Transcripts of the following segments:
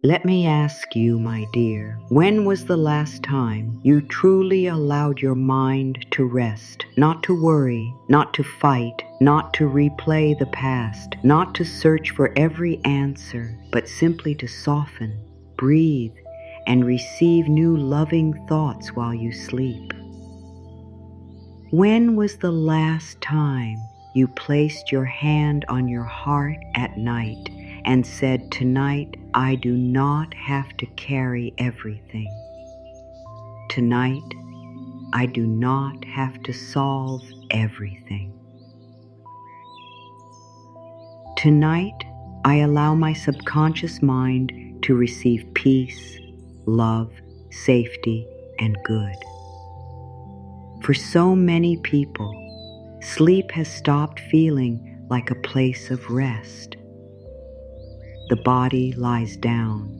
Let me ask you, my dear, when was the last time you truly allowed your mind to rest, not to worry, not to fight, not to replay the past, not to search for every answer, but simply to soften, breathe, and receive new loving thoughts while you sleep? When was the last time you placed your hand on your heart at night and said, "Tonight I do not have to carry everything. Tonight I do not have to solve everything. Tonight I allow my subconscious mind to receive peace, love, safety, and good." For so many people, sleep has stopped feeling like a place of rest. The body lies down,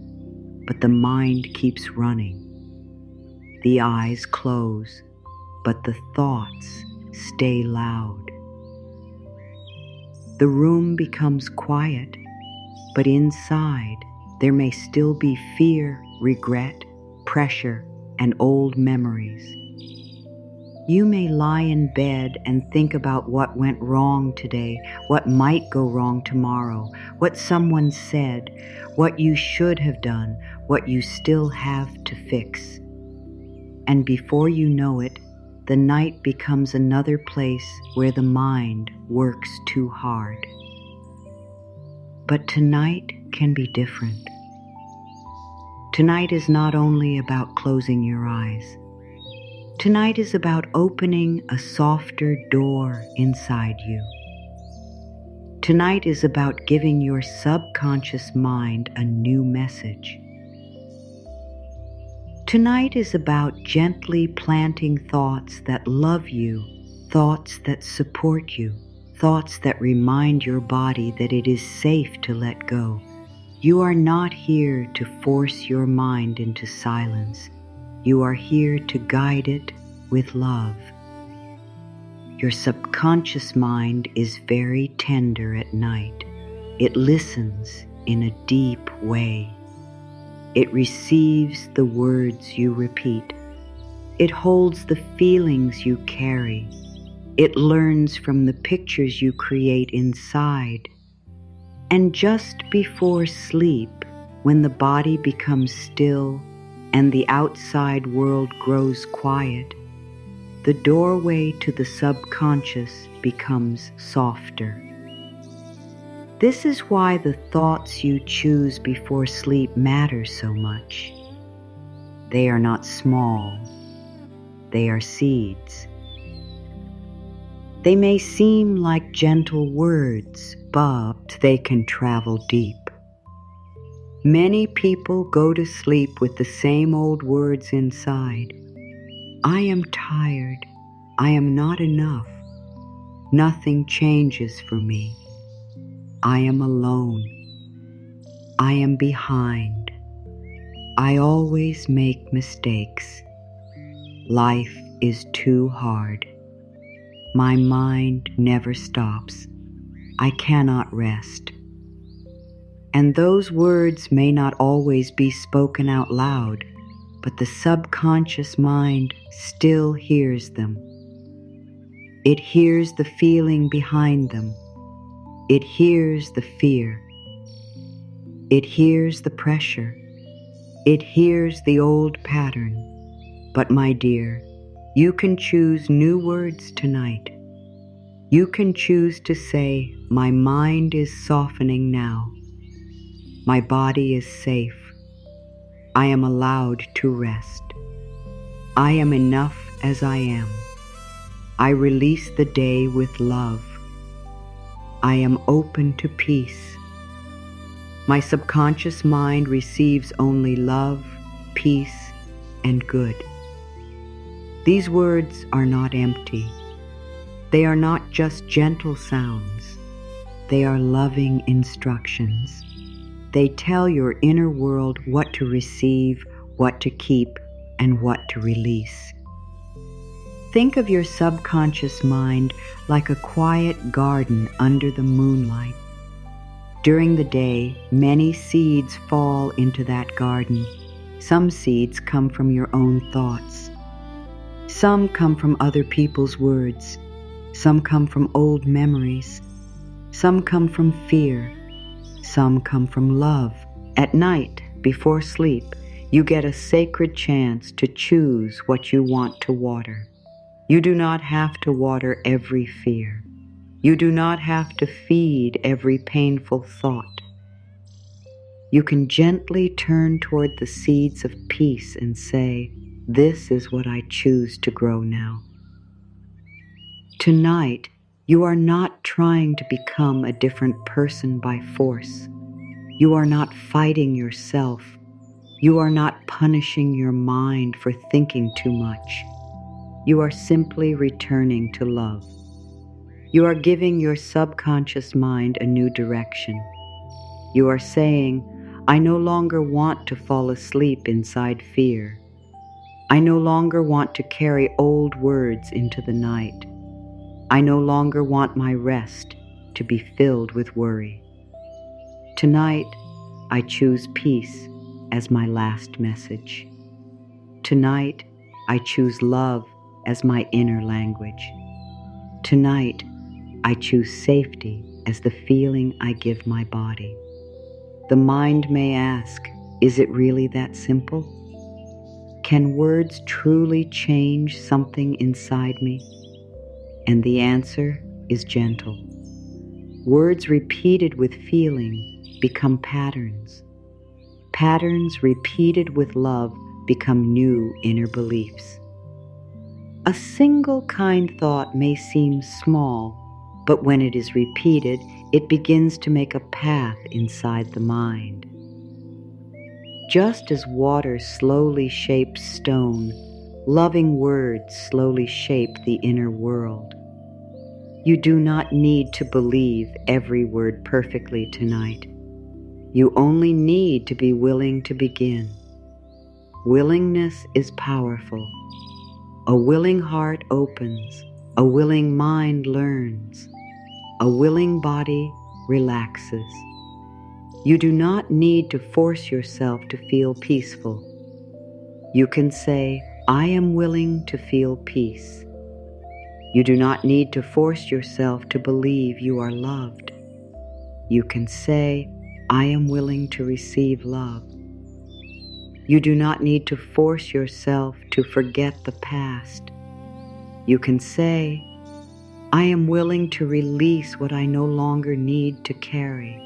but the mind keeps running. The eyes close, but the thoughts stay loud. The room becomes quiet, but inside there may still be fear, regret, pressure, and old memories. You may lie in bed and think about what went wrong today, what might go wrong tomorrow, what someone said, what you should have done, what you still have to fix. And before you know it, the night becomes another place where the mind works too hard. But tonight can be different. Tonight is not only about closing your eyes. Tonight is about opening a softer door inside you. Tonight is about giving your subconscious mind a new message. Tonight is about gently planting thoughts that love you, thoughts that support you, thoughts that remind your body that it is safe to let go. You are not here to force your mind into silence. You are here to guide it with love. Your subconscious mind is very tender at night. It listens in a deep way. It receives the words you repeat. It holds the feelings you carry. It learns from the pictures you create inside. And just before sleep, when the body becomes still and the outside world grows quiet, the doorway to the subconscious becomes softer. This is why the thoughts you choose before sleep matter so much. They are not small. They are seeds. They may seem like gentle words, but they can travel deep. Many people go to sleep with the same old words inside. I am tired. I am not enough. Nothing changes for me. I am alone. I am behind. I always make mistakes. Life is too hard. My mind never stops. I cannot rest. And those words may not always be spoken out loud, but the subconscious mind still hears them. It hears the feeling behind them. It hears the fear. It hears the pressure. It hears the old pattern. But my dear, you can choose new words tonight. You can choose to say, my mind is softening now. My body is safe. I am allowed to rest. I am enough as I am. I release the day with love. I am open to peace. My subconscious mind receives only love, peace, and good. These words are not empty. They are not just gentle sounds. They are loving instructions. They tell your inner world what to receive, what to keep, and what to release. Think of your subconscious mind like a quiet garden under the moonlight. During the day, many seeds fall into that garden. Some seeds come from your own thoughts. Some come from other people's words. Some come from old memories. Some come from fear. Some come from love. At night, before sleep, you get a sacred chance to choose what you want to water. You do not have to water every fear. You do not have to feed every painful thought. You can gently turn toward the seeds of peace and say, "This is what I choose to grow now." Tonight, you are not trying to become a different person by force. You are not fighting yourself. You are not punishing your mind for thinking too much. You are simply returning to love. You are giving your subconscious mind a new direction. You are saying, "I no longer want to fall asleep inside fear. I no longer want to carry old words into the night. I no longer want my rest to be filled with worry. Tonight, I choose peace as my last message. Tonight, I choose love as my inner language. Tonight, I choose safety as the feeling I give my body." The mind may ask, is it really that simple? Can words truly change something inside me? And the answer is gentle. Words repeated with feeling become patterns. Patterns repeated with love become new inner beliefs. A single kind thought may seem small, but when it is repeated, it begins to make a path inside the mind. Just as water slowly shapes stone, loving words slowly shape the inner world. You do not need to believe every word perfectly tonight. You only need to be willing to begin. Willingness is powerful. A willing heart opens. A willing mind learns. A willing body relaxes. You do not need to force yourself to feel peaceful. You can say, "I am willing to feel peace." You do not need to force yourself to believe you are loved. You can say, "I am willing to receive love." You do not need to force yourself to forget the past. You can say, "I am willing to release what I no longer need to carry."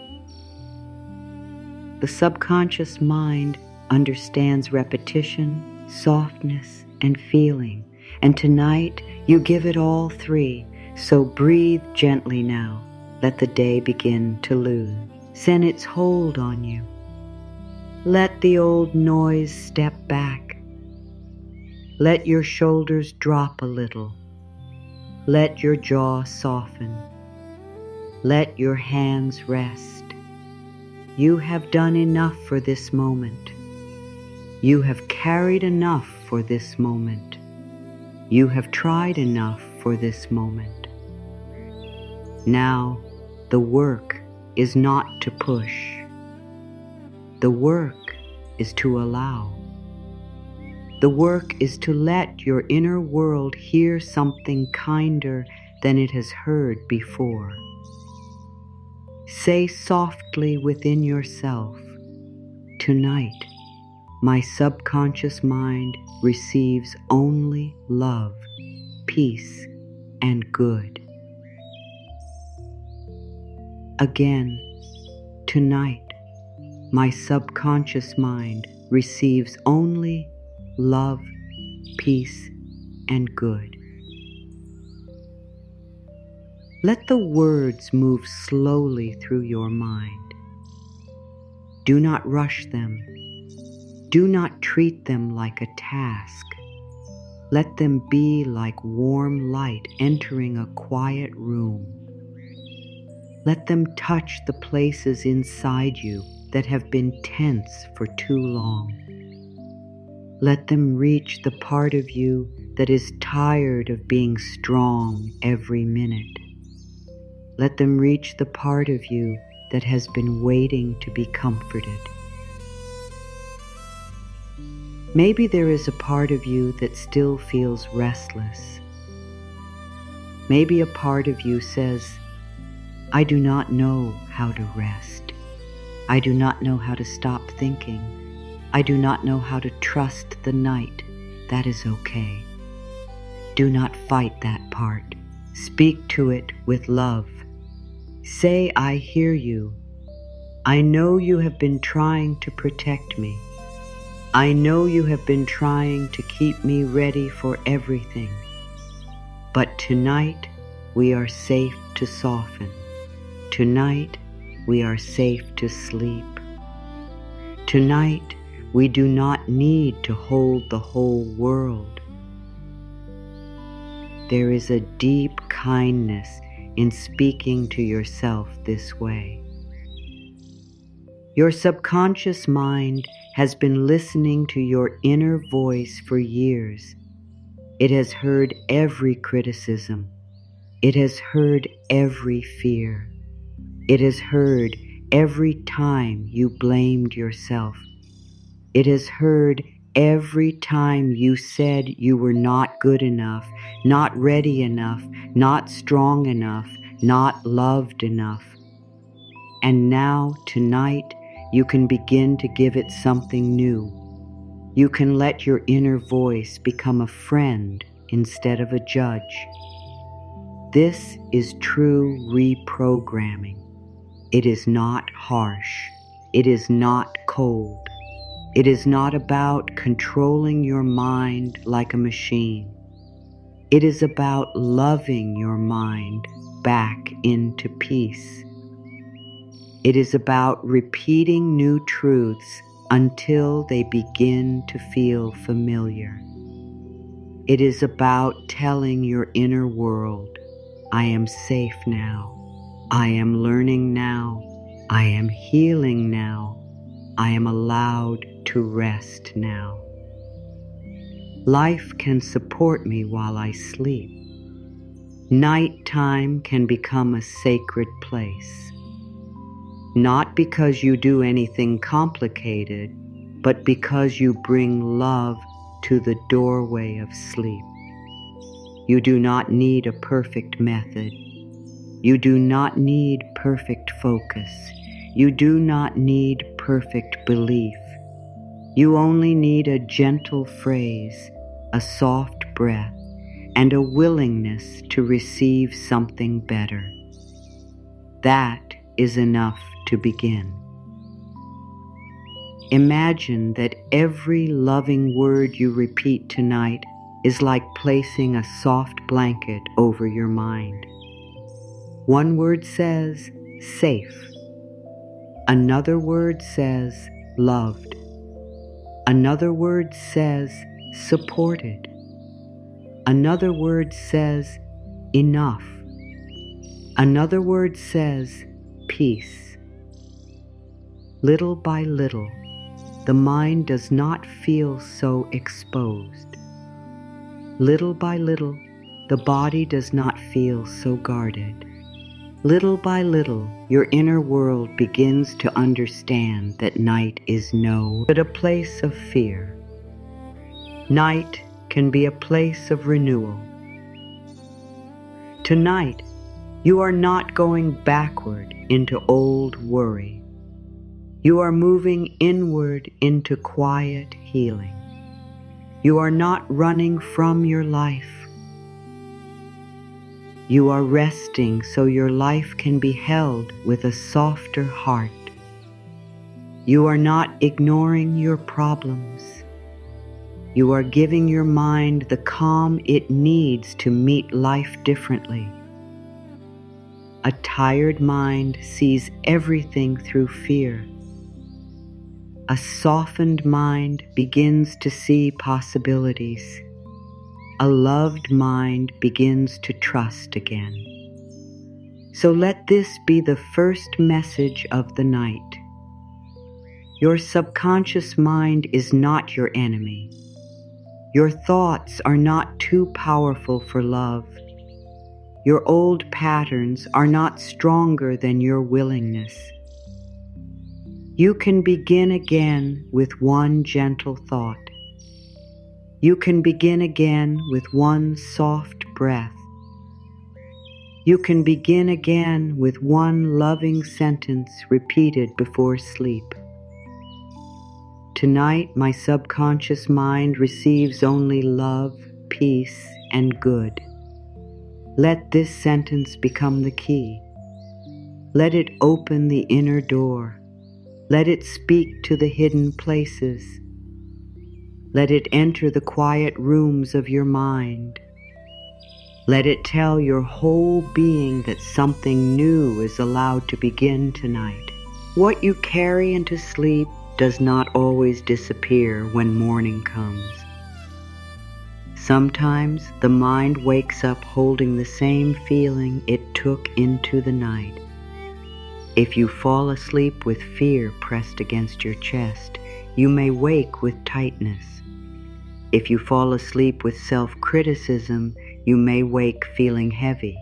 The subconscious mind understands repetition, softness, and feeling, and tonight you give it all three, so breathe gently now. Let the day begin to loosen its hold on you. Let the old noise step back. Let your shoulders drop a little. Let your jaw soften. Let your hands rest. You have done enough for this moment. You have carried enough for this moment. You have tried enough for this moment. Now, the work is not to push. The work is to allow. The work is to let your inner world hear something kinder than it has heard before. Say softly within yourself, "Tonight, my subconscious mind receives only love, peace, and good." Again, tonight, my subconscious mind receives only love, peace, and good. Let the words move slowly through your mind. Do not rush them. Do not treat them like a task. Let them be like warm light entering a quiet room. Let them touch the places inside you that have been tense for too long. Let them reach the part of you that is tired of being strong every minute. Let them reach the part of you that has been waiting to be comforted. Maybe there is a part of you that still feels restless. Maybe a part of you says, I do not know how to rest. I do not know how to stop thinking. I do not know how to trust the night. That is okay. Do not fight that part. Speak to it with love. Say, I hear you. I know you have been trying to protect me. I know you have been trying to keep me ready for everything. But tonight, we are safe to soften. Tonight, we are safe to sleep. Tonight, we do not need to hold the whole world. There is a deep kindness in speaking to yourself this way. Your subconscious mind has been listening to your inner voice for years. It has heard every criticism. It has heard every fear. It has heard every time you blamed yourself. It has heard every time you said you were not good enough, not ready enough, not strong enough, not loved enough. And now, tonight, you can begin to give it something new. You can let your inner voice become a friend instead of a judge. This is true reprogramming. It is not harsh. It is not cold. It is not about controlling your mind like a machine. It is about loving your mind back into peace. It is about repeating new truths until they begin to feel familiar. It is about telling your inner world, I am safe now. I am learning now. I am healing now. I am allowed to rest now. Life can support me while I sleep. Nighttime can become a sacred place. Not because you do anything complicated, but because you bring love to the doorway of sleep. You do not need a perfect method. You do not need perfect focus. You do not need perfect belief. You only need a gentle phrase, a soft breath, and a willingness to receive something better. That is enough to begin. Imagine that every loving word you repeat tonight is like placing a soft blanket over your mind. One word says, safe. Another word says, loved. Another word says, supported. Another word says, enough. Another word says, peace. Little by little, the mind does not feel so exposed. Little by little, the body does not feel so guarded. Little by little, your inner world begins to understand that night is no, but a place of fear. Night can be a place of renewal. Tonight, you are not going backward into old worry. You are moving inward into quiet healing. You are not running from your life. You are resting so your life can be held with a softer heart. You are not ignoring your problems. You are giving your mind the calm it needs to meet life differently. A tired mind sees everything through fear. A softened mind begins to see possibilities. A loved mind begins to trust again. So let this be the first message of the night. Your subconscious mind is not your enemy. Your thoughts are not too powerful for love. Your old patterns are not stronger than your willingness. You can begin again with one gentle thought. You can begin again with one soft breath. You can begin again with one loving sentence repeated before sleep. Tonight, my subconscious mind receives only love, peace, and good. Let this sentence become the key. Let it open the inner door. Let it speak to the hidden places. Let it enter the quiet rooms of your mind. Let it tell your whole being that something new is allowed to begin tonight. What you carry into sleep does not always disappear when morning comes. Sometimes the mind wakes up holding the same feeling it took into the night. If you fall asleep with fear pressed against your chest, you may wake with tightness. If you fall asleep with self-criticism, you may wake feeling heavy.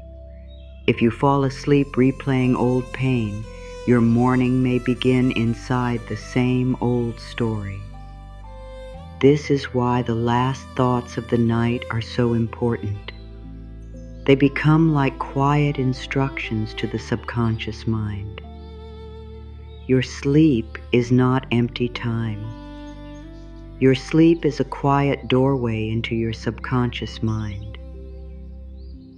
If you fall asleep replaying old pain, your morning may begin inside the same old story. This is why the last thoughts of the night are so important. They become like quiet instructions to the subconscious mind. Your sleep is not empty time. Your sleep is a quiet doorway into your subconscious mind.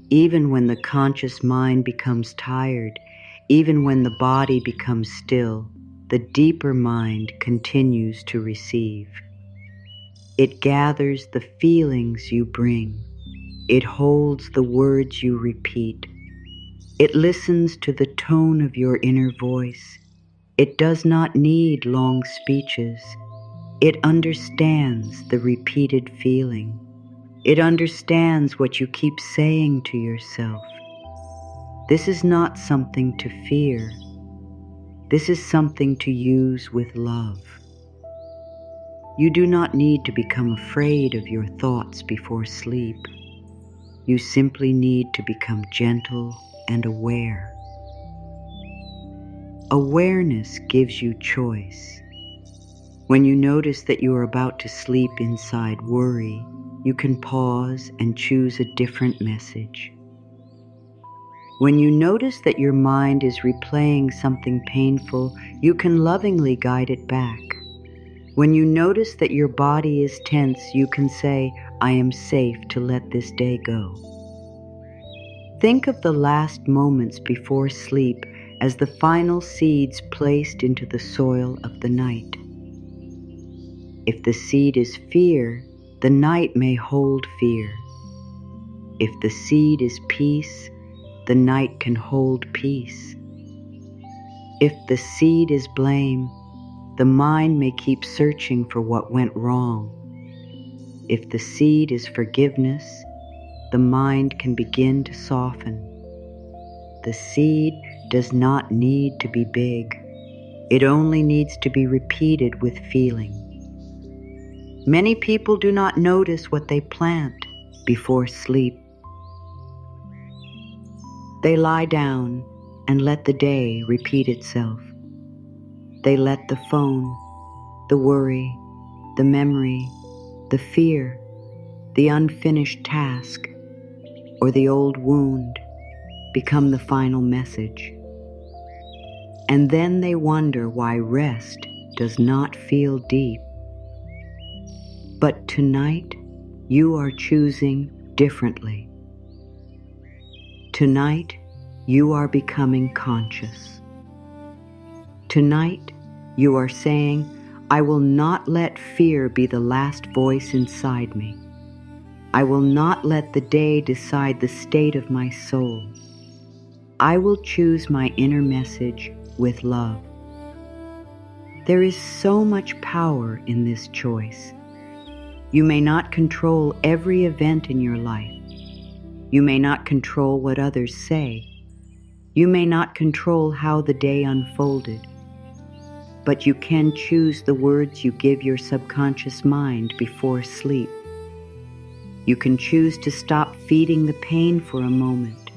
Even when the conscious mind becomes tired, even when the body becomes still, the deeper mind continues to receive. It gathers the feelings you bring. It holds the words you repeat. It listens to the tone of your inner voice. It does not need long speeches. It understands the repeated feeling. It understands what you keep saying to yourself. This is not something to fear. This is something to use with love. You do not need to become afraid of your thoughts before sleep. You simply need to become gentle and aware. Awareness gives you choice. When you notice that you are about to sleep inside worry, you can pause and choose a different message. When you notice that your mind is replaying something painful, you can lovingly guide it back. When you notice that your body is tense, you can say, "I am safe to let this day go." Think of the last moments before sleep as the final seeds placed into the soil of the night. If the seed is fear, the night may hold fear. If the seed is peace, the night can hold peace. If the seed is blame, the mind may keep searching for what went wrong. If the seed is forgiveness, the mind can begin to soften. The seed does not need to be big. It only needs to be repeated with feeling. Many people do not notice what they plant before sleep. They lie down and let the day repeat itself. They let the phone, the worry, the memory, the fear, the unfinished task, or the old wound become the final message. And then they wonder why rest does not feel deep. But tonight, you are choosing differently. Tonight, you are becoming conscious. Tonight, you are saying, "I will not let fear be the last voice inside me. I will not let the day decide the state of my soul. I will choose my inner message with love." There is so much power in this choice. You may not control every event in your life. You may not control what others say. You may not control how the day unfolded. But you can choose the words you give your subconscious mind before sleep. You can choose to stop feeding the pain for a moment.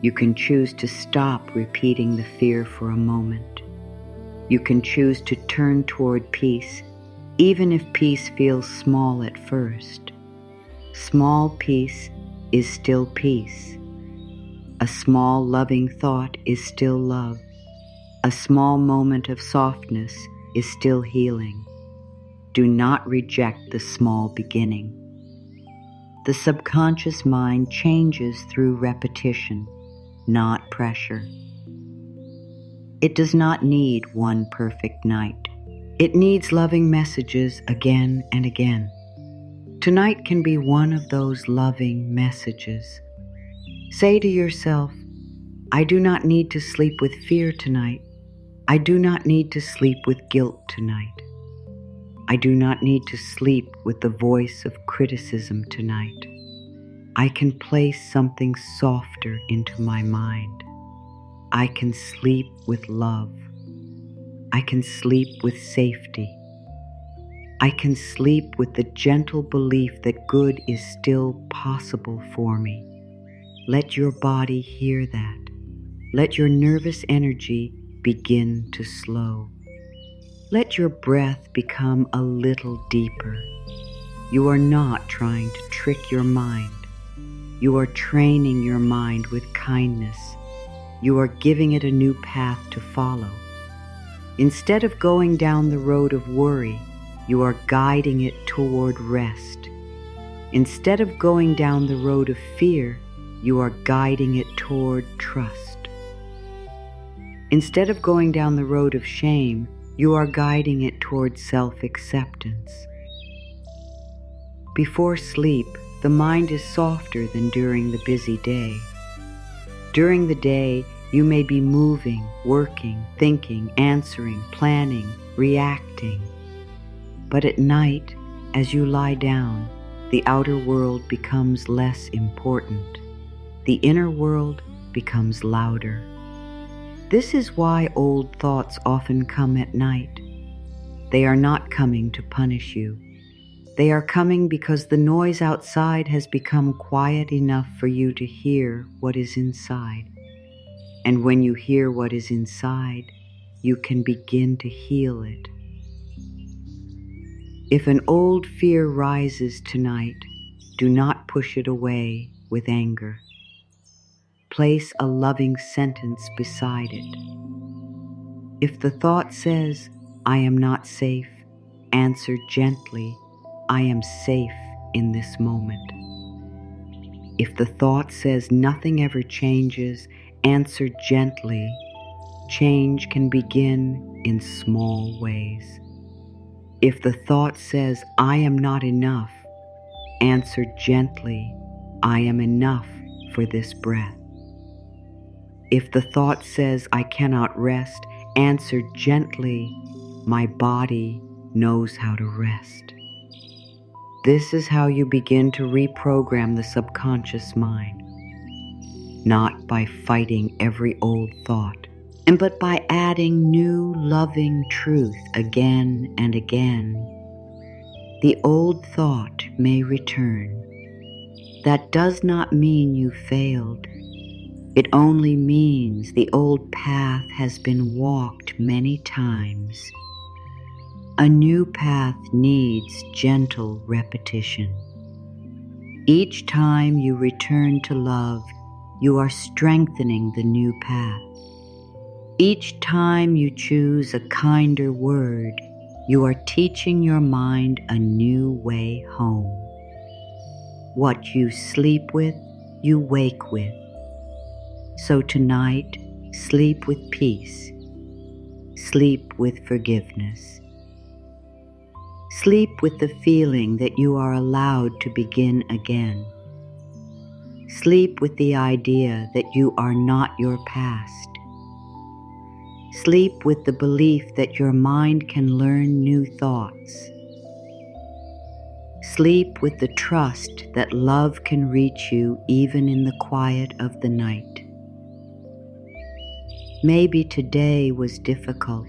You can choose to stop repeating the fear for a moment. You can choose to turn toward peace, even if peace feels small at first. Small peace is still peace. A small loving thought is still love. A small moment of softness is still healing. Do not reject the small beginning. The subconscious mind changes through repetition, not pressure. It does not need one perfect night. It needs loving messages again and again. Tonight can be one of those loving messages. Say to yourself, I do not need to sleep with fear tonight. I do not need to sleep with guilt tonight. I do not need to sleep with the voice of criticism tonight. I can place something softer into my mind. I can sleep with love. I can sleep with safety. I can sleep with the gentle belief that good is still possible for me. Let your body hear that. Let your nervous energy begin to slow. Let your breath become a little deeper. You are not trying to trick your mind. You are training your mind with kindness. You are giving it a new path to follow. Instead of going down the road of worry, you are guiding it toward rest. Instead of going down the road of fear, you are guiding it toward trust. Instead of going down the road of shame, you are guiding it toward self-acceptance. Before sleep, the mind is softer than during the busy day. During the day, you may be moving, working, thinking, answering, planning, reacting. But at night, as you lie down, the outer world becomes less important. The inner world becomes louder. This is why old thoughts often come at night. They are not coming to punish you. They are coming because the noise outside has become quiet enough for you to hear what is inside. And when you hear what is inside, you can begin to heal it. If an old fear rises tonight, do not push it away with anger. Place a loving sentence beside it. If the thought says, I am not safe, answer gently, I am safe in this moment. If the thought says nothing ever changes, answer gently, change can begin in small ways. If the thought says, I am not enough, answer gently, I am enough for this breath. If the thought says, I cannot rest, answer gently, my body knows how to rest. This is how you begin to reprogram the subconscious mind, not by fighting every old thought, but by adding new loving truth again and again. The old thought may return. That does not mean you failed. It only means the old path has been walked many times. A new path needs gentle repetition. Each time you return to love, you are strengthening the new path. Each time you choose a kinder word, you are teaching your mind a new way home. What you sleep with, you wake with. So tonight, sleep with peace. Sleep with forgiveness. Sleep with the feeling that you are allowed to begin again. Sleep with the idea that you are not your past. Sleep with the belief that your mind can learn new thoughts. Sleep with the trust that love can reach you even in the quiet of the night. Maybe today was difficult.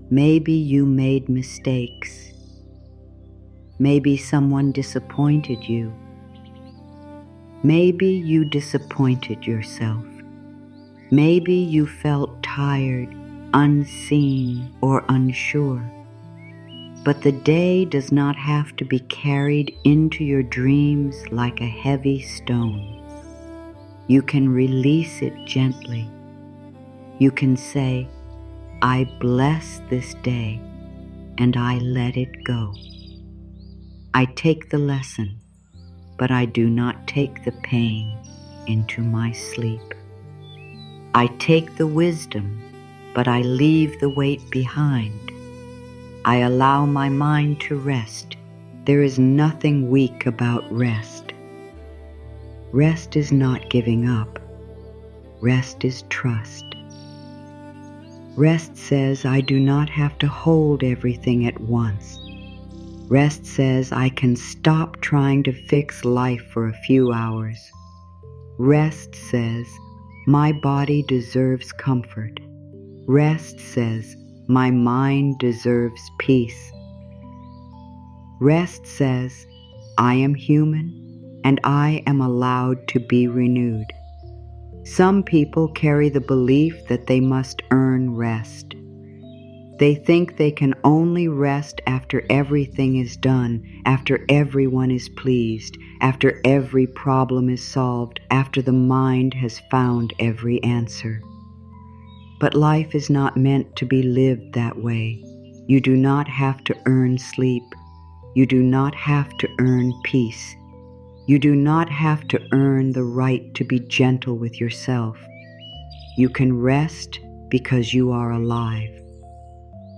Maybe you made mistakes. Maybe someone disappointed you. Maybe you disappointed yourself. Maybe you felt tired, unseen or unsure. But the day does not have to be carried into your dreams like a heavy stone. You can release it gently. You can say, I bless this day and I let it go. I take the lesson, but I do not take the pain into my sleep. I take the wisdom, but I leave the weight behind. I allow my mind to rest. There is nothing weak about rest. Rest is not giving up. Rest is trust. Rest says I do not have to hold everything at once. Rest says I can stop trying to fix life for a few hours. Rest says my body deserves comfort. Rest says my mind deserves peace. Rest says I am human and I am allowed to be renewed. Some people carry the belief that they must earn rest. They think they can only rest after everything is done, after everyone is pleased, after every problem is solved, after the mind has found every answer. But life is not meant to be lived that way. You do not have to earn sleep. You do not have to earn peace. You do not have to earn the right to be gentle with yourself. You can rest because you are alive.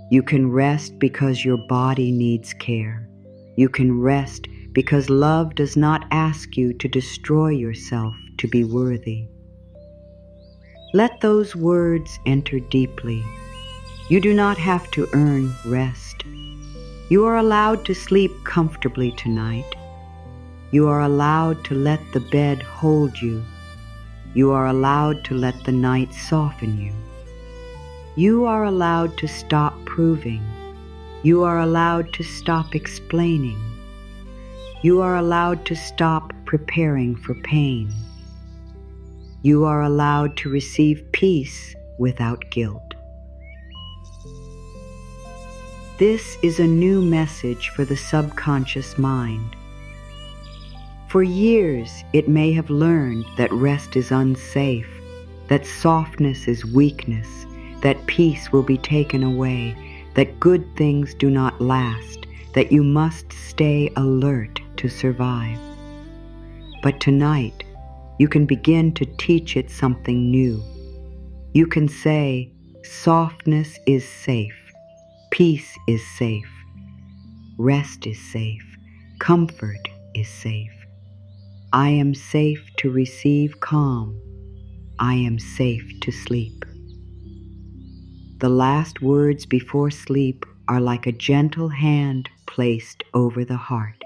You can rest because your body needs care. You can rest because love does not ask you to destroy yourself to be worthy. Let those words enter deeply. You do not have to earn rest. You are allowed to sleep comfortably tonight. You are allowed to let the bed hold you. You are allowed to let the night soften you. You are allowed to stop proving. You are allowed to stop explaining. You are allowed to stop preparing for pain. You are allowed to receive peace without guilt. This is a new message for the subconscious mind. For years, it may have learned that rest is unsafe, that softness is weakness, that peace will be taken away, that good things do not last, that you must stay alert to survive. But tonight, you can begin to teach it something new. You can say, softness is safe, peace is safe, rest is safe, comfort is safe. I am safe to receive calm. I am safe to sleep. The last words before sleep are like a gentle hand placed over the heart.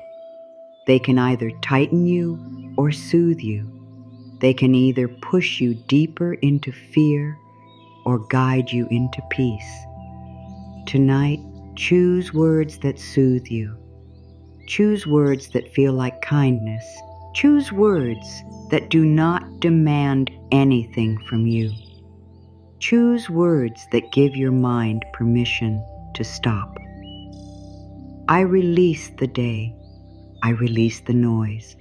They can either tighten you or soothe you. They can either push you deeper into fear or guide you into peace. Tonight, choose words that soothe you. Choose words that feel like kindness. Choose words that do not demand anything from you. Choose words that give your mind permission to stop. I release the day. I release the noise.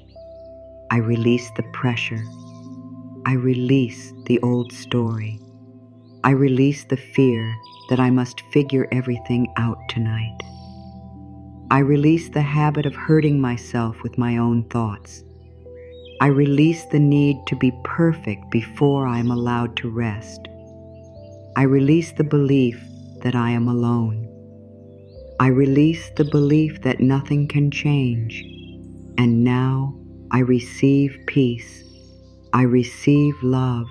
I release the pressure. I release the old story. I release the fear that I must figure everything out tonight. I release the habit of hurting myself with my own thoughts. I release the need to be perfect before I am allowed to rest. I release the belief that I am alone. I release the belief that nothing can change. And now I receive peace. I receive love.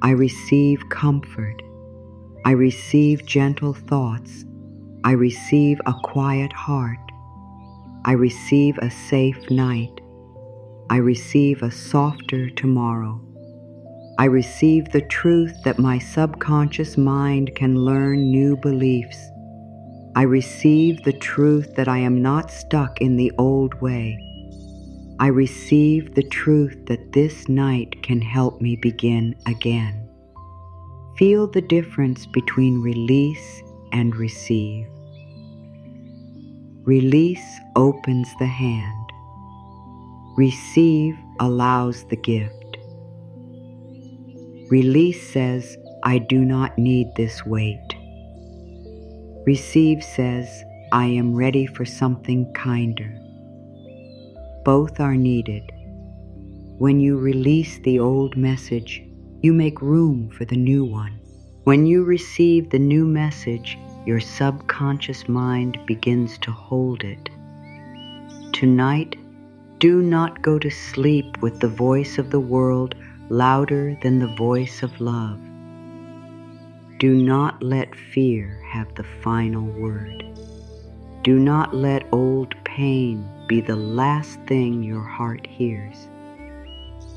I receive comfort. I receive gentle thoughts. I receive a quiet heart. I receive a safe night. I receive a softer tomorrow. I receive the truth that my subconscious mind can learn new beliefs. I receive the truth that I am not stuck in the old way. I receive the truth that this night can help me begin again. Feel the difference between release and receive. Release opens the hand. Receive allows the gift. Release says, I do not need this weight. Receive says, I am ready for something kinder. Both are needed. When you release the old message, you make room for the new one. When you receive the new message, your subconscious mind begins to hold it. Tonight, do not go to sleep with the voice of the world louder than the voice of love. Do not let fear have the final word. Do not let old pain be the last thing your heart hears.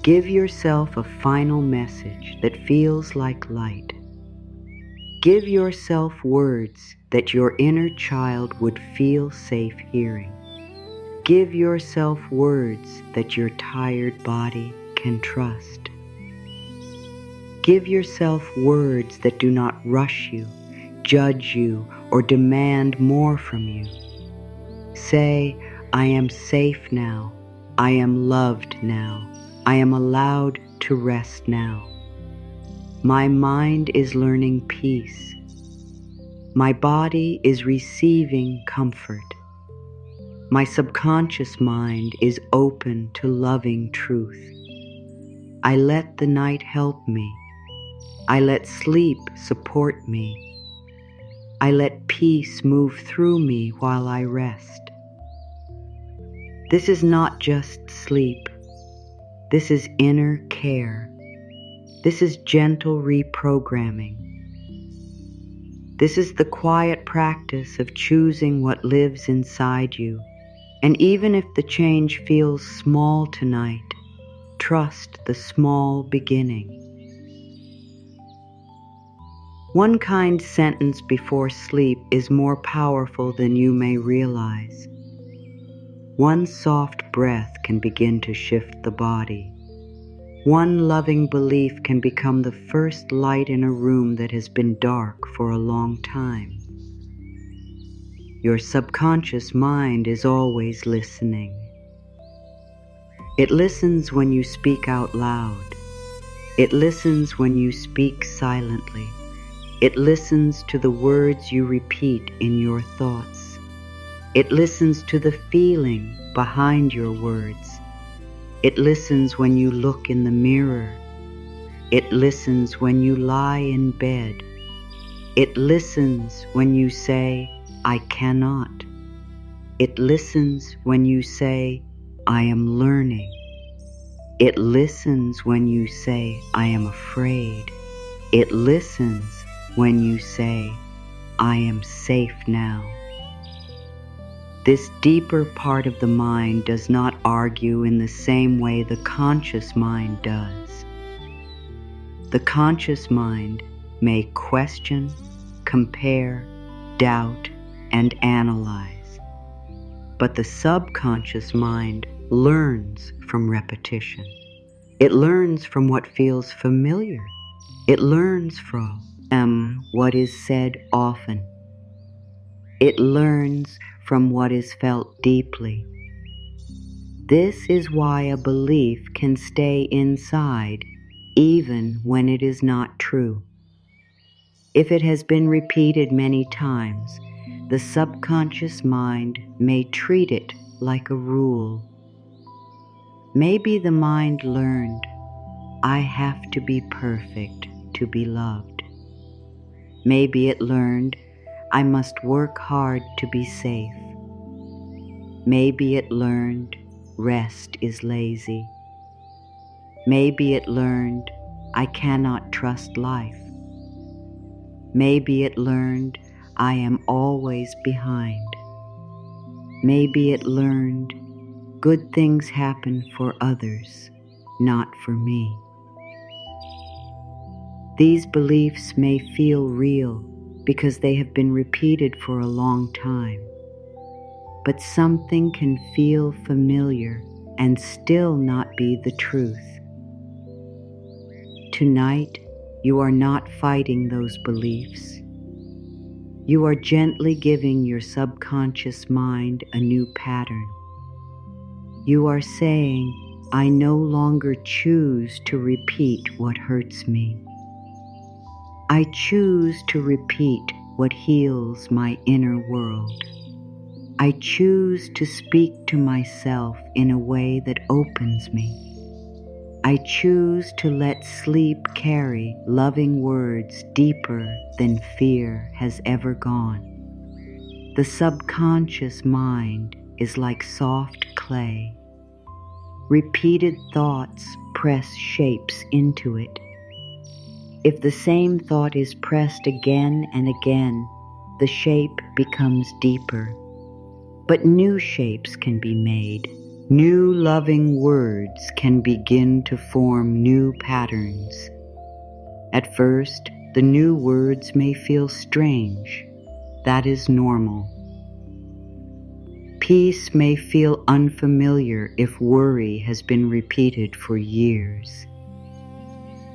Give yourself a final message that feels like light. Give yourself words that your inner child would feel safe hearing. Give yourself words that your tired body can trust. Give yourself words that do not rush you, judge you, or demand more from you. Say, I am safe now. I am loved now. I am allowed to rest now. My mind is learning peace. My body is receiving comfort. My subconscious mind is open to loving truth. I let the night help me. I let sleep support me. I let peace move through me while I rest. This is not just sleep. This is inner care. This is gentle reprogramming. This is the quiet practice of choosing what lives inside you. And even if the change feels small tonight, trust the small beginning. One kind sentence before sleep is more powerful than you may realize. One soft breath can begin to shift the body. One loving belief can become the first light in a room that has been dark for a long time. Your subconscious mind is always listening. It listens when you speak out loud. It listens when you speak silently. It listens to the words you repeat in your thoughts. It listens to the feeling behind your words. It listens when you look in the mirror. It listens when you lie in bed. It listens when you say, I cannot. It listens when you say, I am learning. It listens when you say, I am afraid. It listens when you say, I am safe now. This deeper part of the mind does not argue in the same way the conscious mind does. The conscious mind may question, compare, doubt, and analyze. But the subconscious mind learns from repetition. It learns from what feels familiar. It learns from what is said often. It learns from what is felt deeply. This is why a belief can stay inside even when it is not true. If it has been repeated many times, the subconscious mind may treat it like a rule. Maybe the mind learned, I have to be perfect to be loved. Maybe it learned, I must work hard to be safe. Maybe it learned, rest is lazy. Maybe it learned, I cannot trust life. Maybe it learned, I am always behind. Maybe it learned, good things happen for others, not for me. These beliefs may feel real because they have been repeated for a long time. But something can feel familiar and still not be the truth. Tonight, You are not fighting those beliefs. You are gently giving your subconscious mind a new pattern. You are saying, I no longer choose to repeat what hurts me. I choose to repeat what heals my inner world. I choose to speak to myself in a way that opens me. I choose to let sleep carry loving words deeper than fear has ever gone. The subconscious mind is like soft clay. Repeated thoughts press shapes into it. If the same thought is pressed again and again, the shape becomes deeper. But new shapes can be made. New loving words can begin to form new patterns. At first, the new words may feel strange. That is normal. Peace may feel unfamiliar if worry has been repeated for years.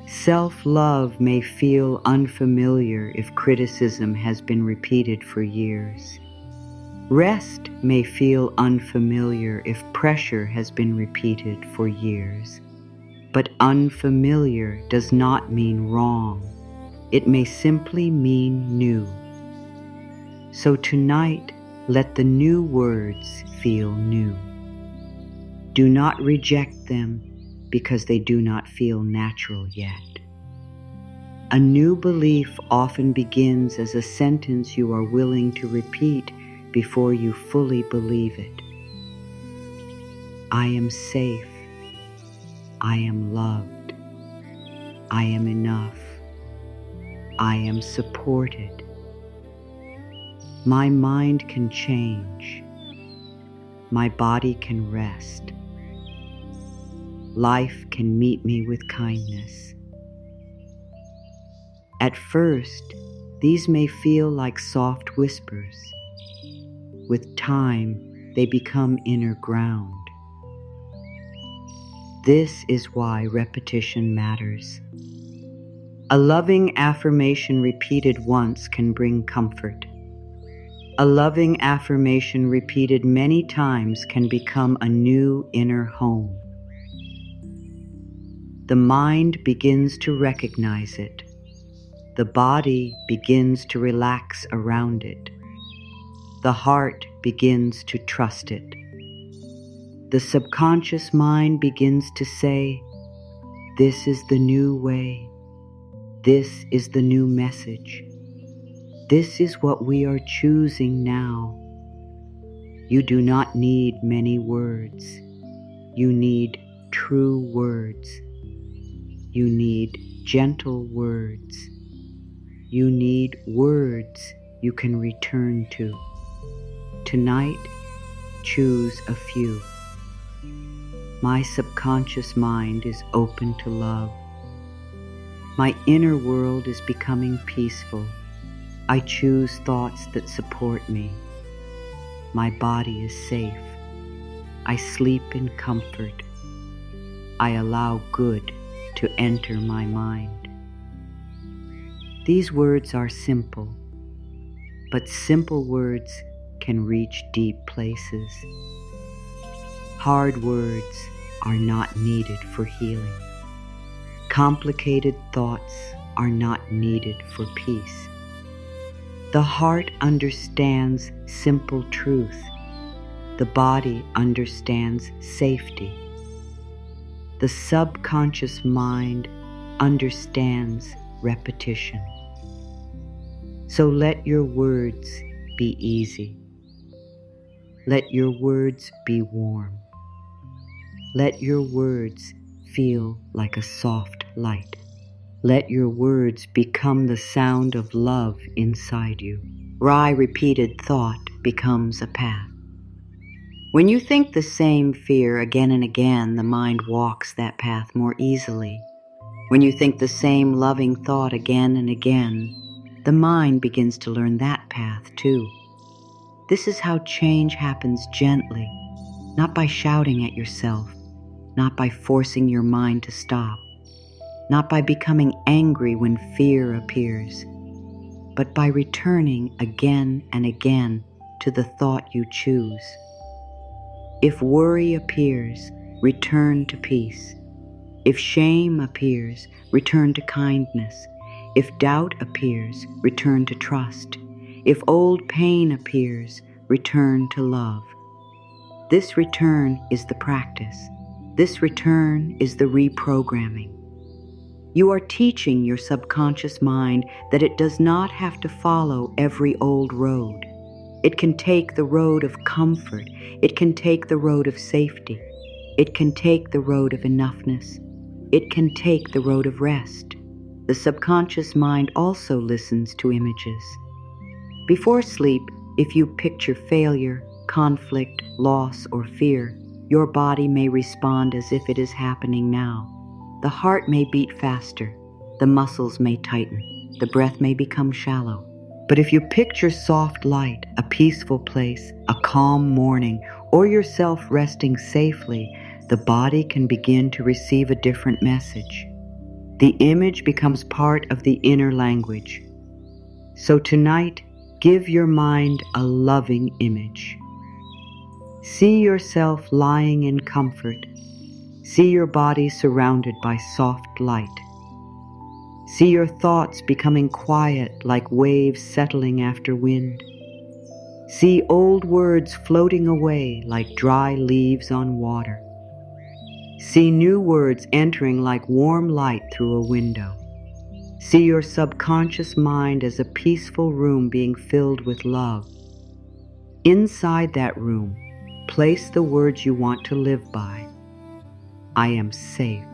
Self-love may feel unfamiliar if criticism has been repeated for years. Rest may feel unfamiliar if pressure has been repeated for years. But unfamiliar does not mean wrong. It may simply mean new. So tonight, let the new words feel new. Do not reject them because they do not feel natural yet. A new belief often begins as a sentence you are willing to repeat before you fully believe it. I am safe. I am loved. I am enough. I am supported. My mind can change. My body can rest. Life can meet me with kindness. At first, these may feel like soft whispers. With time, they become inner ground. This is why repetition matters. A loving affirmation repeated once can bring comfort. A loving affirmation repeated many times can become a new inner home. The mind begins to recognize it. The body begins to relax around it. The heart begins to trust it. The subconscious mind begins to say, this is the new way. This is the new message. This is what we are choosing now. You do not need many words. You need true words. You need gentle words. You need words you can return to. Tonight, choose a few. My subconscious mind is open to love. My inner world is becoming peaceful. I choose thoughts that support me. My body is safe. I sleep in comfort. I allow good to enter my mind. These words are simple, but simple words can reach deep places. Hard words are not needed for healing. Complicated thoughts are not needed for peace. The heart understands simple truth. The body understands safety. The subconscious mind understands repetition. So let your words be easy. Let your words be warm. Let your words feel like a soft light. Let your words become the sound of love inside you. Repeated thought becomes a path. When you think the same fear again and again, the mind walks that path more easily. When you think the same loving thought again and again, the mind begins to learn that path too. This is how change happens gently, not by shouting at yourself, not by forcing your mind to stop. not by becoming angry when fear appears, but by returning again and again to the thought you choose. If worry appears, return to peace. If shame appears, return to kindness. If doubt appears, return to trust. If old pain appears, return to love. This return is the practice. This return is the reprogramming. You are teaching your subconscious mind that it does not have to follow every old road. It can take the road of comfort. It can take the road of safety. It can take the road of enoughness. It can take the road of rest. The subconscious mind also listens to images. Before sleep, if you picture failure, conflict, loss, or fear, your body may respond as if it is happening now. The heart may beat faster. The muscles may tighten. The breath may become shallow. But if you picture soft light, a peaceful place, a calm morning, or yourself resting safely, the body can begin to receive a different message. The image becomes part of the inner language. So tonight, give your mind a loving image. See yourself lying in comfort. See your body surrounded by soft light. See your thoughts becoming quiet like waves settling after wind. See old words floating away like dry leaves on water. See new words entering like warm light through a window. See your subconscious mind as a peaceful room being filled with love. Inside that room, place the words you want to live by. I am safe.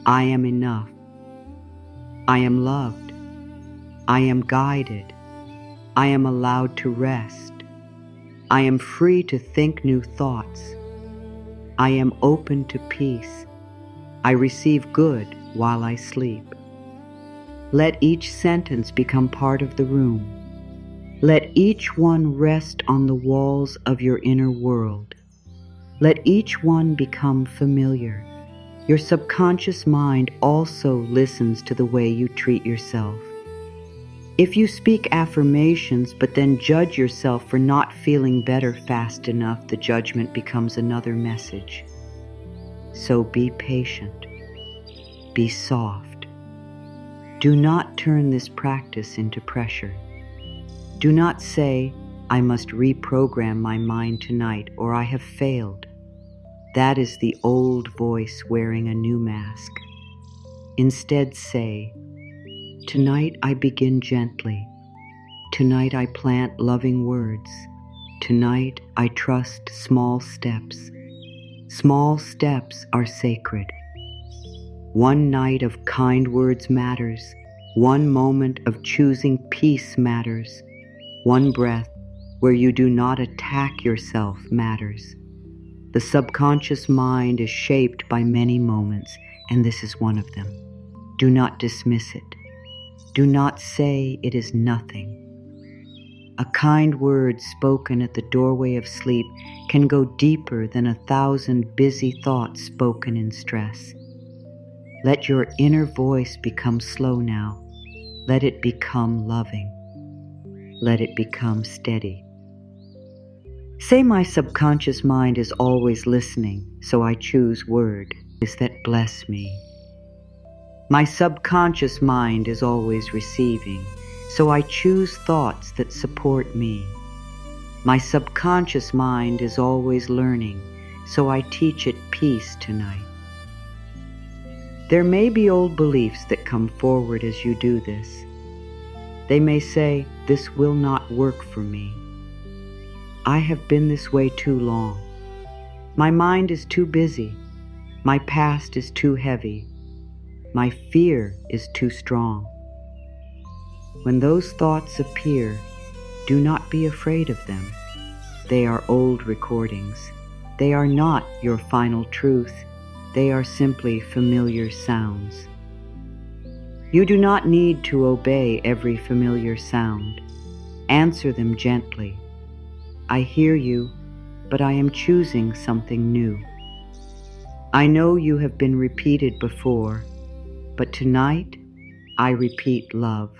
I am enough. I am loved. I am guided. I am allowed to rest. I am free to think new thoughts. I am open to peace. I receive good while I sleep. Let each sentence become part of the room. Let each one rest on the walls of your inner world. Let each one become familiar. Your subconscious mind also listens to the way you treat yourself. If you speak affirmations but then judge yourself for not feeling better fast enough, the judgment becomes another message. So be patient. Be soft. Do not turn this practice into pressure. Do not say, I must reprogram my mind tonight or I have failed. That is the old voice wearing a new mask. Instead say, tonight I begin gently. Tonight I plant loving words. Tonight I trust small steps. Small steps are sacred. One night of kind words matters. One moment of choosing peace matters. One breath where you do not attack yourself matters. The subconscious mind is shaped by many moments, and this is one of them. Do not dismiss it. Do not say it is nothing. A kind word spoken at the doorway of sleep can go deeper than 1,000 busy thoughts spoken in stress. Let your inner voice become slow now. Let it become loving. Let it become steady. Say my subconscious mind is always listening, so I choose words that bless me. My subconscious mind is always receiving, so I choose thoughts that support me. My subconscious mind is always learning, so I teach it peace tonight. There may be old beliefs that come forward as you do this. They may say, this will not work for me. I have been this way too long. My mind is too busy. My past is too heavy. My fear is too strong. When those thoughts appear, do not be afraid of them. They are old recordings. They are not your final truth. They are simply familiar sounds. You do not need to obey every familiar sound. Answer them gently. I hear you, but I am choosing something new. I know you have been repeated before. but tonight I repeat love.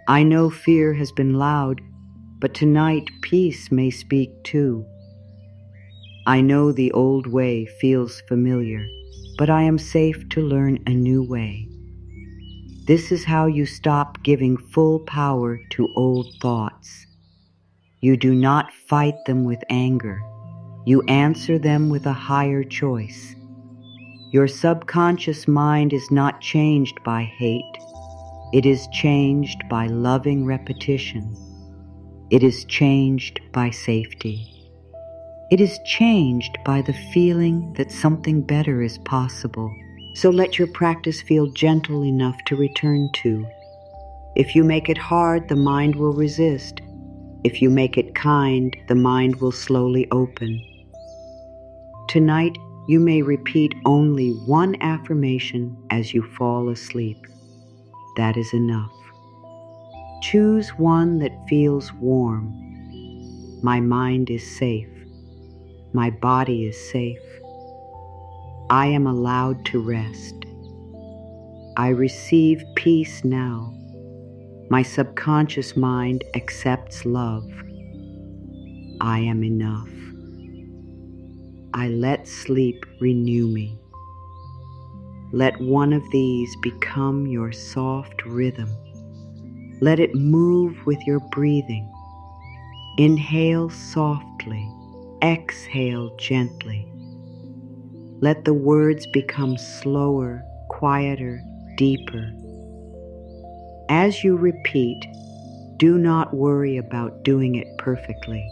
I know fear has been loud, but tonight peace may speak too. I know the old way feels familiar, but I am safe to learn a new way. This is how you stop giving full power to old thoughts. You do not fight them with anger. You answer them with a higher choice. Your subconscious mind is not changed by hate. It is changed by loving repetition. It is changed by safety. It is changed by the feeling that something better is possible. So let your practice feel gentle enough to return to. If you make it hard, the mind will resist. If you make it kind, the mind will slowly open. Tonight, you may repeat only one affirmation as you fall asleep. That is enough. Choose one that feels warm. My mind is safe. My body is safe. I am allowed to rest. I receive peace now. My subconscious mind accepts love. I am enough. I let sleep renew me. Let one of these become your soft rhythm. Let it move with your breathing. Inhale softly, exhale gently. Let the words become slower, quieter, deeper. As you repeat, do not worry about doing it perfectly.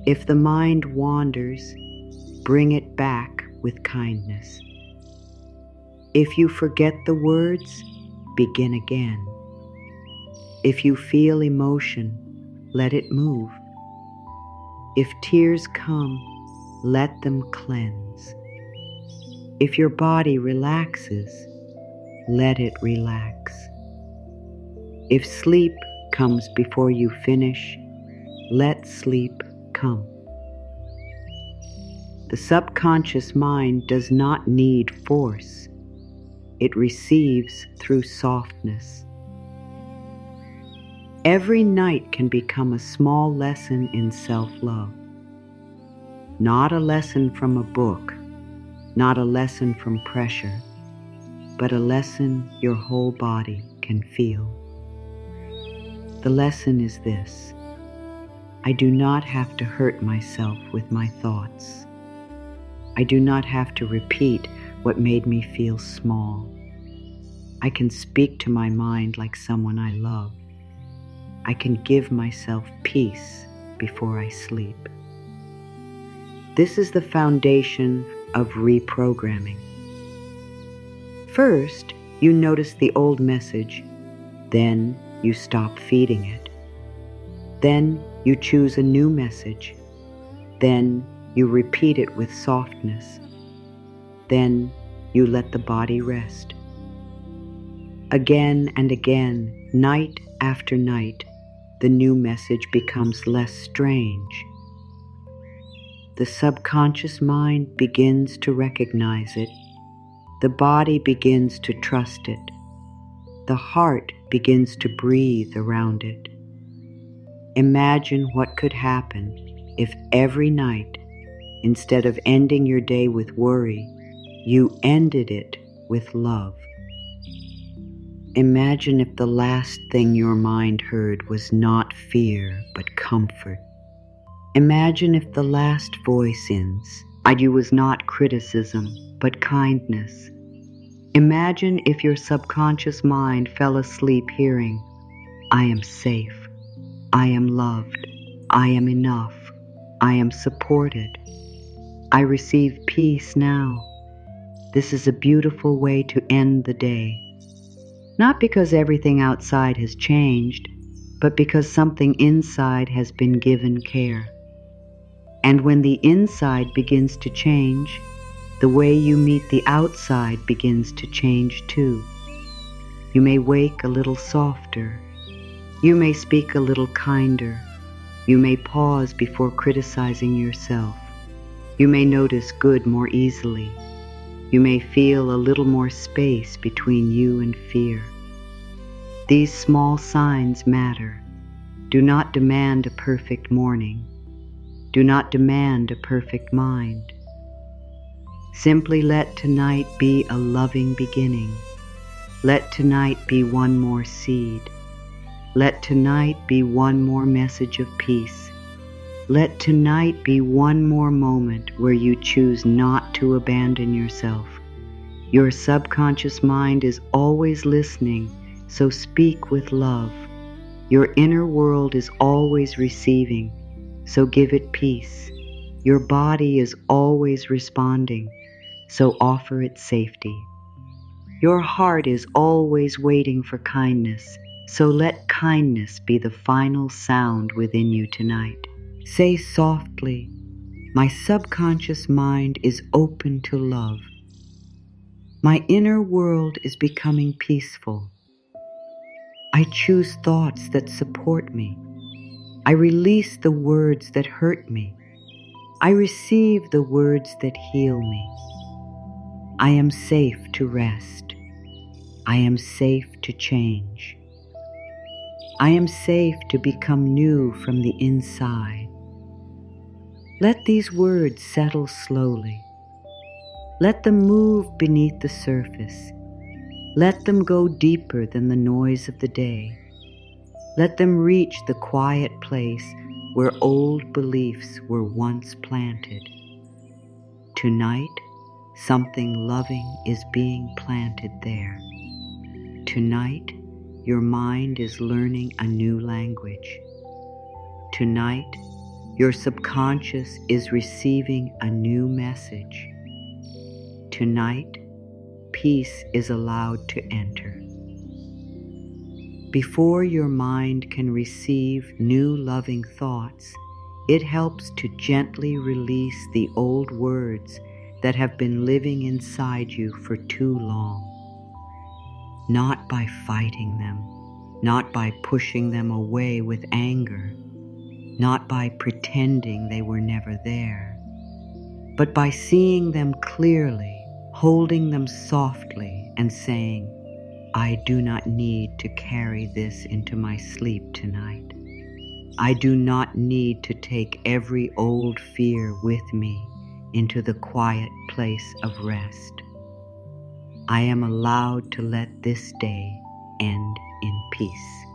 If the mind wanders, bring it back with kindness. If you forget the words, begin again. If you feel emotion, let it move. If tears come, let them cleanse. If your body relaxes, let it relax. If sleep comes before you finish, let sleep come. The subconscious mind does not need force. It receives through softness. Every night can become a small lesson in self-love. Not a lesson from a book, not a lesson from pressure, but a lesson your whole body can feel. The lesson is this: I do not have to hurt myself with my thoughts. I do not have to repeat what made me feel small. I can speak to my mind like someone I love. I can give myself peace before I sleep. This is the foundation of reprogramming. First, you notice the old message. Then you stop feeding it. Then you choose a new message. Then you repeat it with softness. Then you let the body rest. Again and again, night after night, the new message becomes less strange. The subconscious mind begins to recognize it. The body begins to trust it. The heart begins to breathe around it. Imagine what could happen if every night, instead of ending your day with worry, you ended it with love. Imagine if the last thing your mind heard was not fear, but comfort. Imagine if the last voice inside you was not criticism, but kindness. Imagine if your subconscious mind fell asleep hearing, I am safe, I am loved, I am enough, I am supported, I receive peace now. This is a beautiful way to end the day. Not because everything outside has changed, but because something inside has been given care. And when the inside begins to change, the way you meet the outside begins to change too. You may wake a little softer. You may speak a little kinder. You may pause before criticizing yourself. You may notice good more easily. You may feel a little more space between you and fear. These small signs matter. Do not demand a perfect morning. Do not demand a perfect mind. Simply let tonight be a loving beginning. Let tonight be one more seed. Let tonight be one more message of peace. Let tonight be one more moment where you choose not to abandon yourself. Your subconscious mind is always listening, so speak with love. Your inner world is always receiving, so give it peace. Your body is always responding, so offer it safety. Your heart is always waiting for kindness, so let kindness be the final sound within you tonight. Say softly, "My subconscious mind is open to love. My inner world is becoming peaceful. I choose thoughts that support me. I release the words that hurt me. I receive the words that heal me. I am safe to rest. I am safe to change. I am safe to become new from the inside." Let these words settle slowly. Let them move beneath the surface. Let them go deeper than the noise of the day. Let them reach the quiet place where old beliefs were once planted. Tonight, something loving is being planted there. Tonight, your mind is learning a new language. Tonight, your subconscious is receiving a new message. Tonight, peace is allowed to enter. Before your mind can receive new loving thoughts, it helps to gently release the old words that have been living inside you for too long. Not by fighting them, not by pushing them away with anger, not by pretending they were never there, but by seeing them clearly, holding them softly, and saying, "I do not need to carry this into my sleep tonight. I do not need to take every old fear with me into the quiet place of rest. I am allowed to let this day end in peace."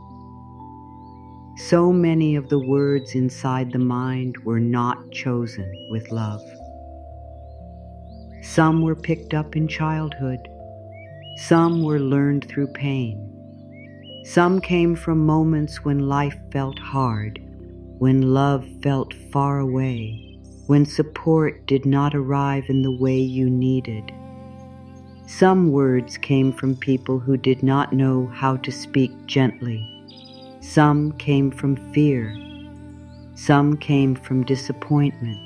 So many of the words inside the mind were not chosen with love. Some were picked up in childhood. Some were learned through pain. Some came from moments when life felt hard, when love felt far away, when support did not arrive in the way you needed. Some words came from people who did not know how to speak gently. Some came from fear. Some came from disappointment.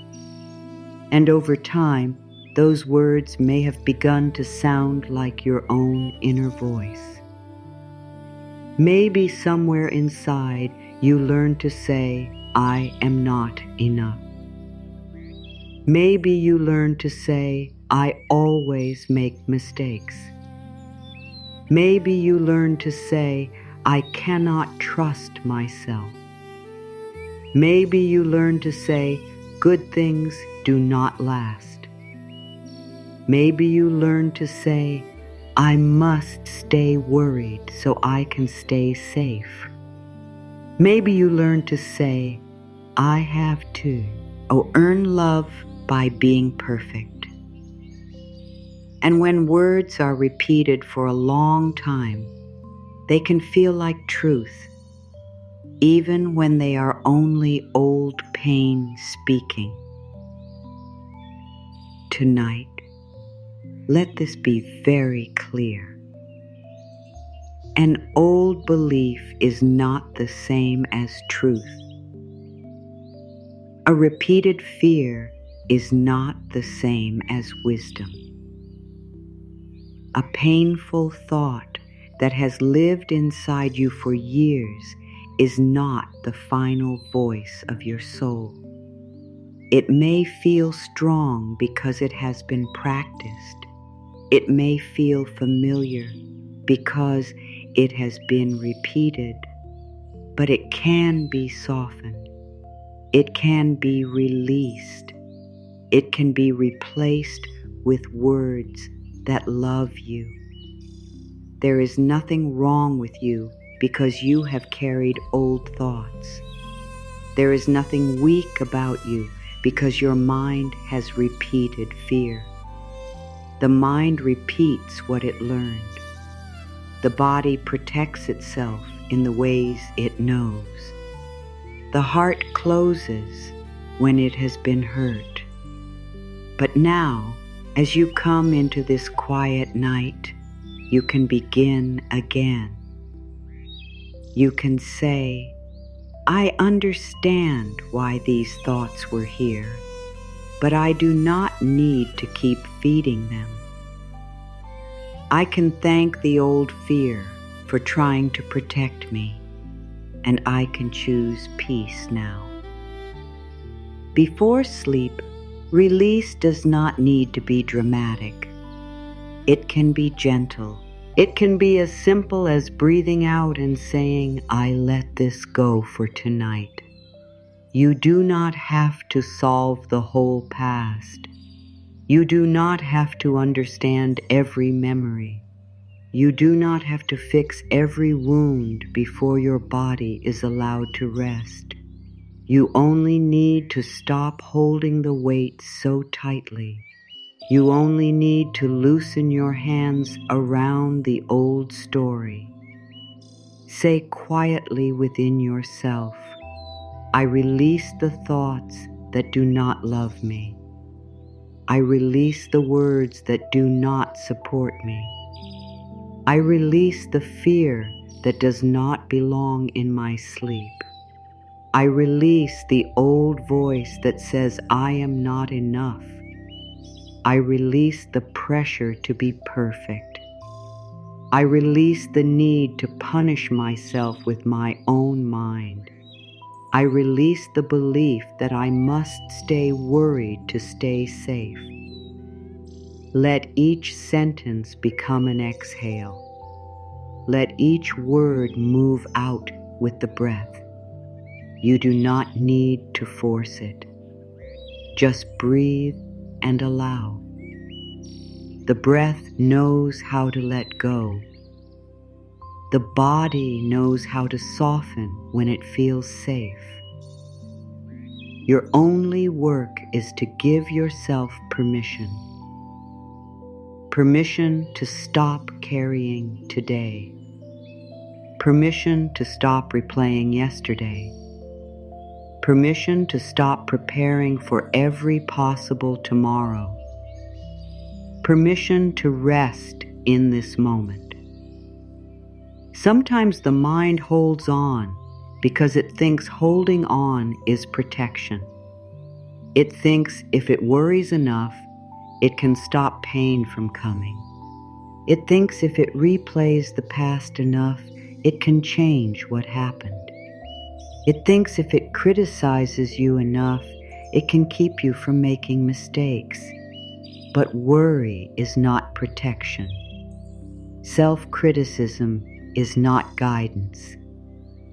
And over time, those words may have begun to sound like your own inner voice. Maybe somewhere inside you learned to say, "I am not enough." Maybe you learned to say, "I always make mistakes." Maybe you learned to say, "I cannot trust myself." Maybe you learned to say, "Good things do not last." Maybe you learned to say, "I must stay worried so I can stay safe." Maybe you learned to say, "I have to, earn love by being perfect." And when words are repeated for a long time, they can feel like truth, even when they are only old pain speaking. Tonight, let this be very clear. An old belief is not the same as truth. A repeated fear is not the same as wisdom. A painful thought that has lived inside you for years is not the final voice of your soul. It may feel strong because it has been practiced. It may feel familiar because it has been repeated, but it can be softened. It can be released. It can be replaced with words that love you. There is nothing wrong with you because you have carried old thoughts. There is nothing weak about you because your mind has repeated fear. The mind repeats what it learned. The body protects itself in the ways it knows. The heart closes when it has been hurt. But now, as you come into this quiet night, you can begin again. You can say, I understand why these thoughts were here, but I do not need to keep feeding them. I can thank the old fear for trying to protect me, and I can choose peace now. Before sleep, release does not need to be dramatic. It can be gentle. It can be as simple as breathing out and saying, I let this go for tonight. You do not have to solve the whole past. You do not have to understand every memory. You do not have to fix every wound before your body is allowed to rest. You only need to stop holding the weight so tightly. You only need to loosen your hands around the old story. Say quietly within yourself, I release the thoughts that do not love me. I release the words that do not support me. I release the fear that does not belong in my sleep. I release the old voice that says I am not enough. I release the pressure to be perfect. I release the need to punish myself with my own mind. I release the belief that I must stay worried to stay safe. Let each sentence become an exhale. Let each word move out with the breath. You do not need to force it. Just breathe and allow. The breath knows how to let go. The body knows how to soften when it feels safe. Your only work is to give yourself permission. Permission to stop carrying today. Permission to stop replaying yesterday. Permission to stop preparing for every possible tomorrow. Permission to rest in this moment. Sometimes the mind holds on because it thinks holding on is protection. It thinks if it worries enough, it can stop pain from coming. It thinks if it replays the past enough, it can change what happened. It thinks if it criticizes you enough, it can keep you from making mistakes. But worry is not protection. Self-criticism is not guidance.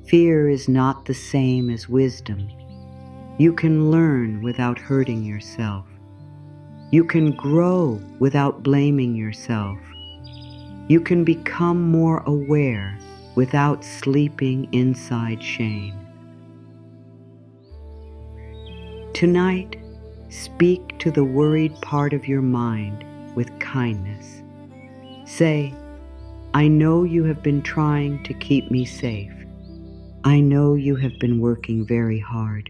Fear is not the same as wisdom. You can learn without hurting yourself. You can grow without blaming yourself. You can become more aware without sleeping inside shame. Tonight, speak to the worried part of your mind with kindness. Say, I know you have been trying to keep me safe. I know you have been working very hard.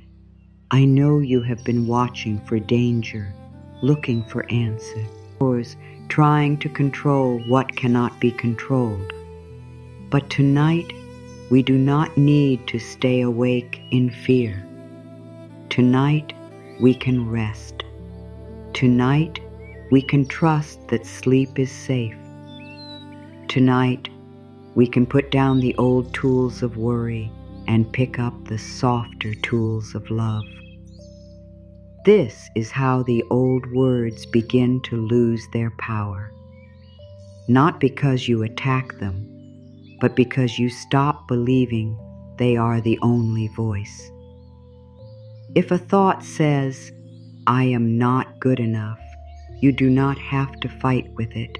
I know you have been watching for danger, looking for answers, trying to control what cannot be controlled. But tonight, we do not need to stay awake in fear. Tonight, we can rest. Tonight, we can trust that sleep is safe. Tonight, we can put down the old tools of worry and pick up the softer tools of love. This is how the old words begin to lose their power. not because you attack them, but because you stop believing they are the only voice. If a thought says, "I am not good enough," you do not have to fight with it.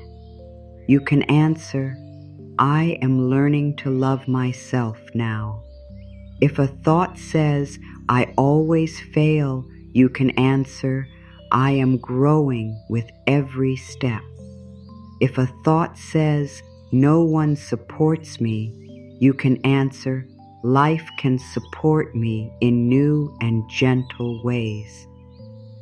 You can answer, "I am learning to love myself now." If a thought says, "I always fail," you can answer, "I am growing with every step." If a thought says, "No one supports me," you can answer, "Life can support me in new and gentle ways."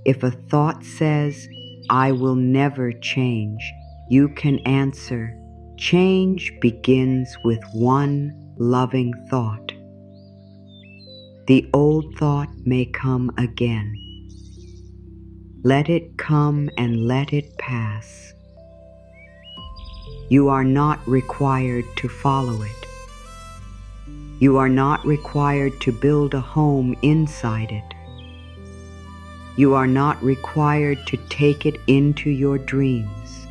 If a thought says, "I will never change," you can answer, "Change begins with one loving thought." The old thought may come again. Let it come and let it pass. You are not required to follow it. You are not required to build a home inside it. You are not required to take it into your dreams.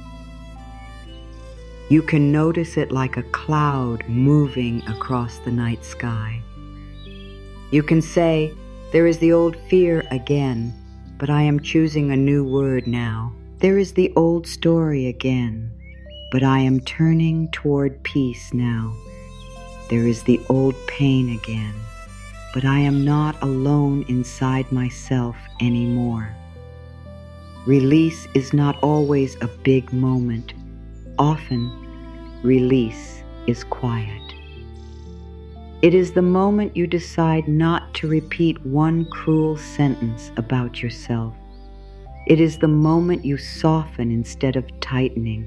You can notice it like a cloud moving across the night sky. You can say, "There is the old fear again, but I am choosing a new word now. There is the old story again, but I am turning toward peace now. There is the old pain again, but I am not alone inside myself anymore." Release is not always a big moment. Often, release is quiet. It is the moment you decide not to repeat one cruel sentence about yourself. It is the moment you soften instead of tightening.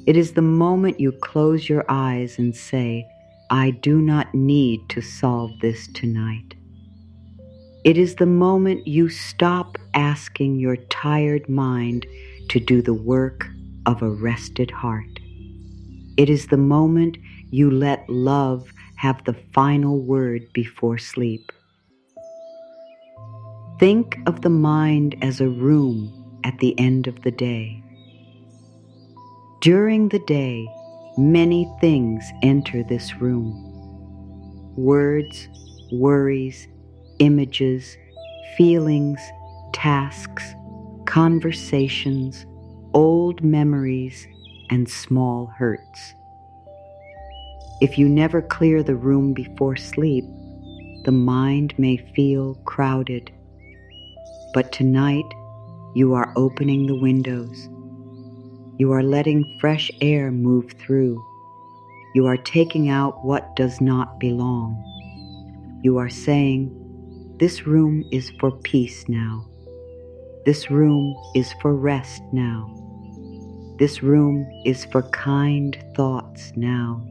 It is the moment you close your eyes and say, "I do not need to solve this tonight." It is the moment you stop asking your tired mind to do the work of a rested heart. It is the moment you let love have the final word before sleep. Think of the mind as a room at the end of the day. During the day, many things enter this room. Words, worries, images, feelings, tasks, conversations, old memories, and small hurts. If you never clear the room before sleep, the mind may feel crowded. But tonight, you are opening the windows. You are letting fresh air move through. You are taking out what does not belong. You are saying, "This room is for peace now. This room is for rest now. This room is for kind thoughts now."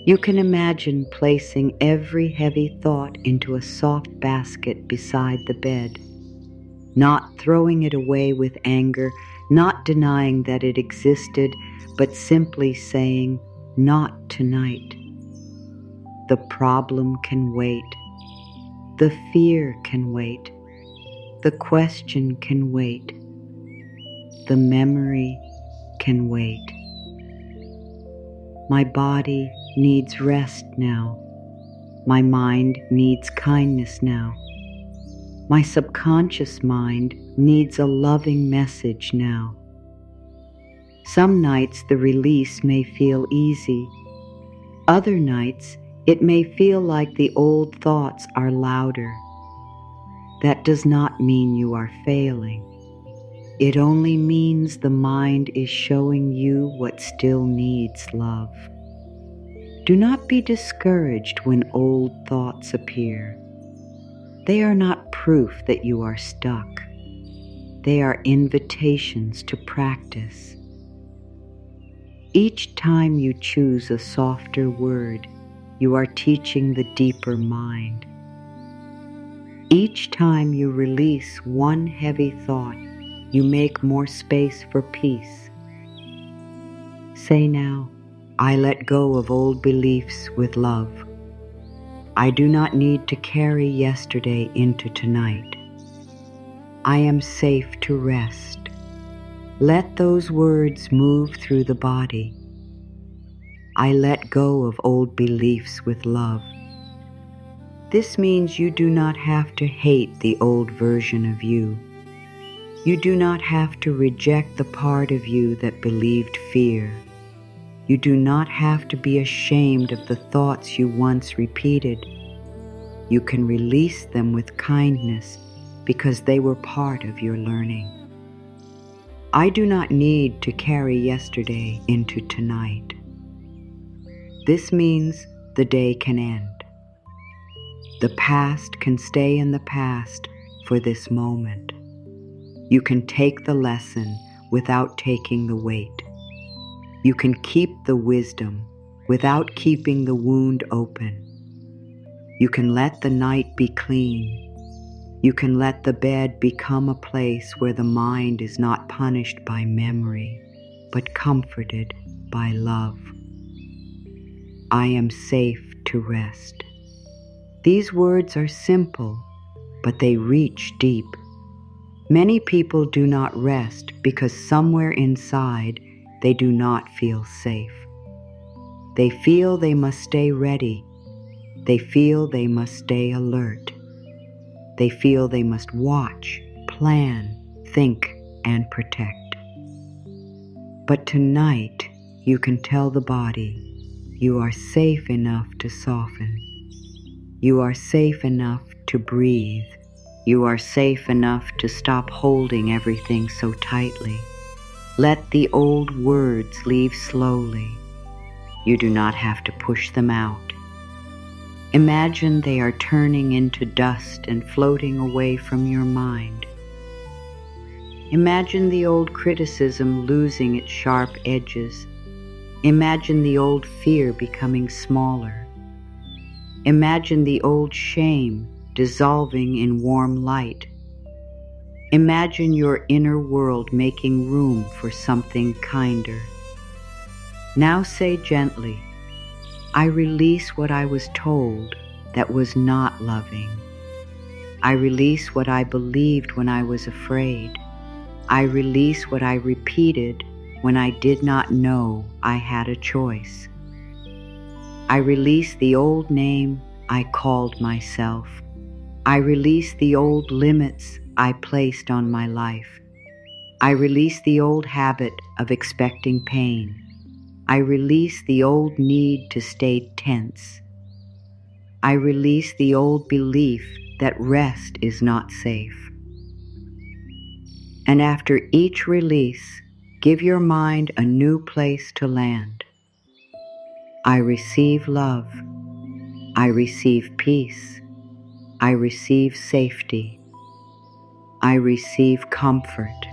You can imagine placing every heavy thought into a soft basket beside the bed, not throwing it away with anger, not denying that it existed, but simply saying, "Not tonight." The problem can wait. The fear can wait. The question can wait. The memory can wait. My body needs rest now. My mind needs kindness now. My subconscious mind needs a loving message now. Some nights the release may feel easy. Other nights it may feel like the old thoughts are louder. That does not mean you are failing. It only means the mind is showing you what still needs love. Do not be discouraged when old thoughts appear. They are not proof that you are stuck. They are invitations to practice. Each time you choose a softer word, you are teaching the deeper mind. Each time you release one heavy thought, you make more space for peace. Say now, "I let go of old beliefs with love. I do not need to carry yesterday into tonight. I am safe to rest. Let those words move through the body. I let go of old beliefs with love. This means you do not have to hate the old version of you. You do not have to reject the part of you that believed fear. You do not have to be ashamed of the thoughts you once repeated. You can release them with kindness because they were part of your learning. I do not need to carry yesterday into tonight. This means the day can end. The past can stay in the past for this moment. You can take the lesson without taking the weight. You can keep the wisdom without keeping the wound open. You can let the night be clean. You can let the bed become a place where the mind is not punished by memory, but comforted by love. I am safe to rest. These words are simple, but they reach deep. Many people do not rest because somewhere inside they do not feel safe. They feel they must stay ready. They feel they must stay alert. They feel they must watch, plan, think, and protect. But tonight, you can tell the body, you are safe enough to soften. You are safe enough to breathe. You are safe enough to stop holding everything so tightly. Let the old words leave slowly. You do not have to push them out. Imagine they are turning into dust and floating away from your mind. Imagine the old criticism losing its sharp edges. Imagine the old fear becoming smaller. Imagine the old shame dissolving in warm light. Imagine your inner world making room for something kinder. Now say gently, I release what I was told that was not loving. I release what I believed when I was afraid. I release what I repeated when I did not know I had a choice. I release the old name I called myself. I release the old limits I placed on my life. I release the old habit of expecting pain. I release the old need to stay tense. I release the old belief that rest is not safe. And after each release, give your mind a new place to land. I receive love. I receive peace. I receive safety. I receive comfort.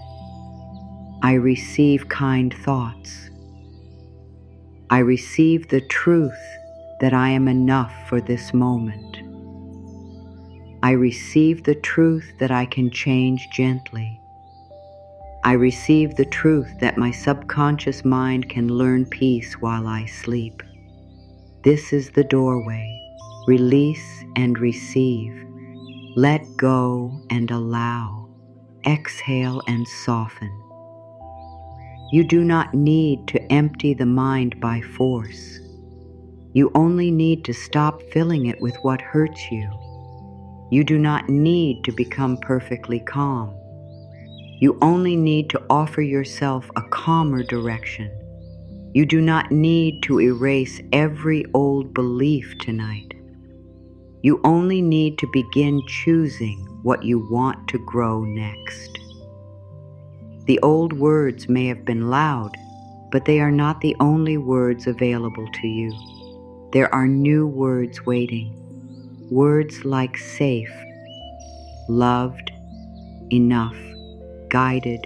I receive kind thoughts. I receive the truth that I am enough for this moment. I receive the truth that I can change gently. I receive the truth that my subconscious mind can learn peace while I sleep. This is the doorway. Release and receive. Let go and allow. Exhale and soften. You do not need to empty the mind by force. You only need to stop filling it with what hurts you. You do not need to become perfectly calm. You only need to offer yourself a calmer direction. You do not need to erase every old belief tonight. You only need to begin choosing what you want to grow next. The old words may have been loud, but they are not the only words available to you. There are new words waiting. Words like safe, loved, enough, guided,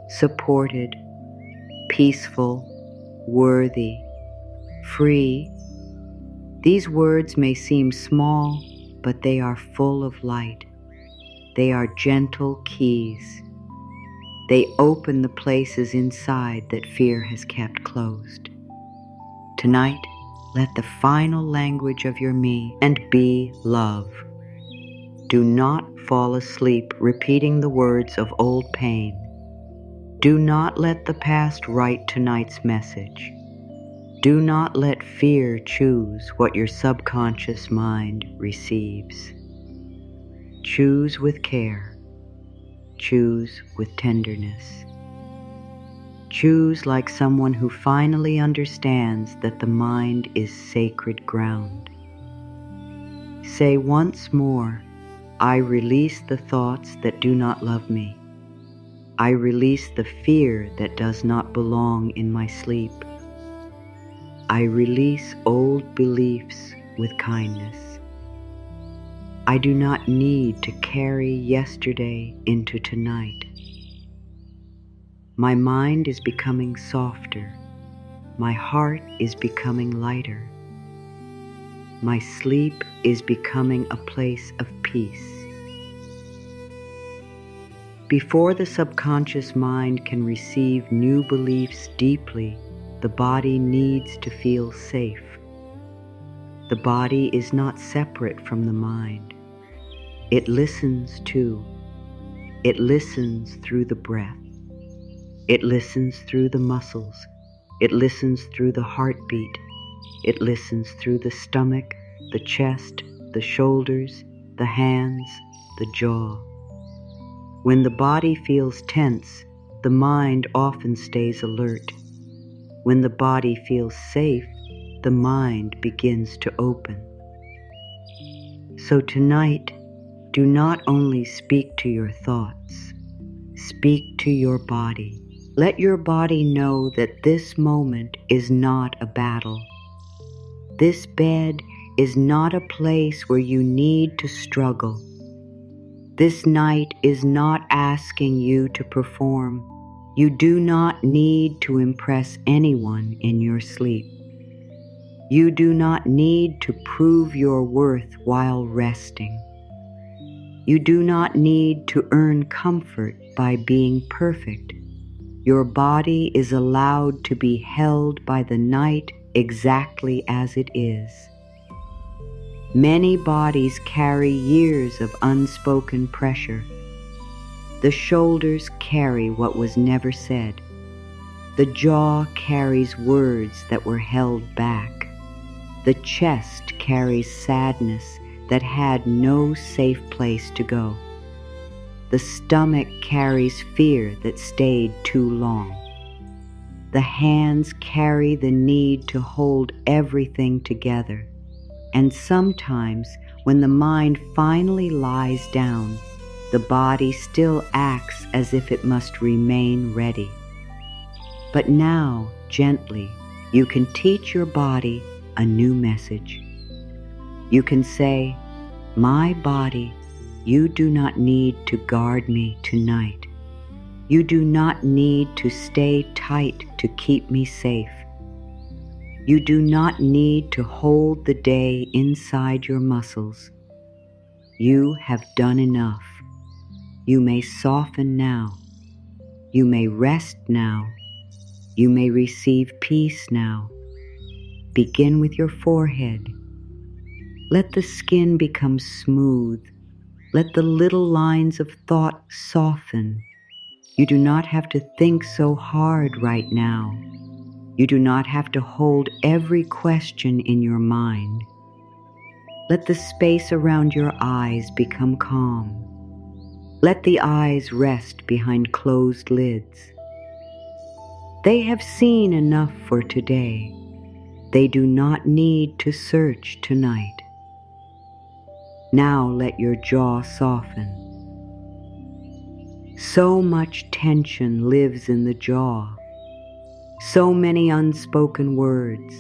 supported, peaceful, worthy, free. These words may seem small, but they are full of light. They are gentle keys. They open the places inside that fear has kept closed. Tonight, let the final language of your me and be love. Do not fall asleep repeating the words of old pain. Do not let the past write tonight's message. Do not let fear choose what your subconscious mind receives. Choose with care. Choose with tenderness. Choose like someone who finally understands that the mind is sacred ground. Say once more, I release the thoughts that do not love me. I release the fear that does not belong in my sleep. I release old beliefs with kindness. I do not need to carry yesterday into tonight. My mind is becoming softer. My heart is becoming lighter. My sleep is becoming a place of peace. Before the subconscious mind can receive new beliefs deeply, the body needs to feel safe. The body is not separate from the mind. It listens too. It listens through the breath. It listens through the muscles. It listens through the heartbeat. It listens through the stomach, the chest, the shoulders, the hands, the jaw. When the body feels tense, the mind often stays alert. When the body feels safe, the mind begins to open. So tonight, do not only speak to your thoughts, speak to your body. Let your body know that this moment is not a battle. This bed is not a place where you need to struggle. This night is not asking you to perform. You do not need to impress anyone in your sleep. You do not need to prove your worth while resting. You do not need to earn comfort by being perfect. Your body is allowed to be held by the night exactly as it is. Many bodies carry years of unspoken pressure. The shoulders carry what was never said. The jaw carries words that were held back. The chest carries sadness that had no safe place to go. The stomach carries fear that stayed too long. The hands carry the need to hold everything together. And sometimes, when the mind finally lies down, the body still acts as if it must remain ready. But now, gently, you can teach your body a new message. You can say, my body, you do not need to guard me tonight. You do not need to stay tight to keep me safe. You do not need to hold the day inside your muscles. You have done enough. You may soften now. You may rest now. You may receive peace now. Begin with your forehead. Let the skin become smooth. Let the little lines of thought soften. You do not have to think so hard right now. You do not have to hold every question in your mind. Let the space around your eyes become calm. Let the eyes rest behind closed lids. They have seen enough for today. They do not need to search tonight. Now let your jaw soften. So much tension lives in the jaw. So many unspoken words.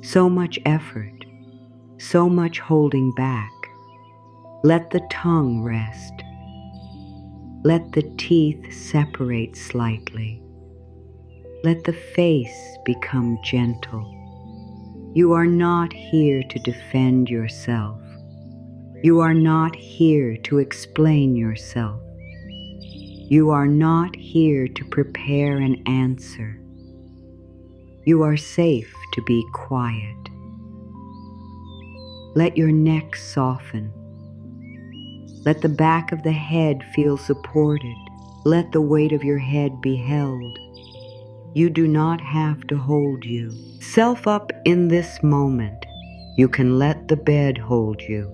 So much effort. So much holding back. Let the tongue rest. Let the teeth separate slightly. Let the face become gentle. You are not here to defend yourself. You are not here to explain yourself. You are not here to prepare an answer. You are safe to be quiet. Let your neck soften. Let the back of the head feel supported. Let the weight of your head be held. You do not have to hold you. Self up in this moment. You can let the bed hold you.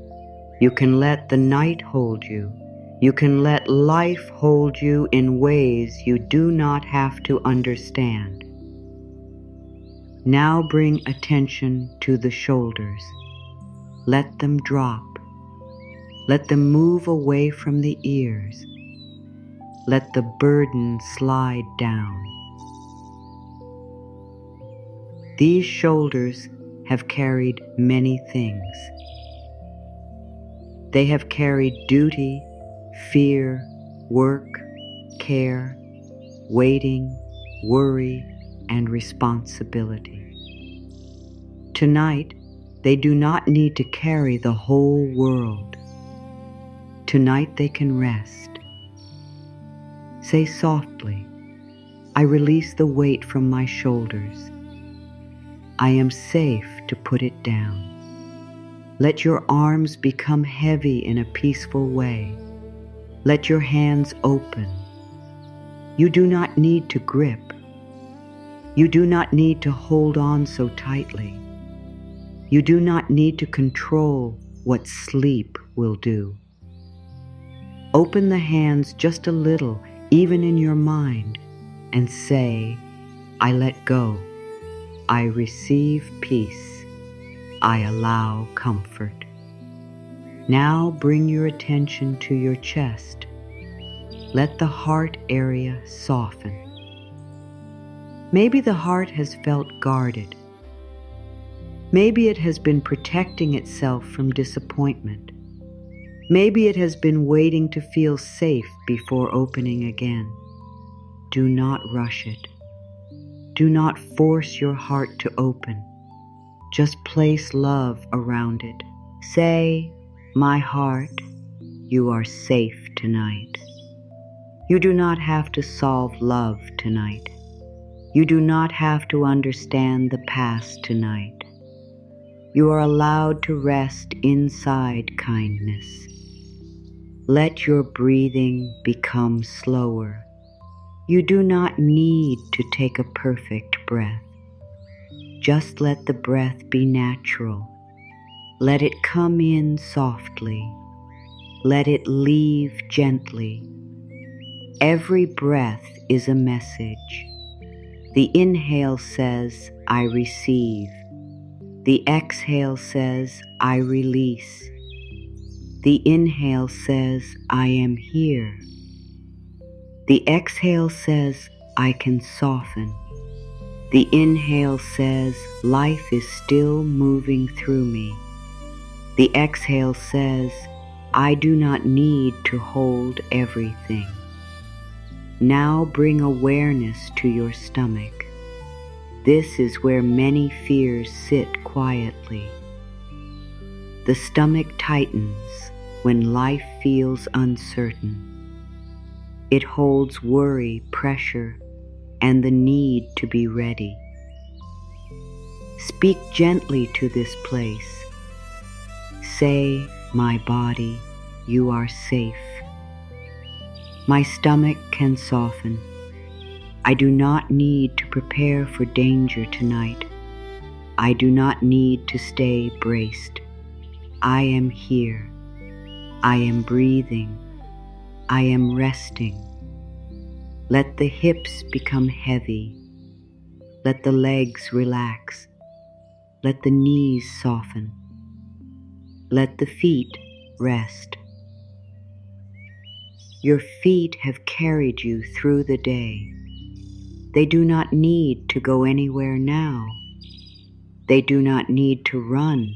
You can let the night hold you. You can let life hold you in ways you do not have to understand. Now bring attention to the shoulders. Let them drop. Let them move away from the ears. Let the burden slide down. These shoulders have carried many things. They have carried duty, fear, work, care, waiting, worry, and responsibility. Tonight, they do not need to carry the whole world. Tonight they can rest. Say softly, I release the weight from my shoulders. I am safe to put it down. Let your arms become heavy in a peaceful way. Let your hands open. You do not need to grip. You do not need to hold on so tightly. You do not need to control what sleep will do. Open the hands just a little, even in your mind, and say, I let go. I receive peace. I allow comfort. Now bring your attention to your chest. Let the heart area soften. Maybe the heart has felt guarded. Maybe it has been protecting itself from disappointment. Maybe it has been waiting to feel safe before opening again. Do not rush it. Do not force your heart to open. Just place love around it. Say, my heart, you are safe tonight. You do not have to solve love tonight. You do not have to understand the past tonight. You are allowed to rest inside kindness. Let your breathing become slower. You do not need to take a perfect breath. Just let the breath be natural. Let it come in softly. Let it leave gently. Every breath is a message. The inhale says, I receive. The exhale says, I release. The inhale says, I am here. The exhale says, I can soften. The inhale says, life is still moving through me. The exhale says, I do not need to hold everything. Now bring awareness to your stomach. This is where many fears sit quietly. The stomach tightens when life feels uncertain. It holds worry, pressure, and the need to be ready. Speak gently to this place. Say, my body, you are safe. My stomach can soften. I do not need to prepare for danger tonight. I do not need to stay braced. I am here. I am breathing. I am resting. Let the hips become heavy. Let the legs relax. Let the knees soften. Let the feet rest. Your feet have carried you through the day. They do not need to go anywhere now. They do not need to run.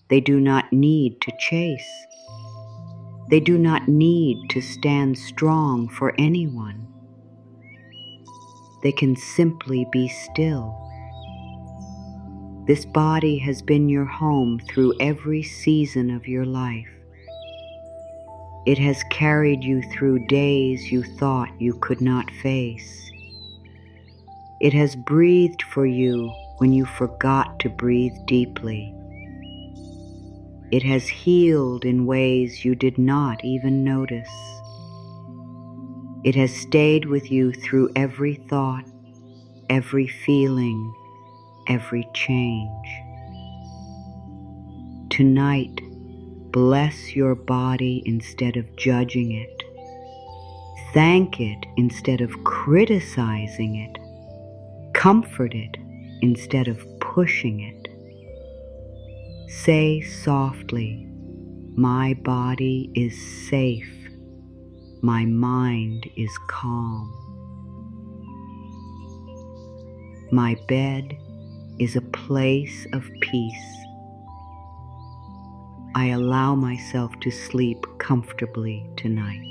They do not need to chase. They do not need to stand strong for anyone. They can simply be still. This body has been your home through every season of your life. It has carried you through days you thought you could not face. It has breathed for you when you forgot to breathe deeply. It has healed in ways you did not even notice. It has stayed with you through every thought, every feeling, every change. Tonight, bless your body instead of judging it. Thank it instead of criticizing it. Comfort it instead of pushing it. Say softly, my body is safe. My mind is calm. My bed is a place of peace. I allow myself to sleep comfortably tonight.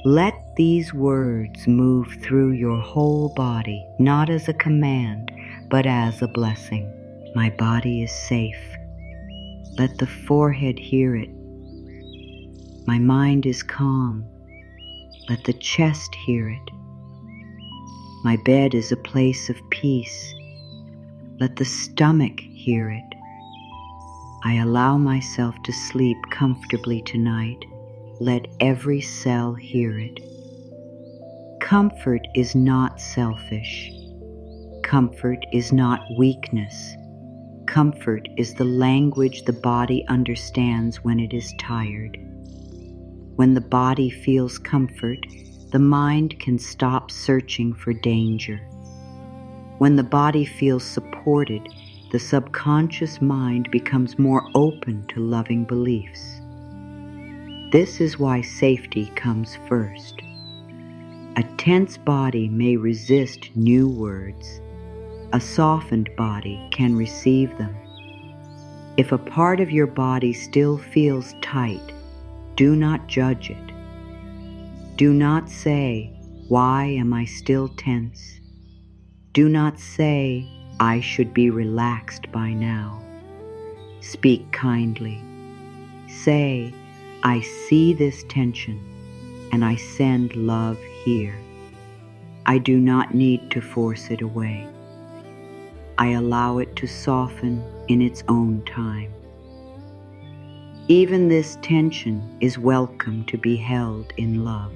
Let these words move through your whole body, not as a command, but as a blessing. My body is safe. Let the forehead hear it. My mind is calm. Let the chest hear it. My bed is a place of peace. Let the stomach hear it. I allow myself to sleep comfortably tonight. Let every cell hear it. Comfort is not selfish. Comfort is not weakness. Comfort is the language the body understands when it is tired. When the body feels comfort, the mind can stop searching for danger. When the body feels supported, the subconscious mind becomes more open to loving beliefs. This is why safety comes first. A tense body may resist new words. A softened body can receive them. If a part of your body still feels tight, do not judge it. Do not say, why am I still tense? Do not say, I should be relaxed by now. Speak kindly. Say, I see this tension and I send love here. I do not need to force it away. I allow it to soften in its own time. Even this tension is welcome to be held in love.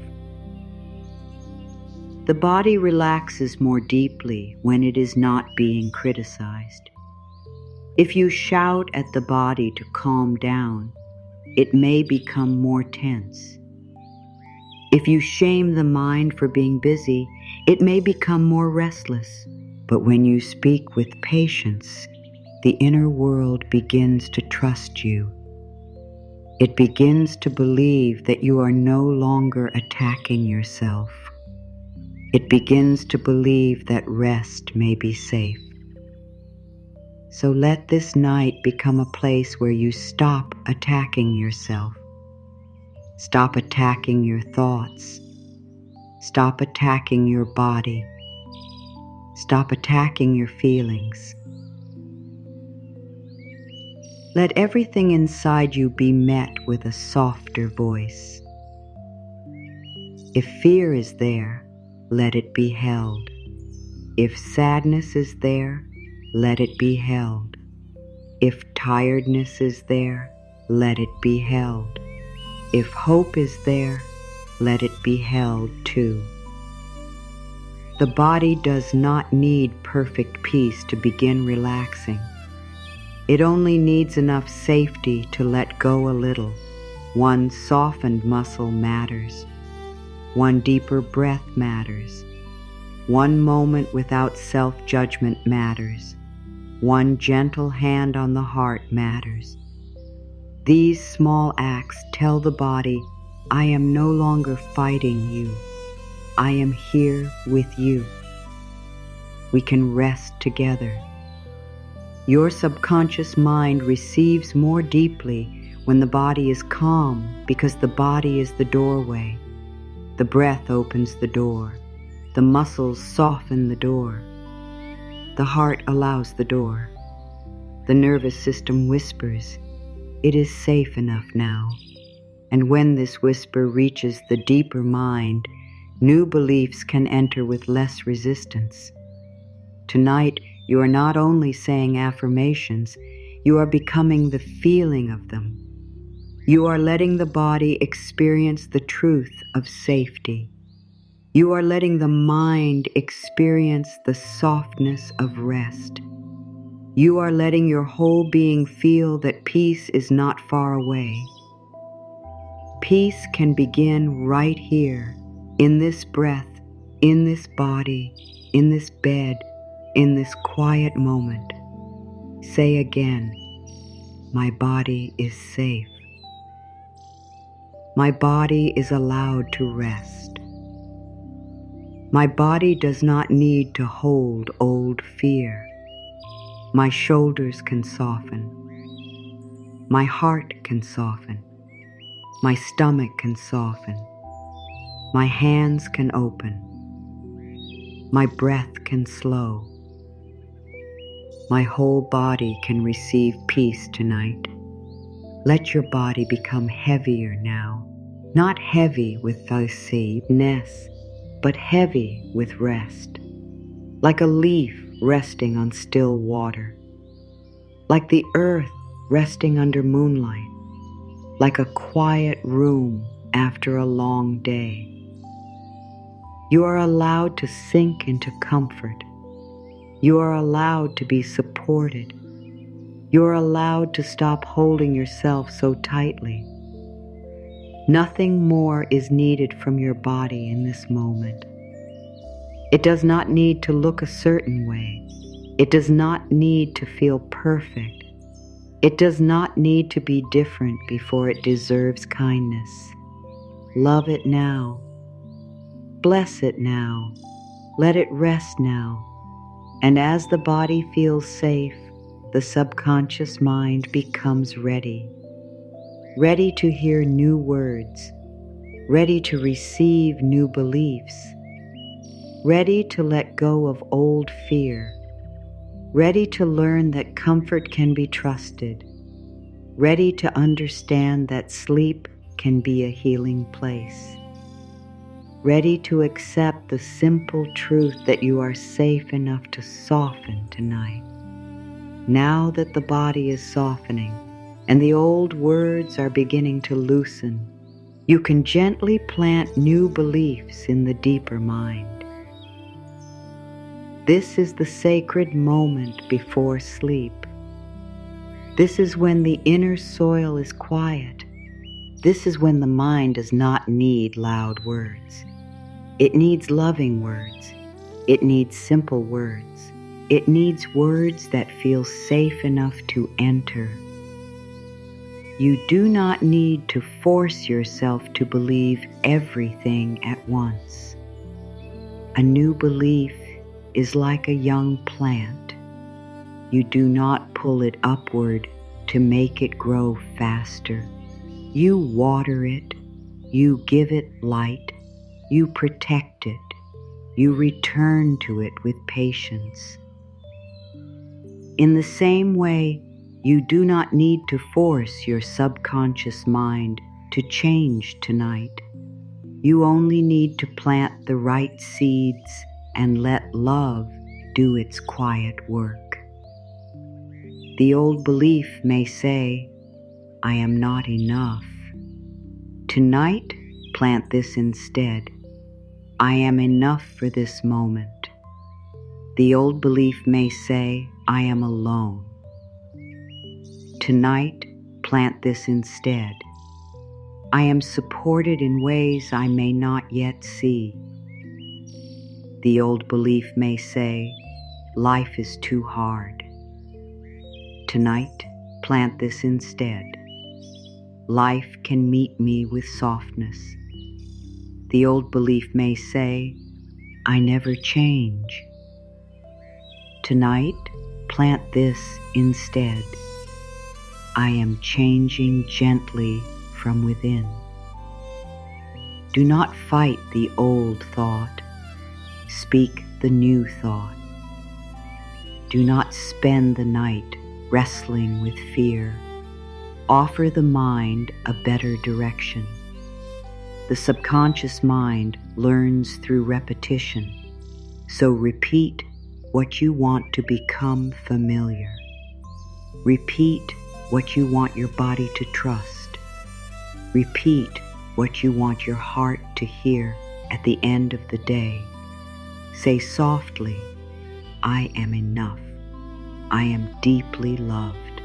The body relaxes more deeply when it is not being criticized. If you shout at the body to calm down, it may become more tense. If you shame the mind for being busy, it may become more restless. But when you speak with patience, the inner world begins to trust you. It begins to believe that you are no longer attacking yourself. It begins to believe that rest may be safe. So let this night become a place where you stop attacking yourself. Stop attacking your thoughts. Stop attacking your body. Stop attacking your feelings. Let everything inside you be met with a softer voice. If fear is there, let it be held. If sadness is there, let it be held. If tiredness is there, let it be held. If hope is there, let it be held too. The body does not need perfect peace to begin relaxing. It only needs enough safety to let go a little. One softened muscle matters. One deeper breath matters. One moment without self-judgment matters. One gentle hand on the heart matters. These small acts tell the body, I am no longer fighting you. I am here with you. We can rest together. Your subconscious mind receives more deeply when the body is calm because the body is the doorway. The breath opens the door. The muscles soften the door. The heart allows the door. The nervous system whispers, it is safe enough now. And when this whisper reaches the deeper mind, new beliefs can enter with less resistance. Tonight, you are not only saying affirmations, you are becoming the feeling of them. You are letting the body experience the truth of safety. You are letting the mind experience the softness of rest. You are letting your whole being feel that peace is not far away. Peace can begin right here, in this breath, in this body, in this bed, in this quiet moment. Say again, my body is safe. My body is allowed to rest. My body does not need to hold old fear. My shoulders can soften. My heart can soften. My stomach can soften. My hands can open. My breath can slow. My whole body can receive peace tonight. Let your body become heavier now. Not heavy with sleepiness, but heavy with rest. Like a leaf resting on still water. Like the earth resting under moonlight. Like a quiet room after a long day. You are allowed to sink into comfort. You are allowed to be supported. You are allowed to stop holding yourself so tightly. Nothing more is needed from your body in this moment. It does not need to look a certain way. It does not need to feel perfect. It does not need to be different before it deserves kindness. Love it now. Bless it now. Let it rest now. And as the body feels safe, the subconscious mind becomes ready. Ready to hear new words. Ready to receive new beliefs. Ready to let go of old fear. Ready to learn that comfort can be trusted. Ready to understand that sleep can be a healing place. Ready to accept the simple truth that you are safe enough to soften tonight. Now that the body is softening and the old words are beginning to loosen, you can gently plant new beliefs in the deeper mind. This is the sacred moment before sleep. This is when the inner soil is quiet. This is when the mind does not need loud words. It needs loving words. It needs simple words. It needs words that feel safe enough to enter. You do not need to force yourself to believe everything at once. A new belief is like a young plant. You do not pull it upward to make it grow faster. You water it. You give it light. You protect it. You return to it with patience. In the same way, you do not need to force your subconscious mind to change tonight. You only need to plant the right seeds and let love do its quiet work. The old belief may say, I am not enough. Tonight, plant this instead. I am enough for this moment. The old belief may say, I am alone. Tonight, plant this instead. I am supported in ways I may not yet see. The old belief may say, life is too hard. Tonight, plant this instead. Life can meet me with softness. The old belief may say, I never change. Tonight, plant this instead. I am changing gently from within. Do not fight the old thought. Speak the new thought. Do not spend the night wrestling with fear. Offer the mind a better direction. The subconscious mind learns through repetition, so repeat what you want to become familiar. Repeat what you want your body to trust. Repeat what you want your heart to hear at the end of the day. Say softly, I am enough. I am deeply loved.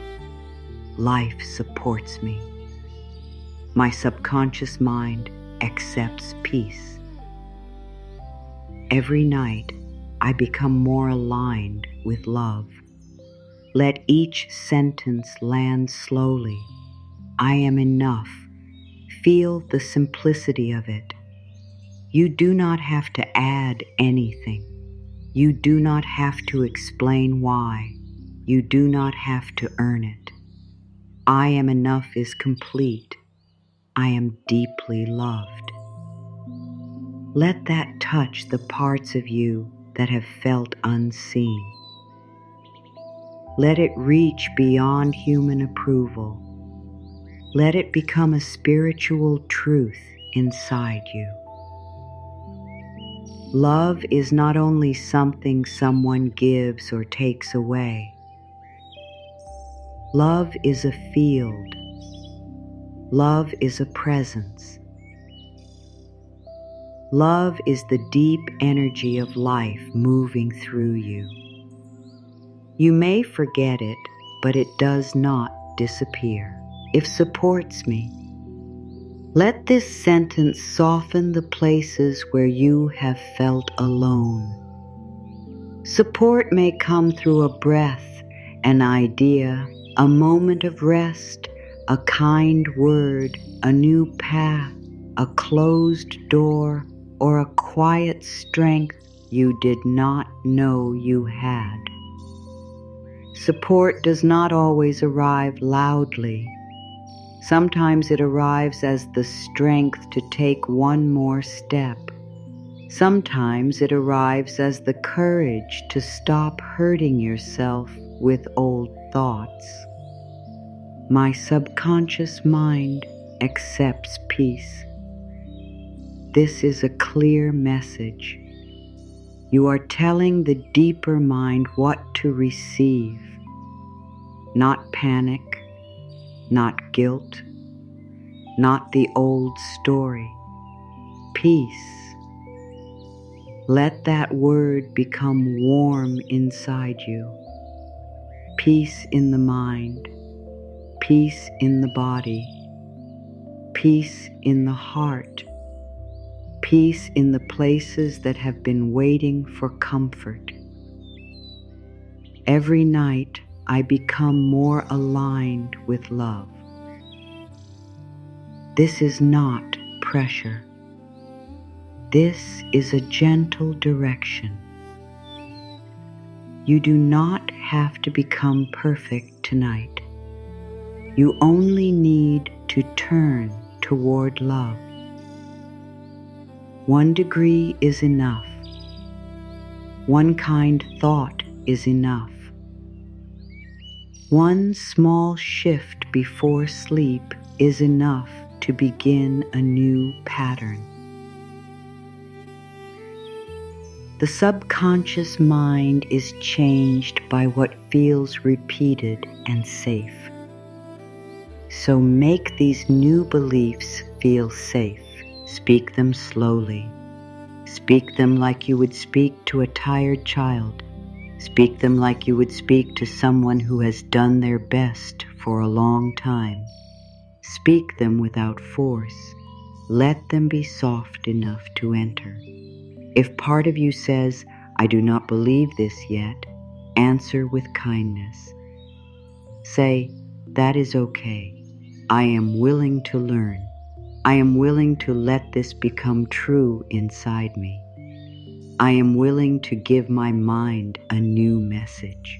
Life supports me. My subconscious mind accepts peace. Every night, I become more aligned with love. Let each sentence land slowly. I am enough. Feel the simplicity of it. You do not have to add anything. You do not have to explain why. You do not have to earn it. I am enough is complete. I am deeply loved. Let that touch the parts of you that have felt unseen. Let it reach beyond human approval. Let it become a spiritual truth inside you. Love is not only something someone gives or takes away. Love is a field. Love is a presence. Love is the deep energy of life moving through you. You may forget it, but it does not disappear. It supports me. Let this sentence soften the places where you have felt alone. Support may come through a breath, an idea, a moment of rest, a kind word, a new path, a closed door, or a quiet strength you did not know you had. Support does not always arrive loudly. Sometimes it arrives as the strength to take one more step. Sometimes it arrives as the courage to stop hurting yourself with old thoughts. My subconscious mind accepts peace. This is a clear message. You are telling the deeper mind what to receive. Not panic, not guilt, not the old story. Peace. Let that word become warm inside you. Peace in the mind, peace in the body, peace in the heart, peace in the places that have been waiting for comfort. Every night I become more aligned with love. This is not pressure. This is a gentle direction. You do not have to become perfect tonight. You only need to turn toward love. 1 degree is enough. One kind thought is enough. One small shift before sleep is enough to begin a new pattern. The subconscious mind is changed by what feels repeated and safe. So make these new beliefs feel safe. Speak them slowly. Speak them like you would speak to a tired child. Speak them like you would speak to someone who has done their best for a long time. Speak them without force. Let them be soft enough to enter. If part of you says, I do not believe this yet, answer with kindness. Say, that is okay. I am willing to learn. I am willing to let this become true inside me. I am willing to give my mind a new message.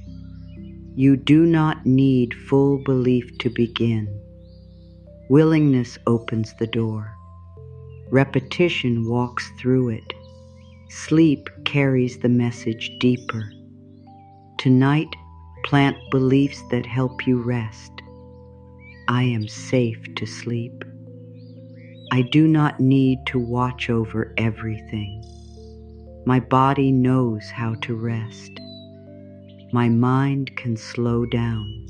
You do not need full belief to begin. Willingness opens the door. Repetition walks through it. Sleep carries the message deeper. Tonight, plant beliefs that help you rest. I am safe to sleep. I do not need to watch over everything. My body knows how to rest. My mind can slow down.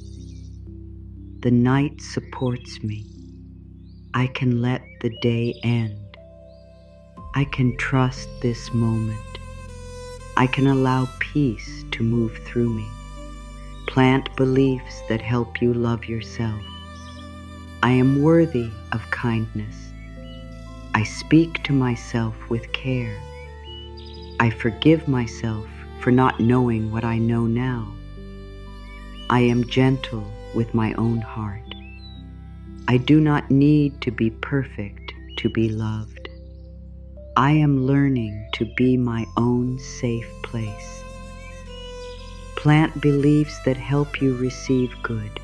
The night supports me. I can let the day end. I can trust this moment. I can allow peace to move through me. Plant beliefs that help you love yourself. I am worthy of kindness. I speak to myself with care. I forgive myself for not knowing what I know now. I am gentle with my own heart. I do not need to be perfect to be loved. I am learning to be my own safe place. Plant beliefs that help you receive good.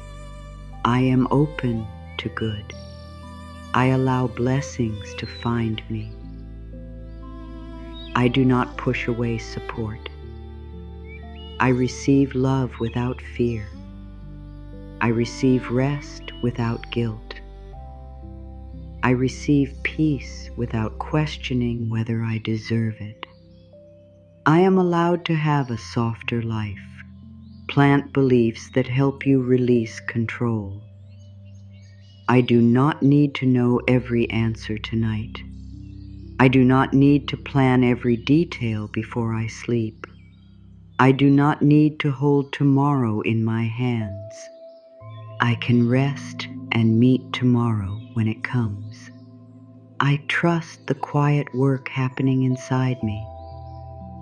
I am open to good. I allow blessings to find me. I do not push away support. I receive love without fear. I receive rest without guilt. I receive peace without questioning whether I deserve it. I am allowed to have a softer life. Plant beliefs that help you release control. I do not need to know every answer tonight. I do not need to plan every detail before I sleep. I do not need to hold tomorrow in my hands. I can rest and meet tomorrow when it comes. I trust the quiet work happening inside me.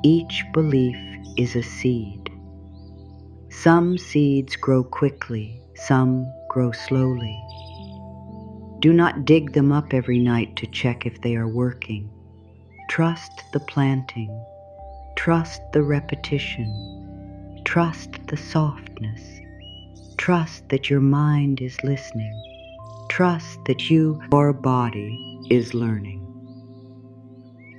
Each belief is a seed. Some seeds grow quickly, some grow slowly. Do not dig them up every night to check if they are working. Trust the planting. Trust the repetition. Trust the softness. Trust that your mind is listening. Trust that your body is learning.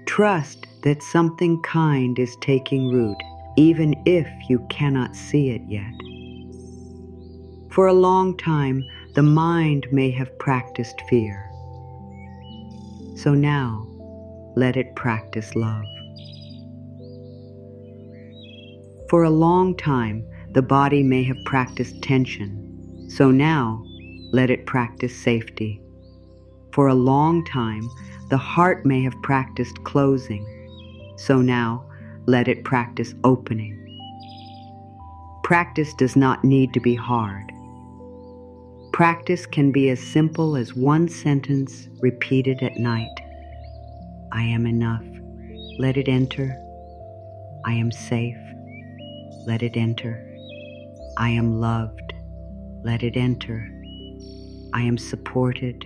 Trust that something kind is taking root, even if you cannot see it yet. For a long time, the mind may have practiced fear. So now, let it practice love. For a long time, the body may have practiced tension. So now, let it practice safety. For a long time, the heart may have practiced closing. So now, let it practice opening. Practice does not need to be hard. Practice can be as simple as one sentence repeated at night. I am enough. Let it enter. I am safe. Let it enter. I am loved. Let it enter. I am supported.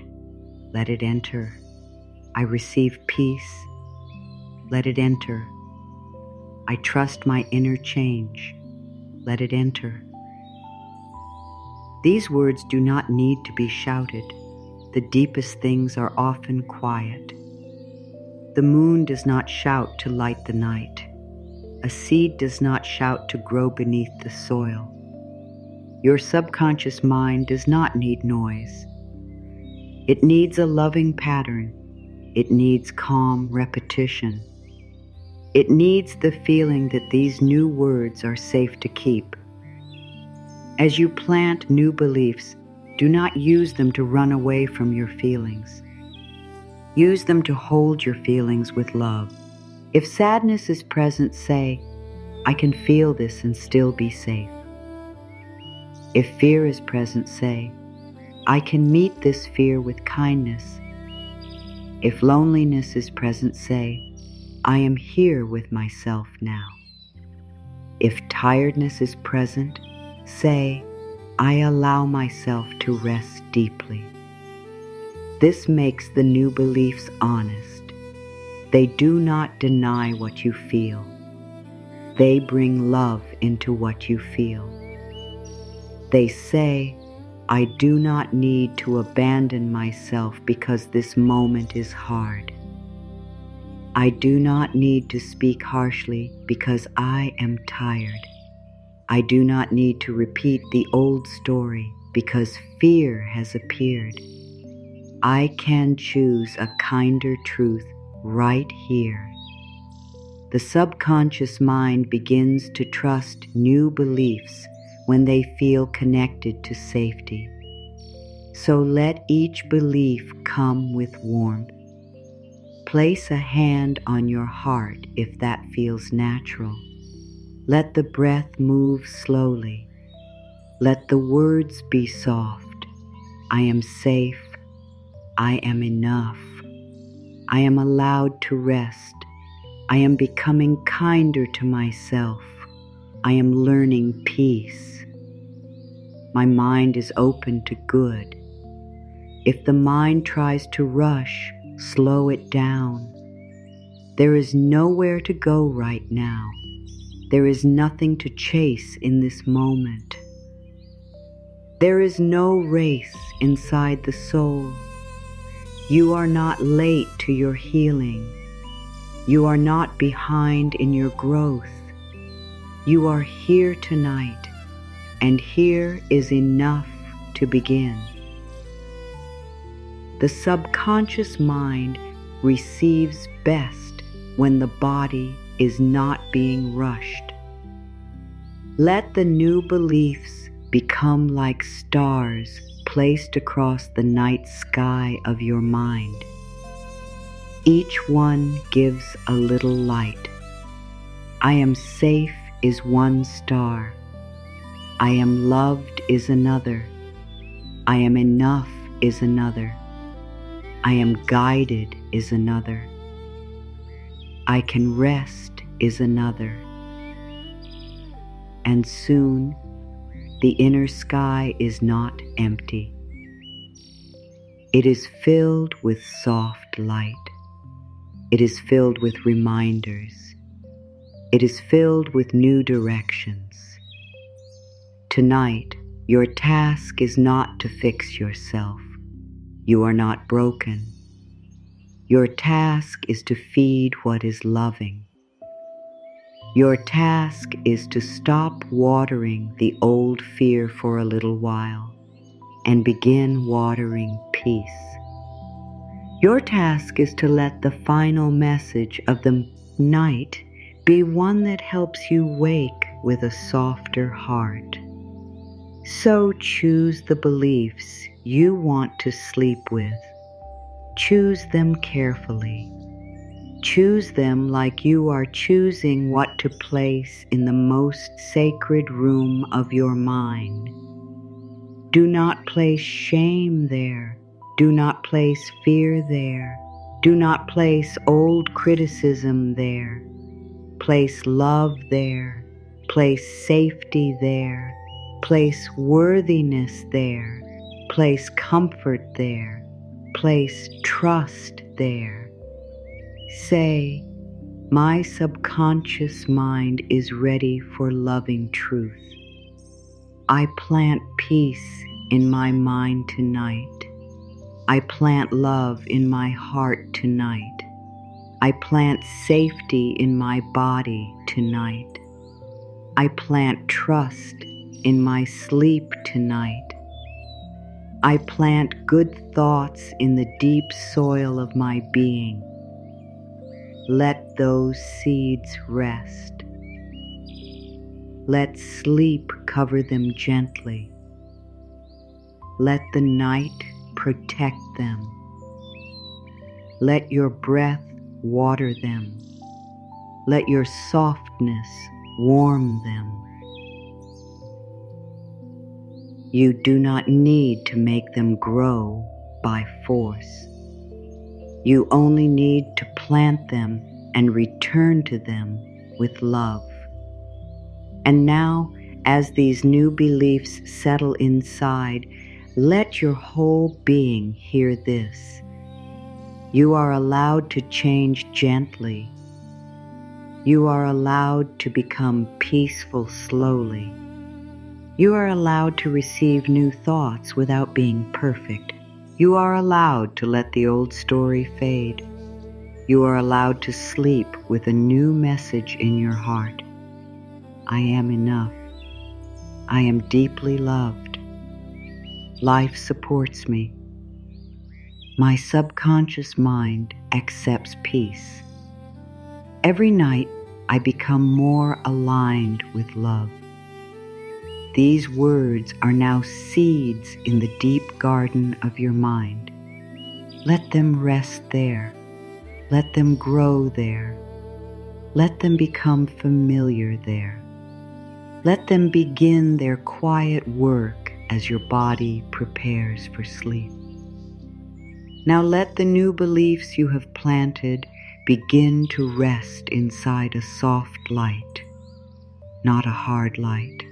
Let it enter. I receive peace. Let it enter. I trust my inner change. Let it enter. These words do not need to be shouted. The deepest things are often quiet. The moon does not shout to light the night. A seed does not shout to grow beneath the soil. Your subconscious mind does not need noise. It needs a loving pattern. It needs calm repetition. It needs the feeling that these new words are safe to keep. As you plant new beliefs, do not use them to run away from your feelings. Use them to hold your feelings with love. If sadness is present, say, I can feel this and still be safe. If fear is present, say, I can meet this fear with kindness. If loneliness is present, say, I am here with myself now. If tiredness is present, say, I allow myself to rest deeply. This makes the new beliefs honest. They do not deny what you feel. They bring love into what you feel. They say, I do not need to abandon myself because this moment is hard. I do not need to speak harshly because I am tired. I do not need to repeat the old story because fear has appeared. I can choose a kinder truth right here. The subconscious mind begins to trust new beliefs when they feel connected to safety. So let each belief come with warmth. Place a hand on your heart if that feels natural. Let the breath move slowly. Let the words be soft. I am safe. I am enough. I am allowed to rest. I am becoming kinder to myself. I am learning peace. My mind is open to good. If the mind tries to rush, slow it down. There is nowhere to go right now. There is nothing to chase in this moment. There is no race inside the soul. You are not late to your healing. You are not behind in your growth. You are here tonight, and here is enough to begin. The subconscious mind receives best when the body is not being rushed. Let the new beliefs become like stars placed across the night sky of your mind. Each one gives a little light. I am safe is one star. I am loved is another. I am enough is another. I am guided is another. I can rest is another. And soon the inner sky is not empty. It is filled with soft light. It is filled with reminders. It is filled with new directions. Tonight, your task is not to fix yourself. You are not broken. Your task is to feed what is loving. Your task is to stop watering the old fear for a little while and begin watering peace. Your task is to let the final message of the night be one that helps you wake with a softer heart. So choose the beliefs you want to sleep with. Choose them carefully. Choose them like you are choosing what to place in the most sacred room of your mind. Do not place shame there. Do not place fear there. Do not place old criticism there. Place love there. Place safety there. Place worthiness there. Place comfort there. Place trust there. Say, my subconscious mind is ready for loving truth. I plant peace in my mind tonight. I plant love in my heart tonight. I plant safety in my body tonight. I plant trust in my sleep tonight. I plant good thoughts in the deep soil of my being. Let those seeds rest. Let sleep cover them gently. Let the night protect them. Let your breath water them. Let your softness warm them. You do not need to make them grow by force. You only need to plant them and return to them with love. And now, as these new beliefs settle inside, let your whole being hear this. You are allowed to change gently. You are allowed to become peaceful slowly. You are allowed to receive new thoughts without being perfect. You are allowed to let the old story fade. You are allowed to sleep with a new message in your heart. I am enough. I am deeply loved. Life supports me. My subconscious mind accepts peace. Every night, I become more aligned with love. These words are now seeds in the deep garden of your mind. Let them rest there. Let them grow there. Let them become familiar there. Let them begin their quiet work as your body prepares for sleep. Now let the new beliefs you have planted begin to rest inside a soft light, not a hard light,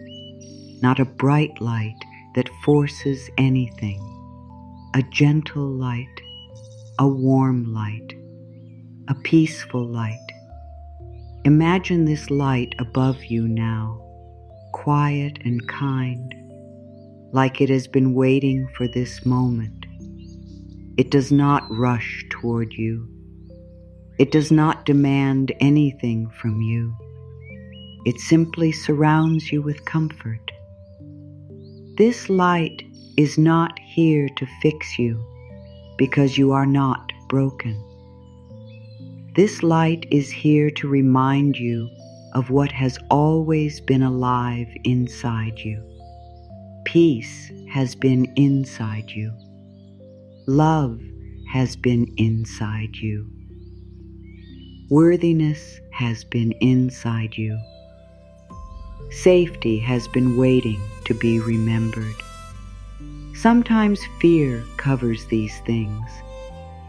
not a bright light that forces anything, a gentle light, a warm light, a peaceful light. Imagine this light above you now, quiet and kind, like it has been waiting for this moment. It does not rush toward you. It does not demand anything from you. It simply surrounds you with comfort. This light is not here to fix you because you are not broken. This light is here to remind you of what has always been alive inside you. Peace has been inside you. Love has been inside you. Worthiness has been inside you. Safety has been waiting to be remembered. Sometimes fear covers these things.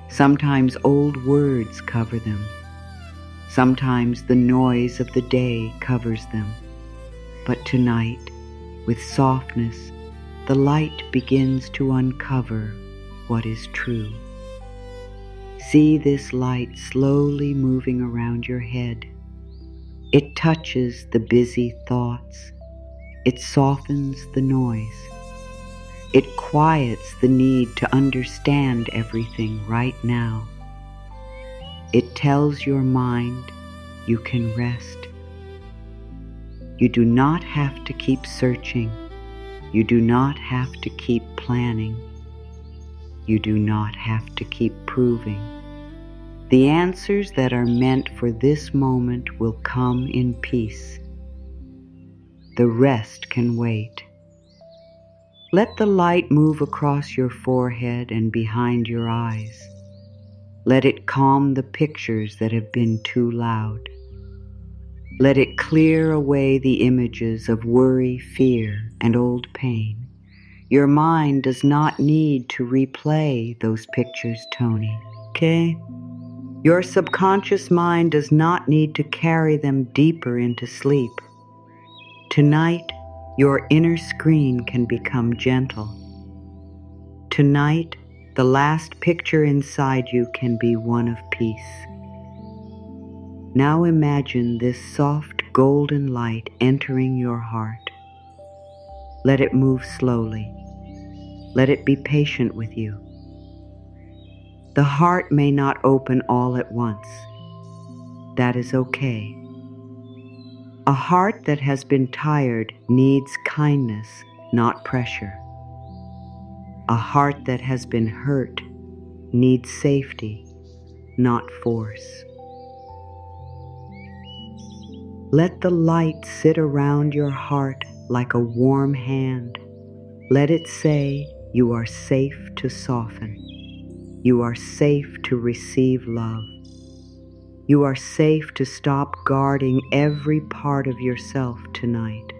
Sometimes old words cover them. Sometimes the noise of the day covers them. But tonight, with softness, the light begins to uncover what is true. See this light slowly moving around your head. It touches the busy thoughts. It softens the noise. It quiets the need to understand everything right now. It tells your mind you can rest. You do not have to keep searching. You do not have to keep planning. You do not have to keep proving. The answers that are meant for this moment will come in peace. The rest can wait. Let the light move across your forehead and behind your eyes. Let it calm the pictures that have been too loud. Let it clear away the images of worry, fear, and old pain. Your mind does not need to replay those pictures, Tony, okay? Your subconscious mind does not need to carry them deeper into sleep. Tonight, your inner screen can become gentle. Tonight, the last picture inside you can be one of peace. Now imagine this soft golden light entering your heart. Let it move slowly. Let it be patient with you. The heart may not open all at once. That is okay. A heart that has been tired needs kindness, not pressure. A heart that has been hurt needs safety, not force. Let the light sit around your heart like a warm hand. Let it say, you are safe to soften. You are safe to receive love. You are safe to stop guarding every part of yourself tonight.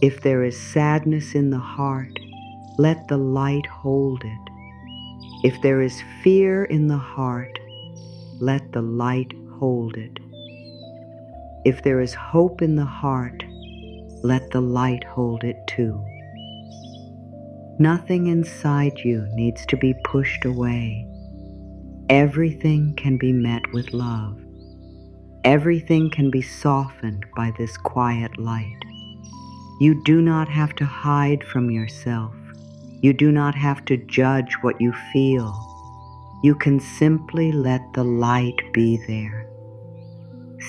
If there is sadness in the heart, let the light hold it. If there is fear in the heart, let the light hold it. If there is hope in the heart, let the light hold it too. Nothing inside you needs to be pushed away. Everything can be met with love. Everything can be softened by this quiet light. You do not have to hide from yourself. You do not have to judge what you feel. You can simply let the light be there.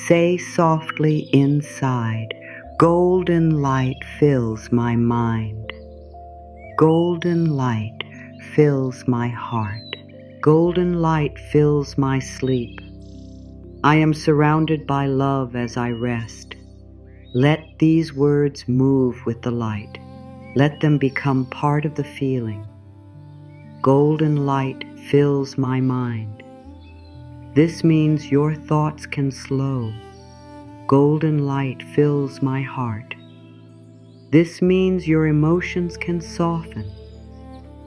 Say softly inside, golden light fills my mind. Golden light fills my heart. Golden light fills my sleep. I am surrounded by love as I rest. Let these words move with the light. Let them become part of the feeling. Golden light fills my mind. This means your thoughts can slow. Golden light fills my heart. This means your emotions can soften.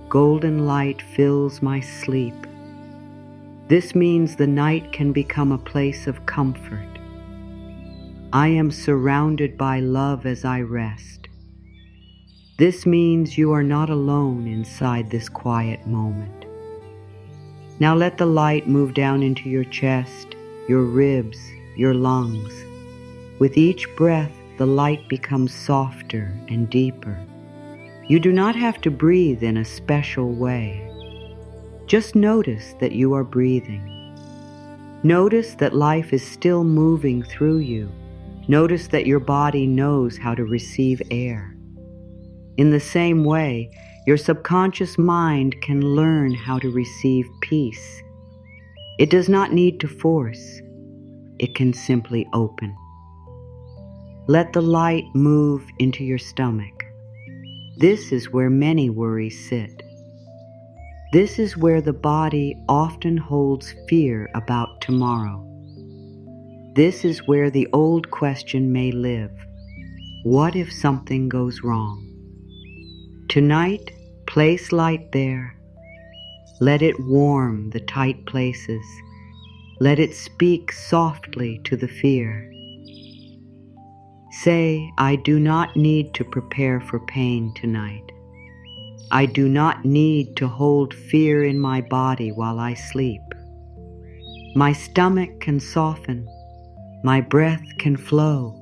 Golden light fills my sleep. This means the night can become a place of comfort. I am surrounded by love as I rest. This means you are not alone inside this quiet moment. Now let the light move down into your chest, your ribs, your lungs. With each breath, the light becomes softer and deeper. You do not have to breathe in a special way. Just notice that you are breathing. Notice that life is still moving through you. Notice that your body knows how to receive air. In the same way, your subconscious mind can learn how to receive peace. It does not need to force. It can simply open. Let the light move into your stomach. This is where many worries sit. This is where the body often holds fear about tomorrow. This is where the old question may live. What if something goes wrong? Tonight, place light there. Let it warm the tight places. Let it speak softly to the fear. Say, I do not need to prepare for pain tonight. I do not need to hold fear in my body while I sleep. My stomach can soften. My breath can flow.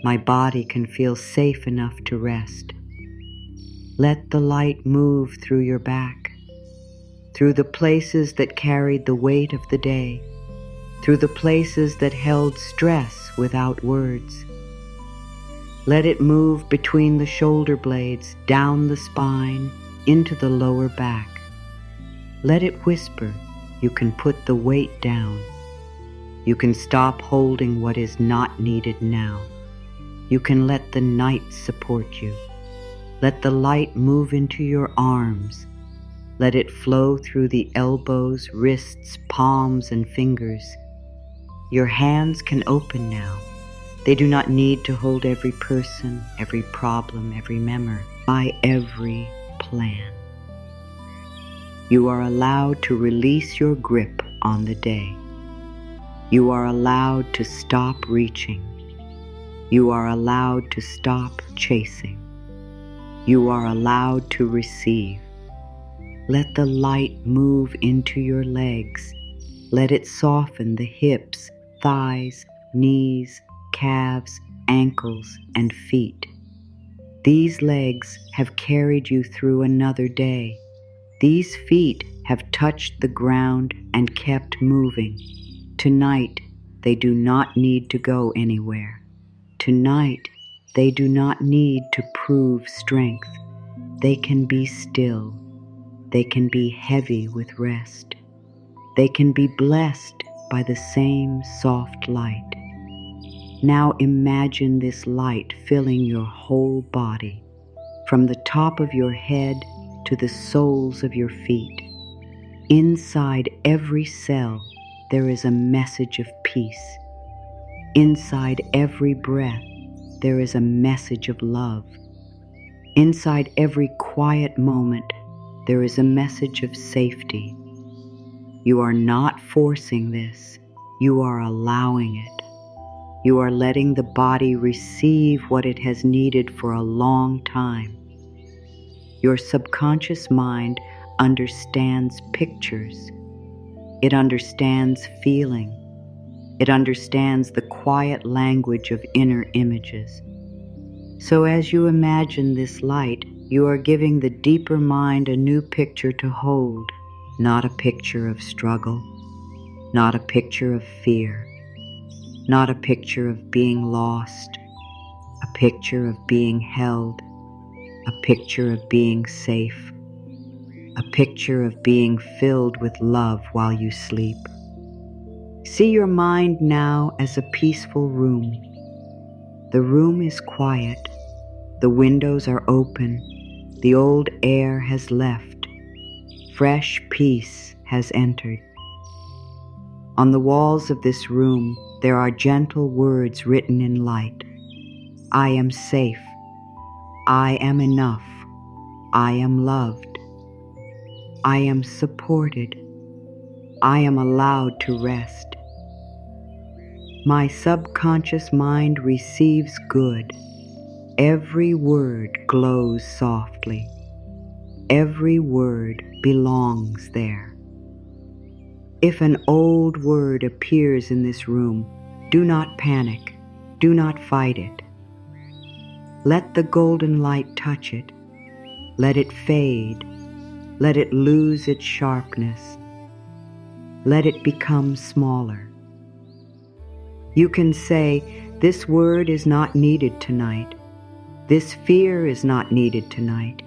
My body can feel safe enough to rest. Let the light move through your back, through the places that carried the weight of the day, through the places that held stress without words. Let it move between the shoulder blades, down the spine, into the lower back. Let it whisper, you can put the weight down. You can stop holding what is not needed now. You can let the night support you. Let the light move into your arms. Let it flow through the elbows, wrists, palms, and fingers. Your hands can open now. They do not need to hold every person, every problem, every memory, by every plan. You are allowed to release your grip on the day. You are allowed to stop reaching. You are allowed to stop chasing. You are allowed to receive. Let the light move into your legs. Let it soften the hips, thighs, knees, calves, ankles, and feet. These legs have carried you through another day. These feet have touched the ground and kept moving. Tonight, they do not need to go anywhere. Tonight, they do not need to prove strength. They can be still. They can be heavy with rest. They can be blessed by the same soft light. Now imagine this light filling your whole body, from the top of your head to the soles of your feet. Inside every cell, there is a message of peace. Inside every breath, there is a message of love. Inside every quiet moment, there is a message of safety. You are not forcing this. You are allowing it. You are letting the body receive what it has needed for a long time. Your subconscious mind understands pictures. It understands feeling. It understands the quiet language of inner images. So as you imagine this light, you are giving the deeper mind a new picture to hold, not a picture of struggle, not a picture of fear, not a picture of being lost, a picture of being held, a picture of being safe, a picture of being filled with love while you sleep. See your mind now as a peaceful room. The room is quiet. The windows are open. The old air has left. Fresh peace has entered. On the walls of this room, there are gentle words written in light. I am safe. I am enough. I am loved. I am supported. I am allowed to rest. My subconscious mind receives good. Every word glows softly. Every word belongs there. If an old word appears in this room, do not panic. Do not fight it. Let the golden light touch it. Let it fade. Let it lose its sharpness. Let it become smaller. You can say, this word is not needed tonight. This fear is not needed tonight.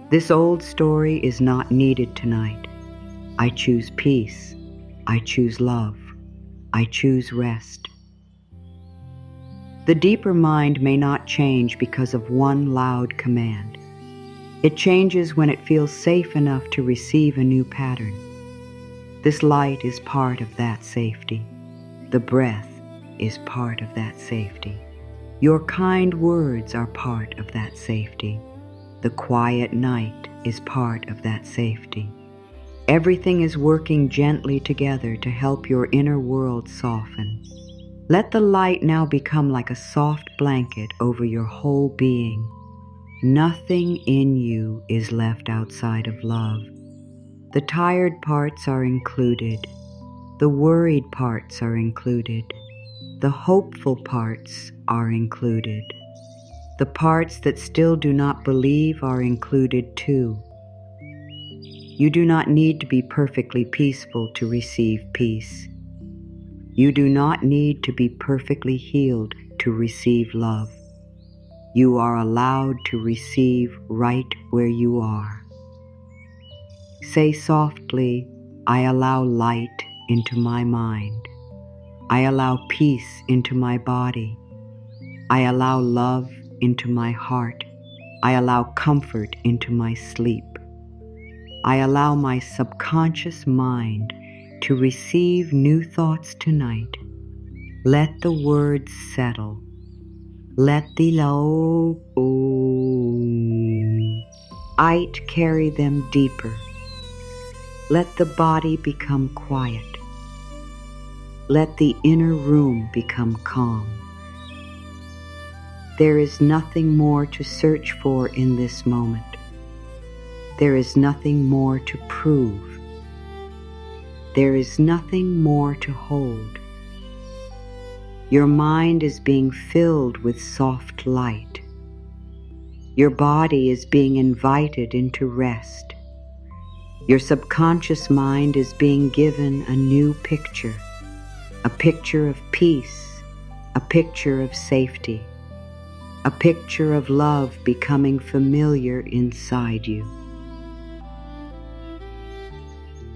This old story is not needed tonight. I choose peace. I choose love. I choose rest. The deeper mind may not change because of one loud command. It changes when it feels safe enough to receive a new pattern. This light is part of that safety. The breath is part of that safety. Your kind words are part of that safety. The quiet night is part of that safety. Everything is working gently together to help your inner world soften. Let the light now become like a soft blanket over your whole being. Nothing in you is left outside of love. The tired parts are included. The worried parts are included. The hopeful parts are included. The parts that still do not believe are included too. You do not need to be perfectly peaceful to receive peace. You do not need to be perfectly healed to receive love. You are allowed to receive right where you are. Say softly, I allow light into my mind. I allow peace into my body. I allow love into my heart. I allow comfort into my sleep. I allow my subconscious mind to receive new thoughts tonight. Let the words settle. Let the low light carry them deeper. Let the body become quiet. Let the inner room become calm. There is nothing more to search for in this moment. There is nothing more to prove. There is nothing more to hold. Your mind is being filled with soft light. Your body is being invited into rest. Your subconscious mind is being given a new picture, a picture of peace, a picture of safety, a picture of love becoming familiar inside you.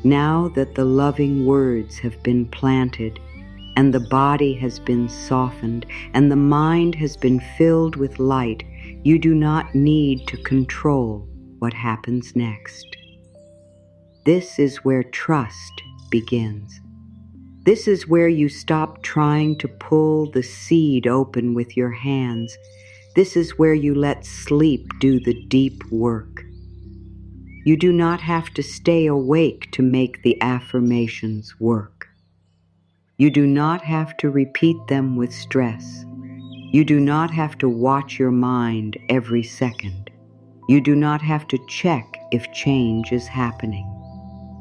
Now that the loving words have been planted, and the body has been softened, and the mind has been filled with light, you do not need to control what happens next. This is where trust begins. This is where you stop trying to pull the seed open with your hands. This is where you let sleep do the deep work. You do not have to stay awake to make the affirmations work. You do not have to repeat them with stress. You do not have to watch your mind every second. You do not have to check if change is happening.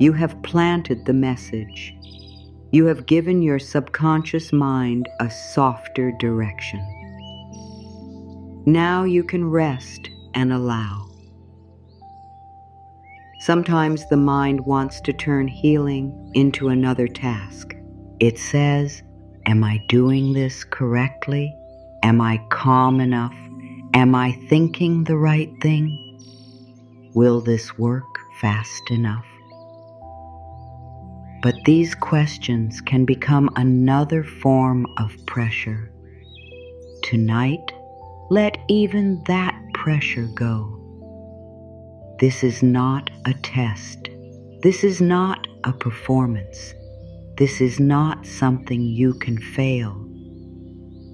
You have planted the message. You have given your subconscious mind a softer direction. Now you can rest and allow. Sometimes the mind wants to turn healing into another task. It says, am I doing this correctly? Am I calm enough? Am I thinking the right thing? Will this work fast enough? But these questions can become another form of pressure. Tonight, let even that pressure go. This is not a test. This is not a performance. This is not something you can fail.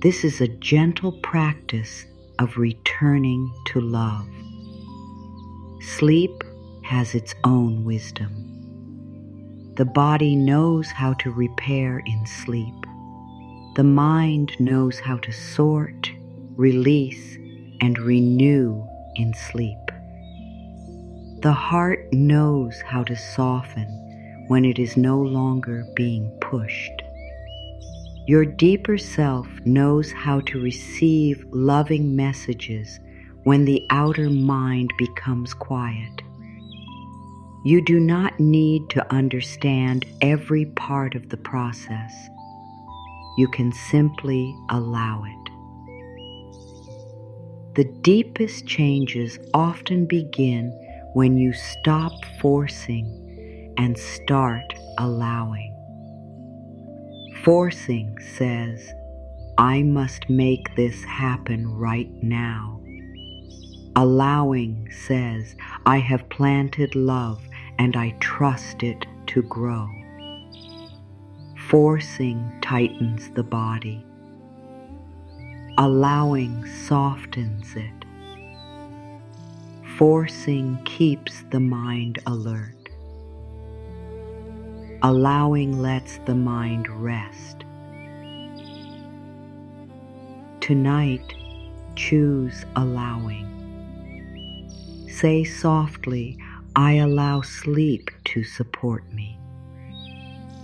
This is a gentle practice of returning to love. Sleep has its own wisdom. The body knows how to repair in sleep. The mind knows how to sort, release, and renew in sleep. The heart knows how to soften when it is no longer being pushed. Your deeper self knows how to receive loving messages when the outer mind becomes quiet. You do not need to understand every part of the process. You can simply allow it. The deepest changes often begin when you stop forcing and start allowing. Forcing says, I must make this happen right now. Allowing says, I have planted love and I trust it to grow. Forcing tightens the body. Allowing softens it. Forcing keeps the mind alert. Allowing lets the mind rest. Tonight, choose allowing. Say softly, I allow sleep to support me.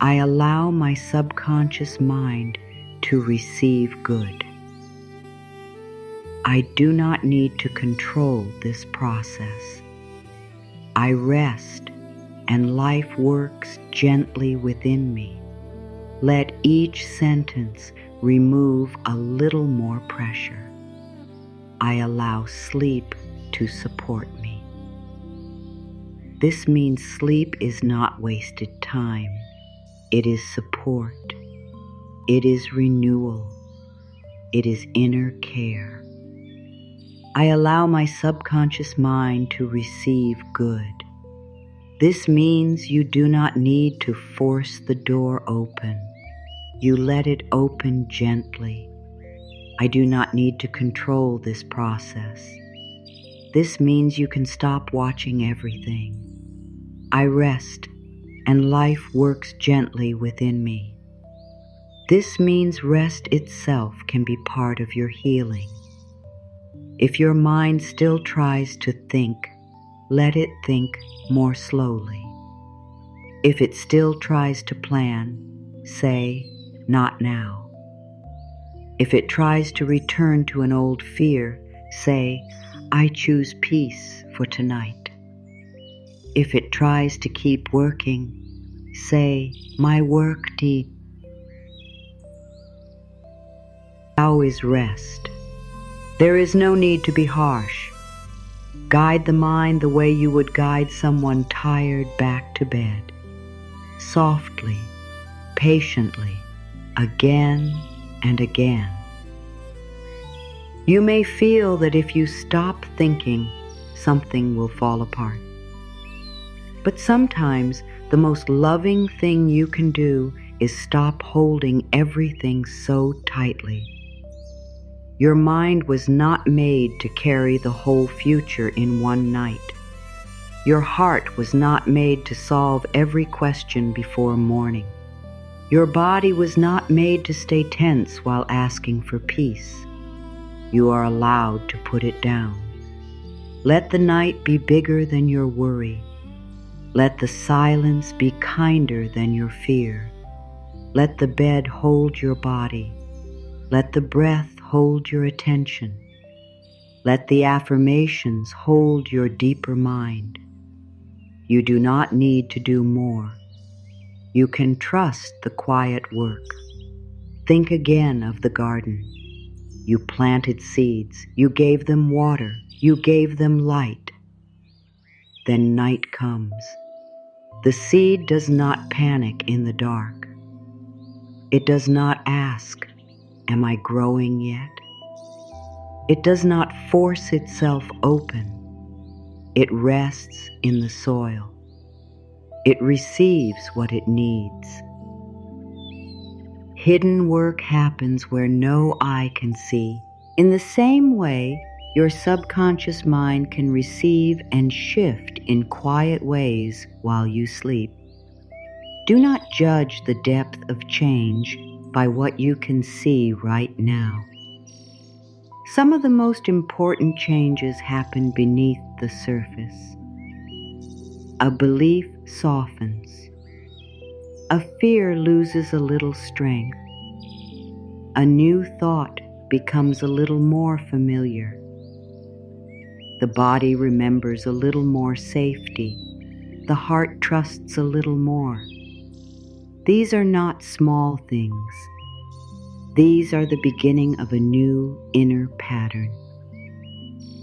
I allow my subconscious mind to receive good. I do not need to control this process. I rest and life works gently within me. Let each sentence remove a little more pressure. I allow sleep to support me. This means sleep is not wasted time. It is support. It is renewal. It is inner care. I allow my subconscious mind to receive good. This means you do not need to force the door open. You let it open gently. I do not need to control this process. This means you can stop watching everything. I rest, and life works gently within me. This means rest itself can be part of your healing. If your mind still tries to think, let it think more slowly. If it still tries to plan, say, not now. If it tries to return to an old fear, say, I choose peace for tonight. If it tries to keep working, say, my work needs. How is rest? There is no need to be harsh. Guide the mind the way you would guide someone tired back to bed. Softly, patiently, again and again. You may feel that if you stop thinking, something will fall apart. But sometimes the most loving thing you can do is stop holding everything so tightly. Your mind was not made to carry the whole future in one night. Your heart was not made to solve every question before morning. Your body was not made to stay tense while asking for peace. You are allowed to put it down. Let the night be bigger than your worry. Let the silence be kinder than your fear. Let the bed hold your body. Let the breath hold your attention. Let the affirmations hold your deeper mind. You do not need to do more. You can trust the quiet work. Think again of the garden. You planted seeds. You gave them water. You gave them light. Then night comes. The seed does not panic in the dark. It does not ask, am I growing yet? It does not force itself open. It rests in the soil. It receives what it needs. Hidden work happens where no eye can see. In the same way, your subconscious mind can receive and shift in quiet ways while you sleep. Do not judge the depth of change by what you can see right now. Some of the most important changes happen beneath the surface. A belief softens. A fear loses a little strength. A new thought becomes a little more familiar. The body remembers a little more safety. The heart trusts a little more. These are not small things. These are the beginning of a new inner pattern.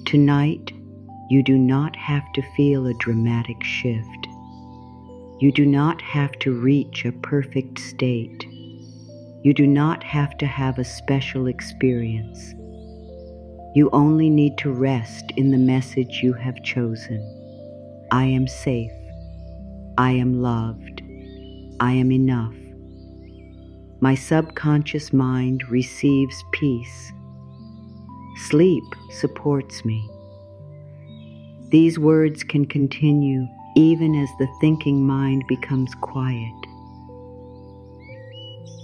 Tonight, you do not have to feel a dramatic shift. You do not have to reach a perfect state. You do not have to have a special experience. You only need to rest in the message you have chosen. I am safe. I am loved. I am enough. My subconscious mind receives peace. Sleep supports me. These words can continue even as the thinking mind becomes quiet.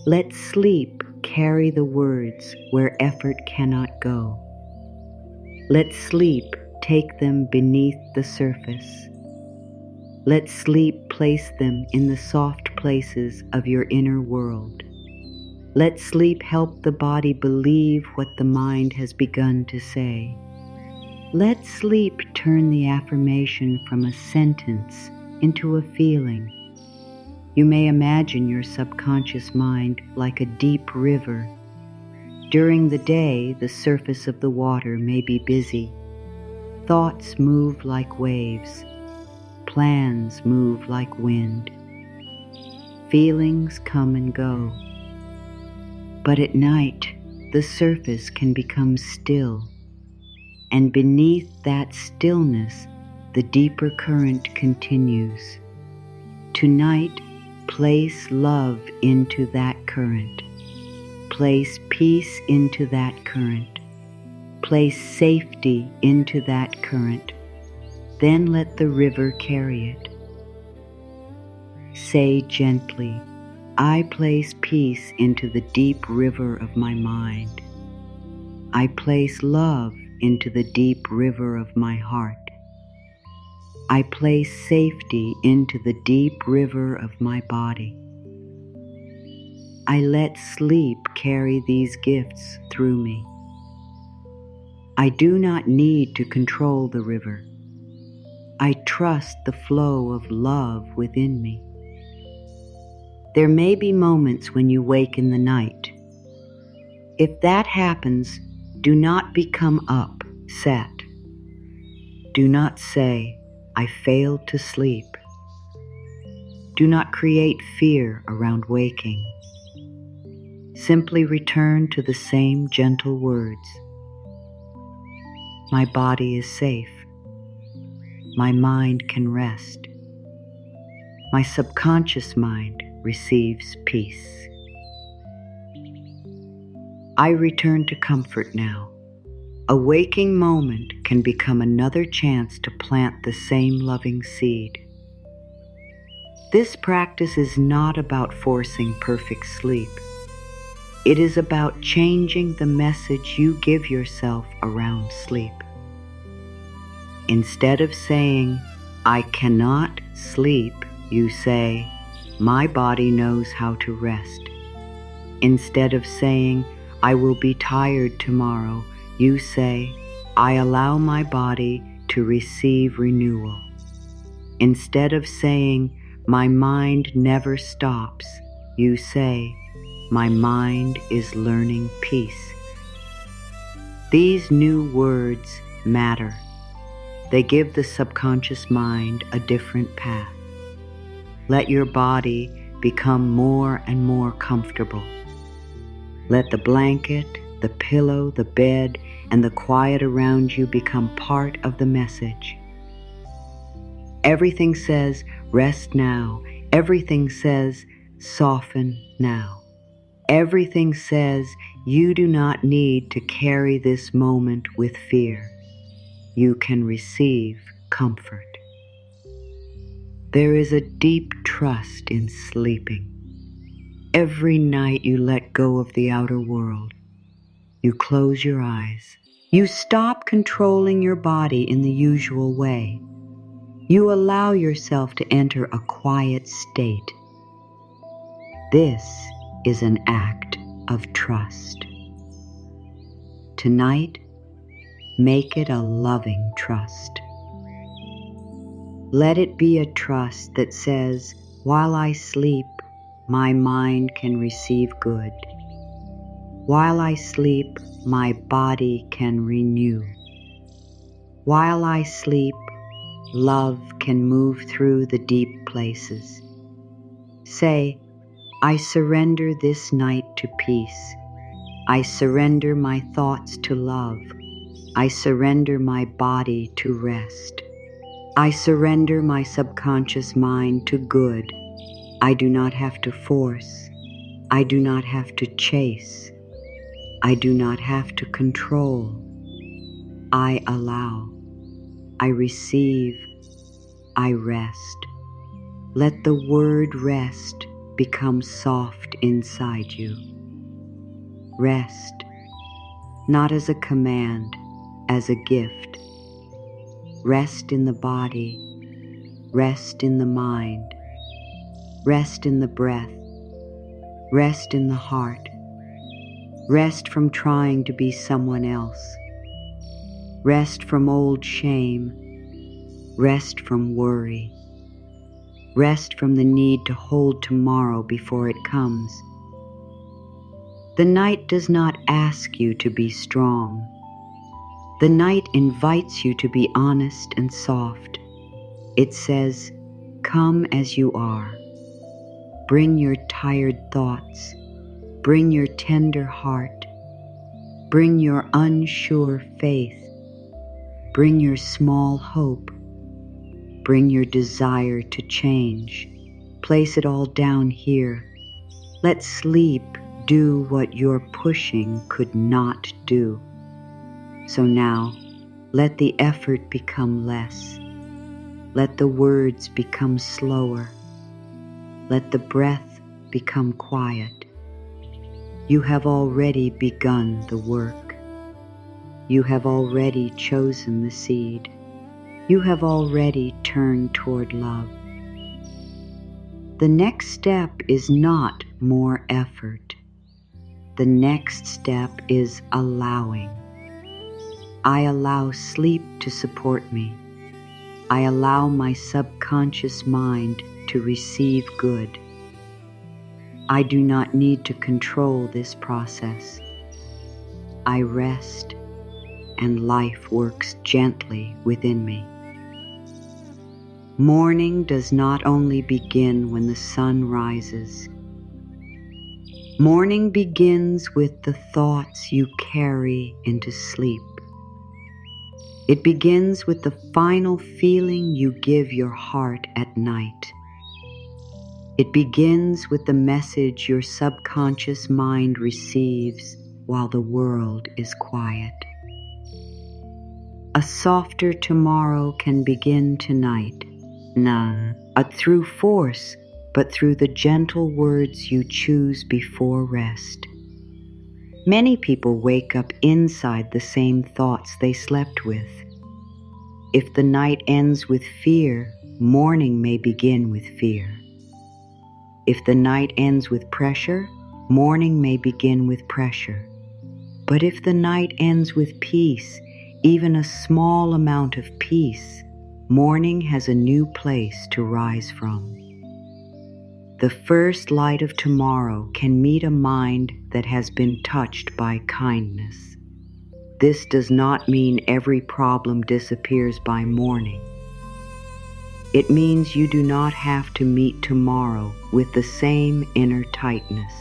Let sleep carry the words where effort cannot go. Let sleep take them beneath the surface. Let sleep place them in the soft places of your inner world. Let sleep help the body believe what the mind has begun to say. Let sleep turn the affirmation from a sentence into a feeling. You may imagine your subconscious mind like a deep river. During the day, the surface of the water may be busy. Thoughts move like waves. Plans move like wind. Feelings come and go. But at night, the surface can become still. And beneath that stillness, the deeper current continues. Tonight, place love into that current. Place peace into that current. Place safety into that current. Then let the river carry it. Say gently, I place peace into the deep river of my mind. I place love into the deep river of my heart. I place safety into the deep river of my body. I let sleep carry these gifts through me. I do not need to control the river. I trust the flow of love within me. There may be moments when you wake in the night. If that happens, do not become upset. Do not say, I failed to sleep. Do not create fear around waking. Simply return to the same gentle words. My body is safe. My mind can rest. My subconscious mind receives peace. I return to comfort now. A waking moment can become another chance to plant the same loving seed. This practice is not about forcing perfect sleep. It is about changing the message you give yourself around sleep. Instead of saying, I cannot sleep, you say, my body knows how to rest. Instead of saying, I will be tired tomorrow, you say, I allow my body to receive renewal. Instead of saying, my mind never stops, you say, my mind is learning peace. These new words matter. They give the subconscious mind a different path. Let your body become more and more comfortable. Let the blanket, the pillow, the bed, and the quiet around you become part of the message. Everything says, rest now. Everything says, soften now. Everything says, you do not need to carry this moment with fear. You can receive comfort. There is a deep trust in sleeping. Every night you let go of the outer world. You close your eyes. You stop controlling your body in the usual way. You allow yourself to enter a quiet state. This is an act of trust. Tonight, make it a loving trust. Let it be a trust that says, while I sleep, my mind can receive good. While I sleep, my body can renew. While I sleep, love can move through the deep places. Say, I surrender this night to peace. I surrender my thoughts to love. I surrender my body to rest. I surrender my subconscious mind to good. I do not have to force. I do not have to chase. I do not have to control. I allow. I receive. I rest. Let the word rest become soft inside you. Rest, not as a command, as a gift. Rest in the body, rest in the mind, rest in the breath, rest in the heart, rest from trying to be someone else, rest from old shame, rest from worry, rest from the need to hold tomorrow before it comes. The night does not ask you to be strong. The night invites you to be honest and soft. It says, come as you are. Bring your tired thoughts. Bring your tender heart. Bring your unsure faith. Bring your small hope. Bring your desire to change. Place it all down here. Let sleep do what your pushing could not do. So now, let the effort become less. Let the words become slower. Let the breath become quiet. You have already begun the work. You have already chosen the seed. You have already turned toward love. The next step is not more effort. The next step is allowing. I allow sleep to support me. I allow my subconscious mind to receive good. I do not need to control this process. I rest, and life works gently within me. Morning does not only begin when the sun rises. Morning begins with the thoughts you carry into sleep. It begins with the final feeling you give your heart at night. It begins with the message your subconscious mind receives while the world is quiet. A softer tomorrow can begin tonight, not through force, but through the gentle words you choose before rest. Many people wake up inside the same thoughts they slept with. If the night ends with fear, morning may begin with fear. If the night ends with pressure, morning may begin with pressure. But if the night ends with peace, even a small amount of peace, morning has a new place to rise from. The first light of tomorrow can meet a mind that has been touched by kindness. This does not mean every problem disappears by morning. It means you do not have to meet tomorrow with the same inner tightness.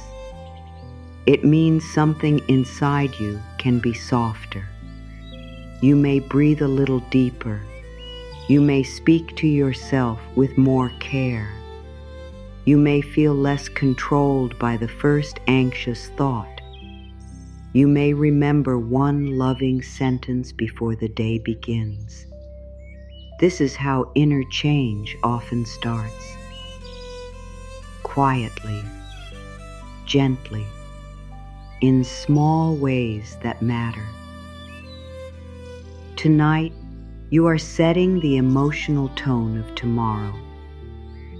It means something inside you can be softer. You may breathe a little deeper. You may speak to yourself with more care. You may feel less controlled by the first anxious thought. You may remember one loving sentence before the day begins. This is how inner change often starts. Quietly, gently, in small ways that matter. Tonight, you are setting the emotional tone of tomorrow.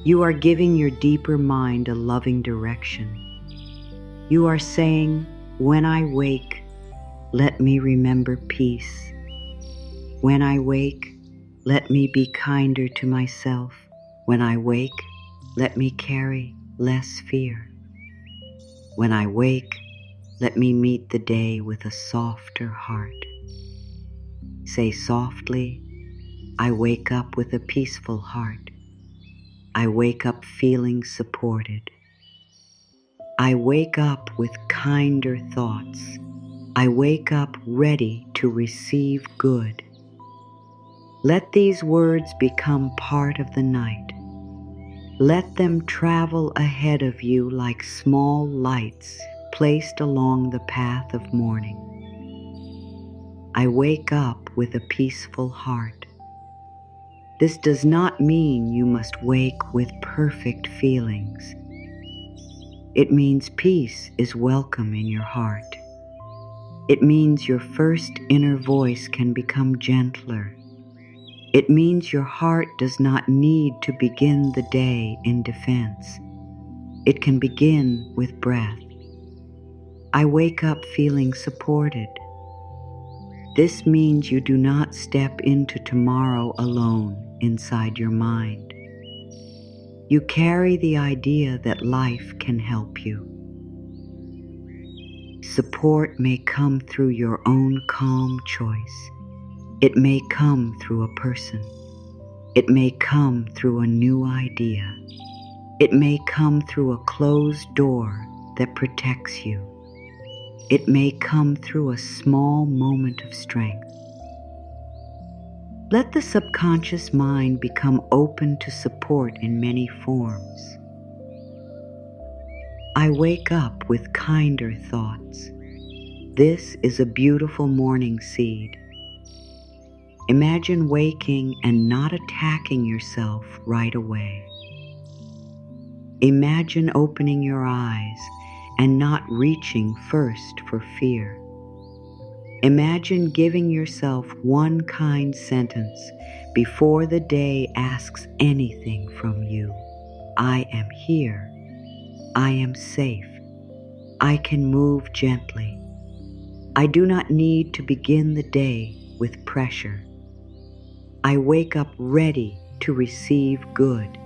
You are giving your deeper mind a loving direction. You are saying, when I wake, let me remember peace. When I wake, let me be kinder to myself. When I wake, let me carry less fear. When I wake, let me meet the day with a softer heart. Say softly, I wake up with a peaceful heart. I wake up feeling supported. I wake up with kinder thoughts. I wake up ready to receive good. Let these words become part of the night. Let them travel ahead of you like small lights placed along the path of morning. I wake up with a peaceful heart. This does not mean you must wake with perfect feelings. It means peace is welcome in your heart. It means your first inner voice can become gentler. It means your heart does not need to begin the day in defense. It can begin with breath. I wake up feeling supported. This means you do not step into tomorrow alone inside your mind. You carry the idea that life can help you. Support may come through your own calm choice. It may come through a person. It may come through a new idea. It may come through a closed door that protects you. It may come through a small moment of strength. Let the subconscious mind become open to support in many forms. I wake up with kinder thoughts. This is a beautiful morning seed. Imagine waking and not attacking yourself right away. Imagine opening your eyes and not reaching first for fear. Imagine giving yourself one kind sentence before the day asks anything from you. I am here. I am safe. I can move gently. I do not need to begin the day with pressure. I wake up ready to receive good.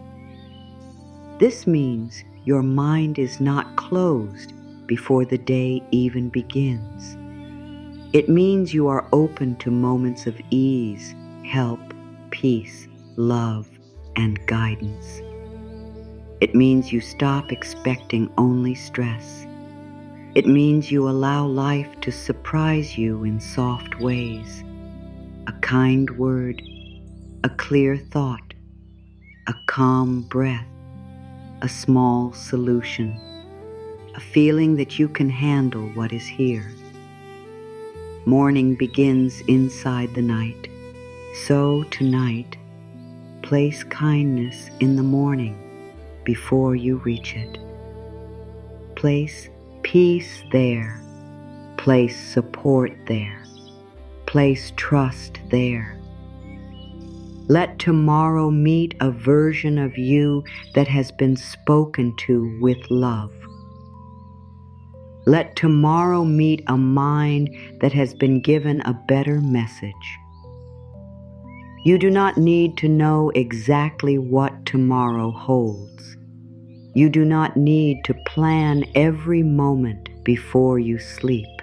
This means your mind is not closed before the day even begins. It means you are open to moments of ease, help, peace, love, and guidance. It means you stop expecting only stress. It means you allow life to surprise you in soft ways. A kind word, a clear thought, a calm breath, a small solution, a feeling that you can handle what is here. Morning begins inside the night. So tonight, place kindness in the morning before you reach it. Place peace there. Place support there. Place trust there. Let tomorrow meet a version of you that has been spoken to with love. Let tomorrow meet a mind that has been given a better message. You do not need to know exactly what tomorrow holds. You do not need to plan every moment before you sleep.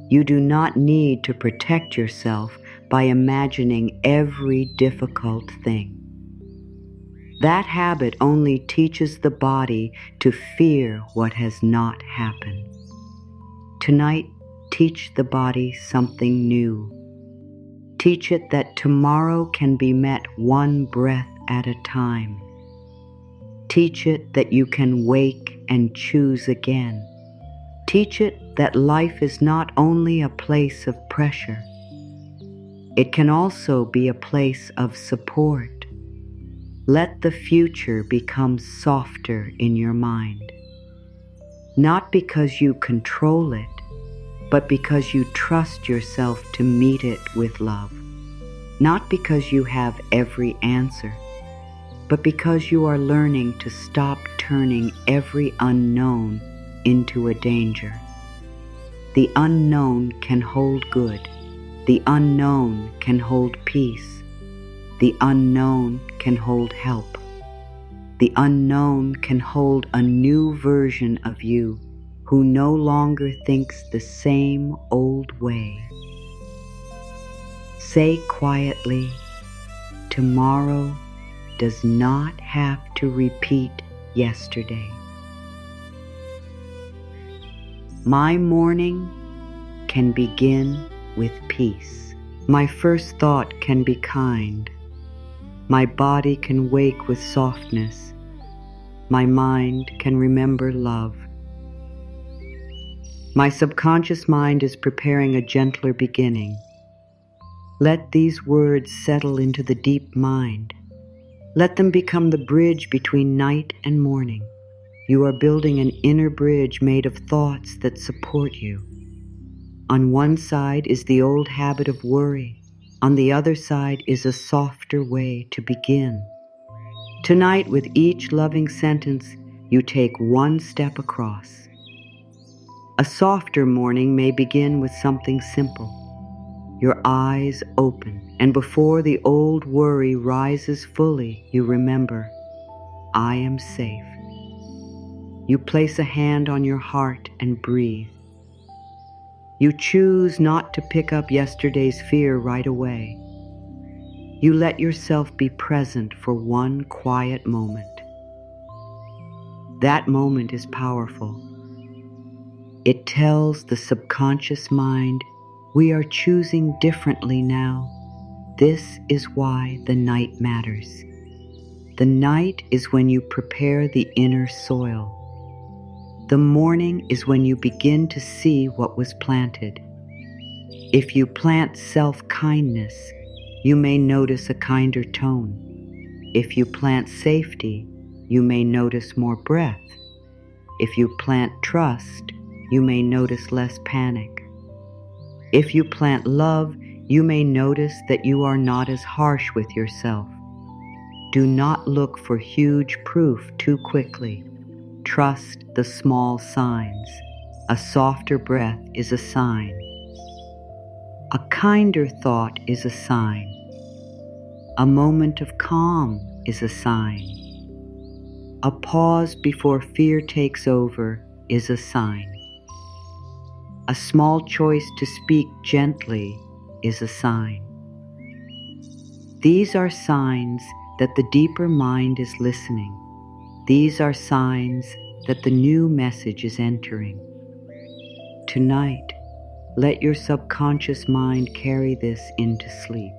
You do not need to protect yourself by imagining every difficult thing. That habit only teaches the body to fear what has not happened. Tonight, teach the body something new. Teach it that tomorrow can be met one breath at a time. Teach it that you can wake and choose again. Teach it that life is not only a place of pressure, it can also be a place of support. Let the future become softer in your mind, not because you control it, but because you trust yourself to meet it with love. Not because you have every answer, but because you are learning to stop turning every unknown into a danger. The unknown can hold good. The unknown can hold peace. The unknown can hold help. The unknown can hold a new version of you who no longer thinks the same old way. Say quietly, tomorrow does not have to repeat yesterday. My morning can begin with peace. My first thought can be kind. My body can wake with softness. My mind can remember love. My subconscious mind is preparing a gentler beginning. Let these words settle into the deep mind. Let them become the bridge between night and morning. You are building an inner bridge made of thoughts that support you. On one side is the old habit of worry. On the other side is a softer way to begin. Tonight, with each loving sentence, you take one step across. A softer morning may begin with something simple. Your eyes open, and before the old worry rises fully, you remember, I am safe. You place a hand on your heart and breathe. You choose not to pick up yesterday's fear right away. You let yourself be present for one quiet moment. That moment is powerful. It tells the subconscious mind, we are choosing differently now. This is why the night matters. The night is when you prepare the inner soil. The morning is when you begin to see what was planted. If you plant self-kindness, you may notice a kinder tone. If you plant safety, you may notice more breath. If you plant trust, you may notice less panic. If you plant love, you may notice that you are not as harsh with yourself. Do not look for huge proof too quickly. Trust the small signs. A softer breath is a sign. A kinder thought is a sign. A moment of calm is a sign. A pause before fear takes over is a sign. A small choice to speak gently is a sign. These are signs that the deeper mind is listening. These are signs that the new message is entering. Tonight, let your subconscious mind carry this into sleep.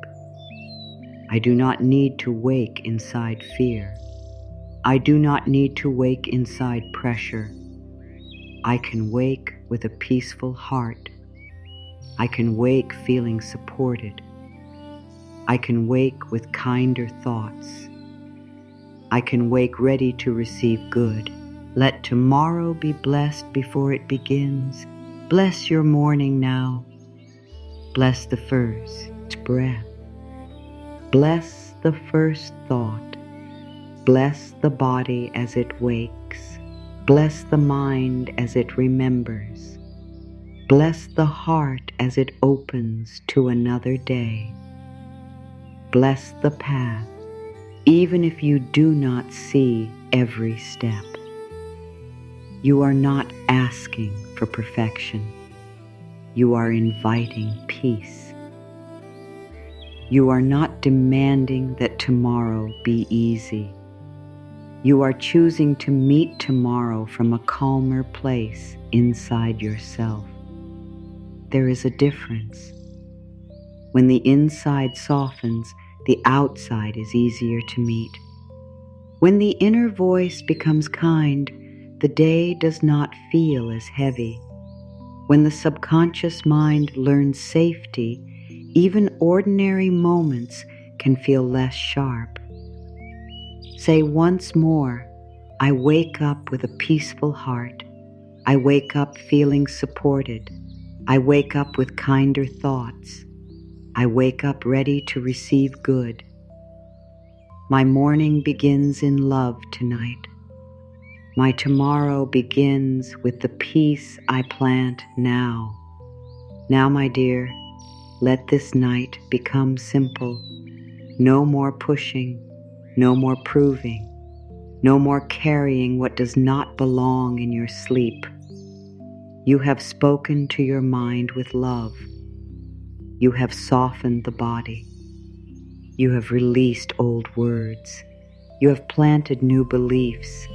I do not need to wake inside fear. I do not need to wake inside pressure. I can wake with a peaceful heart. I can wake feeling supported. I can wake with kinder thoughts. I can wake ready to receive good. Let tomorrow be blessed before it begins. Bless your morning now. Bless the first breath. Bless the first thought. Bless the body as it wakes. Bless the mind as it remembers. Bless the heart as it opens to another day. Bless the path, even if you do not see every step. You are not asking for perfection. You are inviting peace. You are not demanding that tomorrow be easy. You are choosing to meet tomorrow from a calmer place inside yourself. there is a difference. When the inside softens, the outside is easier to meet. When the inner voice becomes kind, the day does not feel as heavy. When the subconscious mind learns safety, even ordinary moments can feel less sharp. Say once more, I wake up with a peaceful heart. I wake up feeling supported. I wake up with kinder thoughts. I wake up ready to receive good. My morning begins in love tonight. My tomorrow begins with the peace I plant now. Now, my dear, let this night become simple. No more pushing, no more proving, no more carrying what does not belong in your sleep. You have spoken to your mind with love. You have softened the body. You have released old words. You have planted new beliefs.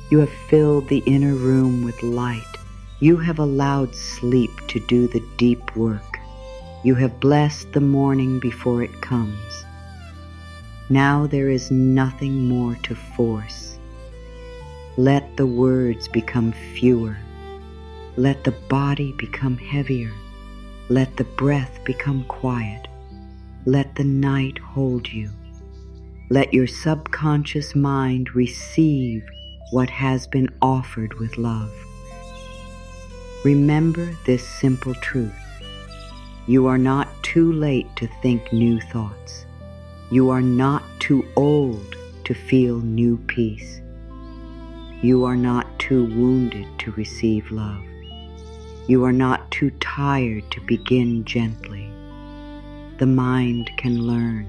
You have filled the inner room with light. You have allowed sleep to do the deep work. You have blessed the morning before it comes. Now there is nothing more to force. Let the words become fewer. Let the body become heavier. Let the breath become quiet. Let the night hold you. Let your subconscious mind receive what has been offered with love. Remember this simple truth. You are not too late to think new thoughts. You are not too old to feel new peace. You are not too wounded to receive love. You are not too tired to begin gently. The mind can learn.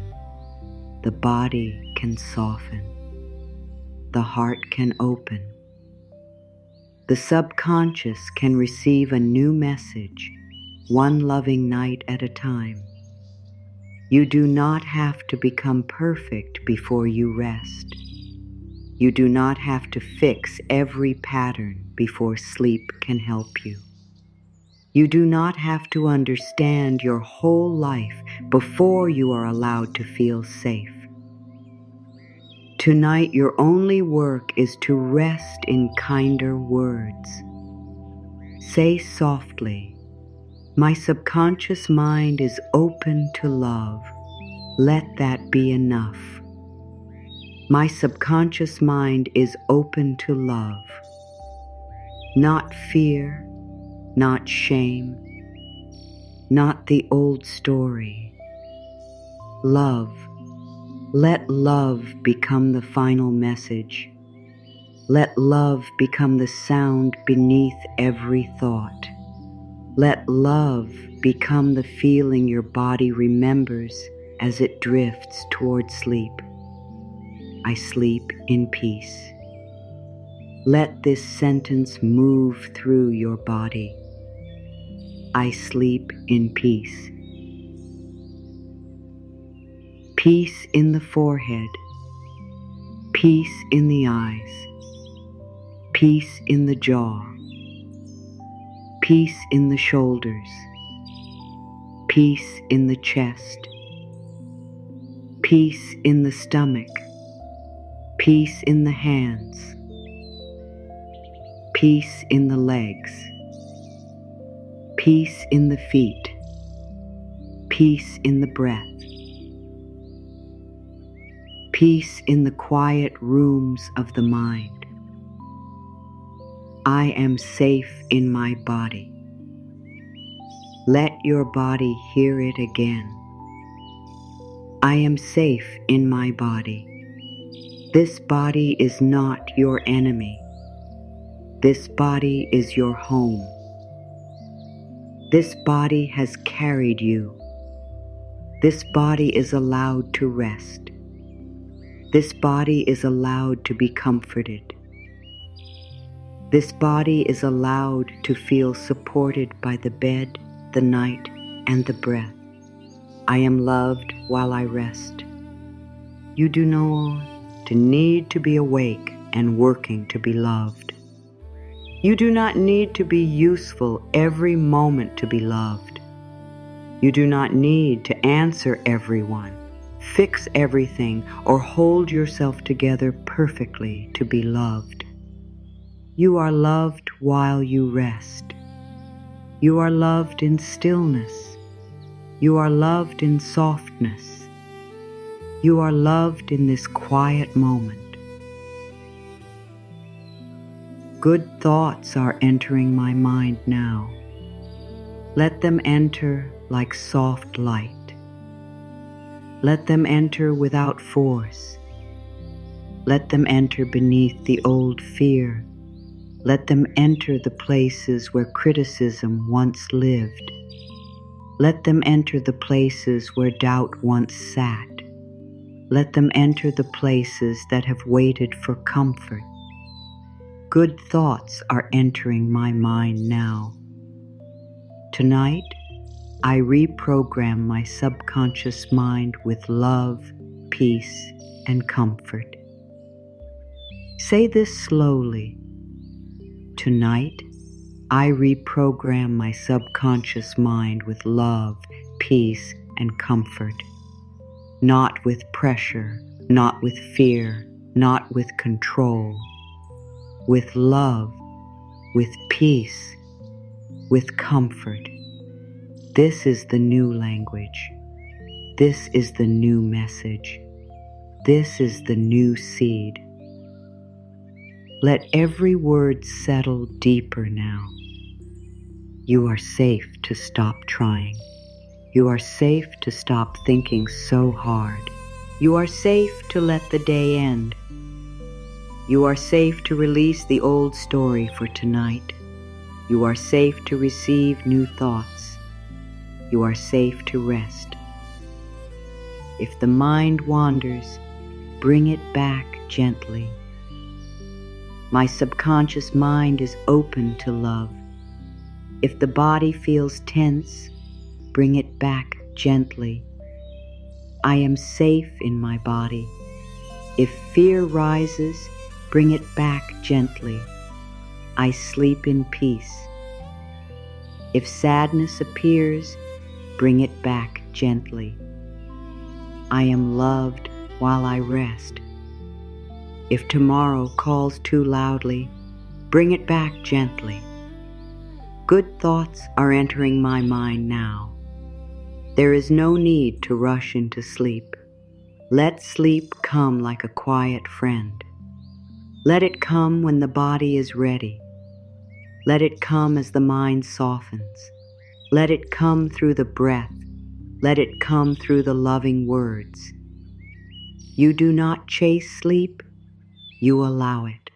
The body can soften. The heart can open. The subconscious can receive a new message, one loving night at a time. You do not have to become perfect before you rest. You do not have to fix every pattern before sleep can help you. You do not have to understand your whole life before you are allowed to feel safe. Tonight, your only work is to rest in kinder words. Say softly, my subconscious mind is open to love. Let that be enough. My subconscious mind is open to love. Not fear, not shame, not the old story. Love. Let love become the final message. Let love become the sound beneath every thought. Let love become the feeling your body remembers as it drifts toward sleep. I sleep in peace. Let this sentence move through your body. I sleep in peace. Peace in the forehead. Peace in the eyes. Peace in the jaw. Peace in the shoulders. Peace in the chest. Peace in the stomach. Peace in the hands. Peace in the legs. Peace in the feet. Peace in the breath. Peace in the quiet rooms of the mind. I am safe in my body. Let your body hear it again. I am safe in my body. This body is not your enemy. This body is your home. This body has carried you. This body is allowed to rest. This body is allowed to be comforted. This body is allowed to feel supported by the bed, the night, and the breath. I am loved while I rest. You do not need to be awake and working to be loved. You do not need to be useful every moment to be loved. You do not need to answer everyone, fix everything, or hold yourself together perfectly to be loved. You are loved while you rest. You are loved in stillness. You are loved in softness. You are loved in this quiet moment. Good thoughts are entering my mind now. Let them enter like soft light. Let them enter without force. Let them enter beneath the old fear. Let them enter the places where criticism once lived. Let them enter the places where doubt once sat. Let them enter the places that have waited for comfort. Good thoughts are entering my mind now. Tonight, I reprogram my subconscious mind with love, peace, and comfort. Say this slowly. Tonight, I reprogram my subconscious mind with love, peace, and comfort. Not with pressure, not with fear, not with control. With love, with peace, with comfort. This is the new language. This is the new message. This is the new seed. Let every word settle deeper now. You are safe to stop trying. You are safe to stop thinking so hard. You are safe to let the day end. You are safe to release the old story for tonight. You are safe to receive new thoughts. You are safe to rest. If the mind wanders, bring it back gently. My subconscious mind is open to love. If the body feels tense, bring it back gently. I am safe in my body. If fear rises, bring it back gently. I sleep in peace. If sadness appears, bring it back gently. I am loved while I rest. If tomorrow calls too loudly, bring it back gently. Good thoughts are entering my mind now. There is no need to rush into sleep. Let sleep come like a quiet friend. Let it come when the body is ready. Let it come as the mind softens. Let it come through the breath. Let it come through the loving words. You do not chase sleep, you allow it.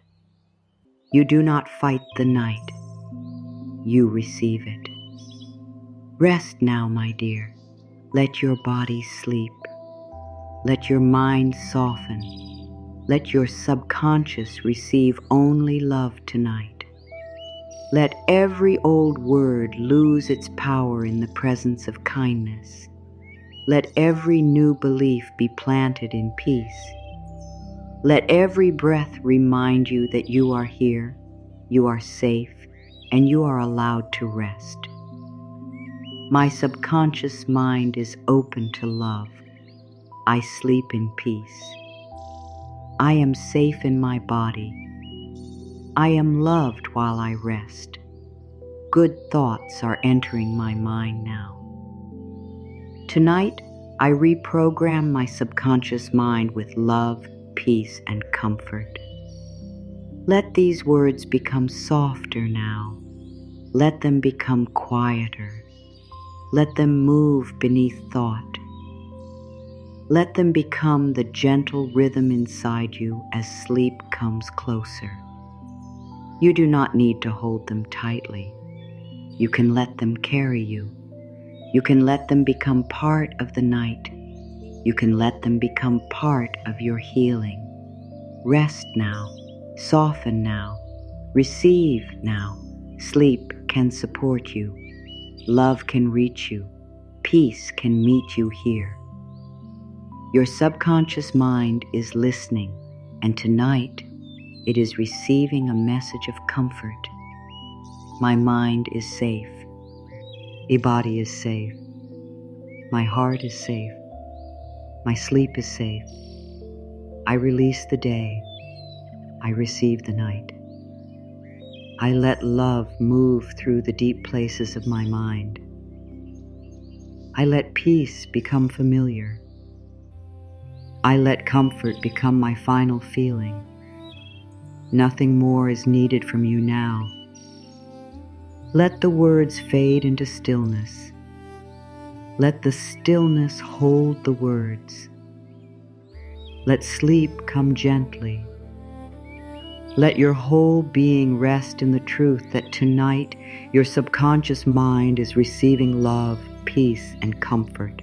You do not fight the night, you receive it. Rest now, my dear. Let your body sleep. Let your mind soften. Let your subconscious receive only love tonight. Let every old word lose its power in the presence of kindness. Let every new belief be planted in peace. Let every breath remind you that you are here, you are safe, and you are allowed to rest. My subconscious mind is open to love. I sleep in peace. I am safe in my body. I am loved while I rest. Good thoughts are entering my mind now. Tonight, I reprogram my subconscious mind with love, peace, and comfort. Let these words become softer now. Let them become quieter. Let them move beneath thought. Let them become the gentle rhythm inside you as sleep comes closer. You do not need to hold them tightly. You can let them carry you. You can let them become part of the night. You can let them become part of your healing. Rest now. Soften now. Receive now. Sleep can support you. Love can reach you. Peace can meet you here. Your subconscious mind is listening, and tonight it is receiving a message of comfort. My mind is safe. The body is safe. My heart is safe. My sleep is safe. I release the day. I receive the night. I let love move through the deep places of my mind. I let peace become familiar. I let comfort become my final feeling. Nothing more is needed from you now. Let the words fade into stillness. Let the stillness hold the words. Let sleep come gently. Let your whole being rest in the truth that tonight your subconscious mind is receiving love, peace, and comfort.